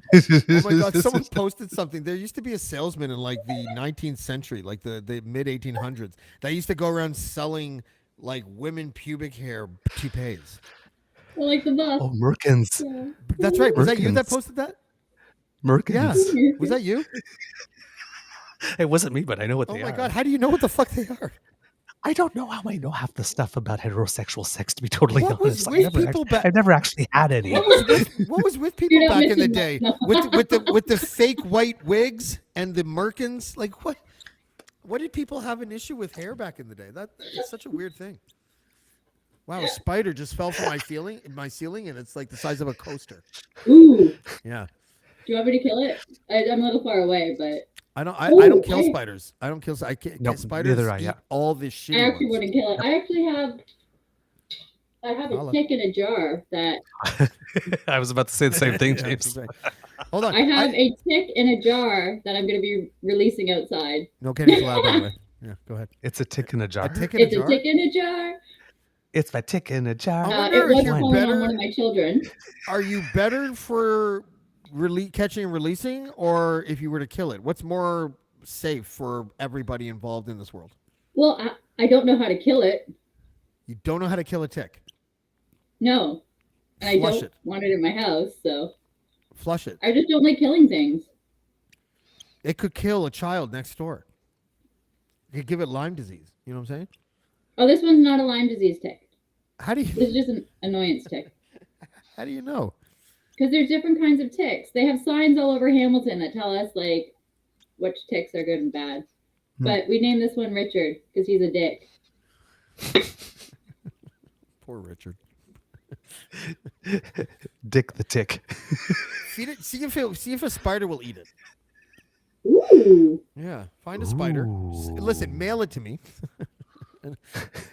my god, someone posted something. There used to be a salesman in like the 19th century, like the mid 1800s, that used to go around selling like women pubic hair toupees. I like the buff. Oh, Merkins. Yeah. That's right. Was that you that Merkins. posted that? Merkins. Yeah. Was that you? It wasn't me, but I know what Oh they my are. god, how do you know what the fuck they are? I don't know how I know half the stuff about heterosexual sex, to be totally What was honest. with I've never actually had any. What was with people You're not back in the missing day much. with the fake white wigs and the merkins? Like what did people have an issue with hair back in the day? That's such a weird thing. Wow, a spider just fell from my ceiling and it's like the size of a coaster. Ooh. Yeah. Do you want me to kill it? I'm a little far away, but I don't kill Ooh, spiders. I don't kill. I can't. Nope, Spiders neither I, eat yeah. all this shit. I actually wouldn't kill it. I actually have a Holla. tick in a jar that I was about to say the same thing, Yeah, James. that's right. Hold on. I have a tick in a jar that I'm going to be releasing outside. No Kenny's allowed, by the way. Yeah, go ahead. It's a tick in a jar. A tick in a It's jar. a tick in a jar. It's a tick in a jar. I wonder It if was you're pulling better- on one of my children. Are you better for catching and releasing, or if you were to kill it? What's more safe for everybody involved in this world? Well, I don't know how to kill it. You don't know how to kill a tick. No. And I Flush don't it. want it in my house, so Flush it. I just don't like killing things. It could kill a child next door. You could give it Lyme disease. You know what I'm saying? Oh, this one's not a Lyme disease tick. How do you This is just an annoyance tick. how do you know? Because there's different kinds of ticks. They have signs all over Hamilton that tell us like which ticks are good and bad. But we named this one Richard because he's a dick. Poor Richard. Dick the tick. Feed it. See if a spider will eat it. Ooh. Yeah, find a spider. Listen, mail it to me.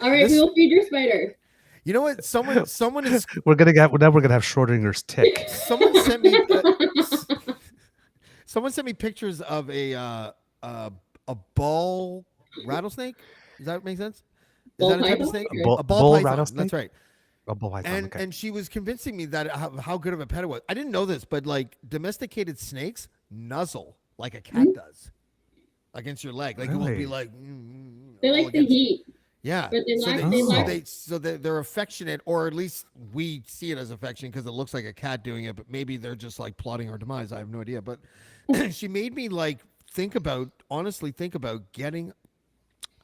All right, we will feed your spider. You know what? Someone is. We're gonna have Schrodinger's tick. Someone sent me pictures of a ball rattlesnake. Does that make sense? Is that a type of snake? A A bull ball python. rattlesnake? That's right. A bull python. Okay. And she was convincing me that how good of a pet it was. I didn't know this, but like domesticated snakes nuzzle like a cat does against your leg. Like it will be Really? like. They like the heat. Yeah. But they're affectionate, or at least we see it as affection because it looks like a cat doing it, but maybe they're just like plotting our demise. I have no idea. But she made me like honestly think about getting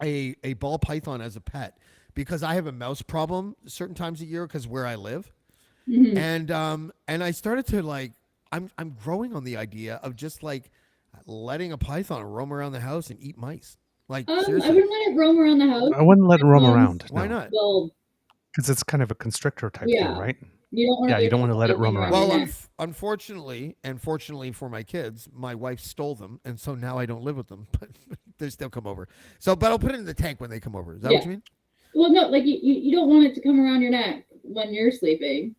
a ball python as a pet because I have a mouse problem certain times a year because where I live. Mm-hmm. And I started to like I'm growing on the idea of just like letting a python roam around the house and eat mice. Like I seriously. wouldn't let it roam around the house. I wouldn't let it roam around. Why not? Well, Because it's kind of a constrictor type Yeah. thing, right? you don't want to. Yeah, you don't want to let it roam around. Well, unfortunately, and fortunately for my kids, my wife stole them, and so now I don't live with them. they still come over. So, but I'll put it in the tank when they come over. Is that Yeah. what you mean? Well, no, like you don't want it to come around your neck when you're sleeping.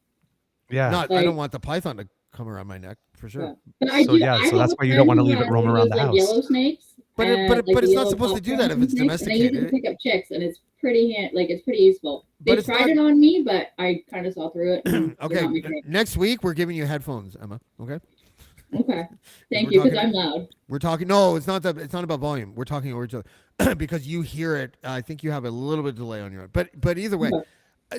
Yeah. Not. I Like- don't want the python to come around my neck for sure. Yeah. But I So, do. yeah, I so have that's a why you don't friend wanna who leave it has roam one of around those, the like, house. yellow snakes. But and, it's the not yellow supposed to do that if California it's snakes, and I use it to domesticated. pick up chicks, and it's pretty it's pretty useful. But They it's tried not- it on me, but I kind of saw through it. and did Okay. not make it. Next week we're giving you headphones, Emma. Okay. Okay. Thank We're you, because talking- I'm loud. We're talking. No, it's not that. It's not about volume. We're talking over each other because you hear it. I think you have a little bit of delay on your end. But either way,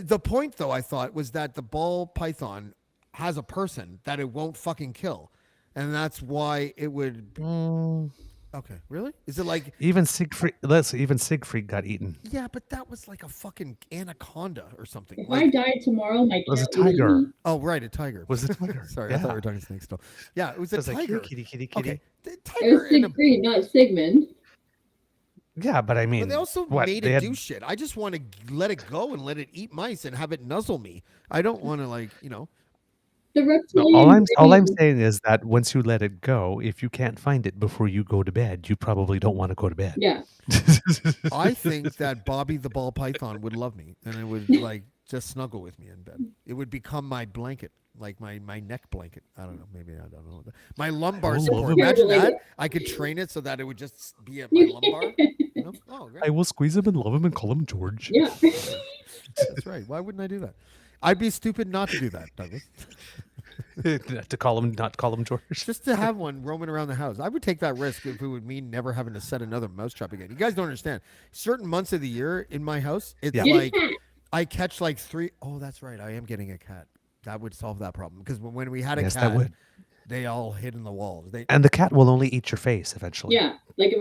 the point though I thought was that the ball python has a person that it won't fucking kill, and that's why it would. Okay, really? Is it like? Even Siegfried got eaten. Yeah, but that was like a fucking anaconda or something. If Like, I died tomorrow, my It was a cat would eat tiger. me. oh, right, a tiger. Was a tiger. Sorry, I thought we Yeah. were talking snakes still. Yeah, it was a It was like, tiger. kitty, kitty, kitty. Okay, the It was tiger and a. Siegfried, not Sigmund. Yeah, but I mean, But they also what? made They it had- do shit. I just want to let it go and let it eat mice and have it nuzzle me. I don't want to The No, reptilian. all I'm saying is that once you let it go, if you can't find it before you go to bed, you probably don't want to go to bed. Yeah. I think that Bobby the ball python would love me and it would like just snuggle with me in bed. It would become my blanket, like my neck blanket. I don't know. Maybe I don't know. My lumbar Oh, support. love it. Imagine Yeah, that. like- I could train it so that it would just be at my lumbar. You know? Oh, great. I will squeeze him and love him and call him George. Yeah. That's right. Why wouldn't I do that? I'd be stupid not to do that, Douglas. Not call him George. Just to have one roaming around the house. I would take that risk if it would mean never having to set another mousetrap again. You guys don't understand. Certain months of the year in my house, it's Yeah. Get a like cat. I catch like 3. Oh, that's right. I am getting a cat. That would solve that problem because when we had a Yes, cat, that would. they all hid in the walls. They And the cat will only eat your face eventually. Yeah. Like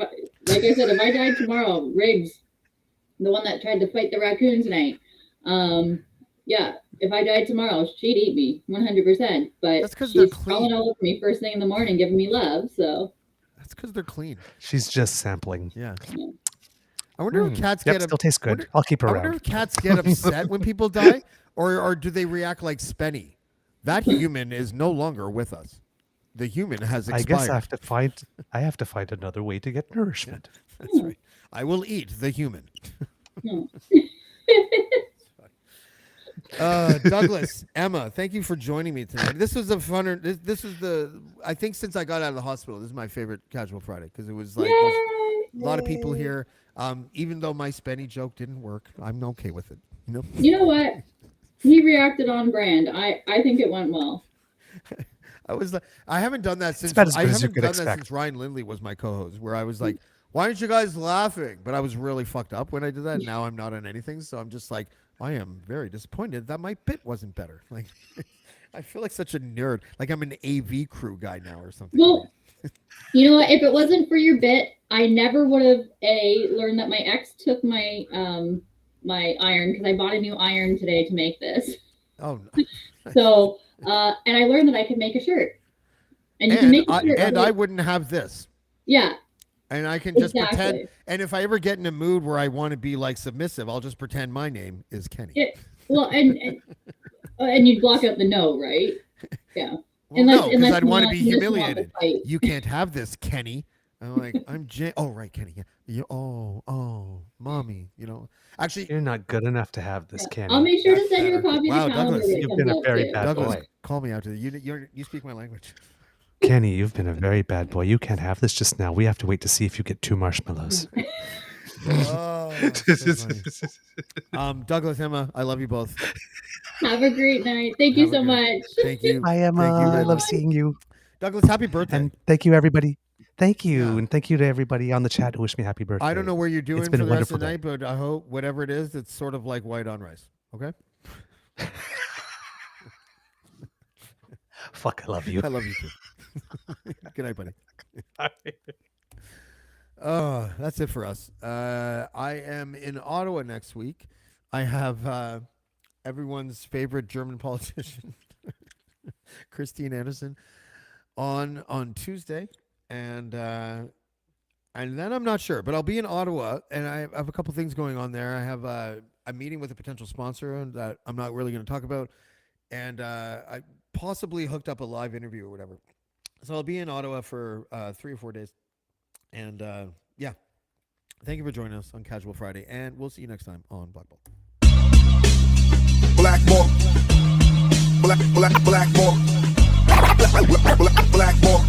I said, if I died tomorrow, Riggs, the one that tried to fight the raccoon tonight, yeah, if I died tomorrow, she'd eat me 100%. But That's 'cause they're she's crawling clean. all over me first thing in the morning, giving me love. So that's because they're clean. She's just sampling. Yeah. I wonder if cats Yep, get. still tastes good. wonder- I'll keep her I wonder around. if cats get upset when people die, or do they react like Spenny? That human is no longer with us. The human has I expired. guess I have to find another way to get nourishment. That's right. I will eat the human. no. Douglas, Emma, thank you for joining me tonight. This was a funner. This is I think since I got out of the hospital, this is my favorite Casual Friday because it was like a lot of people here. Even though my Spenny joke didn't work, I'm okay with it. You know. You know what? He reacted on brand. I think it went well. I haven't done that since about as I good as you haven't could done that expect. since Ryan Lindley was my co-host, where I was like, "Why aren't you guys laughing?" But I was really fucked up when I did that. Now I'm not on anything, so I'm just like, I am very disappointed that my bit wasn't better. Like, I feel like such a nerd. Like I'm an AV crew guy now or something. Well, you know what? If it wasn't for your bit, I never would have learned that my ex took my my iron because I bought a new iron today to make this. Oh, no. So and I learned that I could make a shirt, and you can make a shirt. And I wouldn't have this. Yeah. And I can just Exactly. pretend. And if I ever get in a mood where I want to be like submissive, I'll just pretend my name is Kenny. Well, and you'd block out the no, right? Yeah. Well, no, because unless I'd you want to want- be unless you want humiliated. to fight. You can't have this, Kenny. I'm like, I'm Jay. Oh, right, Kenny. Yeah. Oh, mommy. You know, actually, You're not good enough to have this, Kenny. I'll make sure to send you a copy Wow, of the calendar. Douglas, when it you've comes been a out, very too. bad Douglas, boy. call me out to you speak my language. Kenny, you've been a very bad boy. You can't have this just now. We have to wait to see if you get 2 marshmallows. Oh, that's so funny. Douglas, Emma, I love you both. Have a great night. Thank you Have a so good- much. Thank you. Hi, Emma. Thank you I very love much. seeing you. Douglas, happy birthday. And thank you, everybody. Thank you. Yeah. And thank you to everybody on the chat who wished me happy birthday. I don't know where you're doing for been a the rest of the wonderful night, but I hope whatever it is, it's sort of like white on rice. Okay? Fuck, I love you. I love you too. Good night, buddy. Oh, that's it for us. I am in Ottawa next week. I have everyone's favorite German politician, Christine Anderson, on Tuesday, and then I'm not sure, but I'll be in Ottawa, and I have a couple things going on there. I have a meeting with a potential sponsor that I'm not really going to talk about, and I possibly hooked up a live interview or whatever. So I'll be in Ottawa for 3 or 4 days. And yeah, Thank you for joining us on Casual Friday, and we'll see you next time on Blackballed. Blackballed. Blackballed. Blackballed.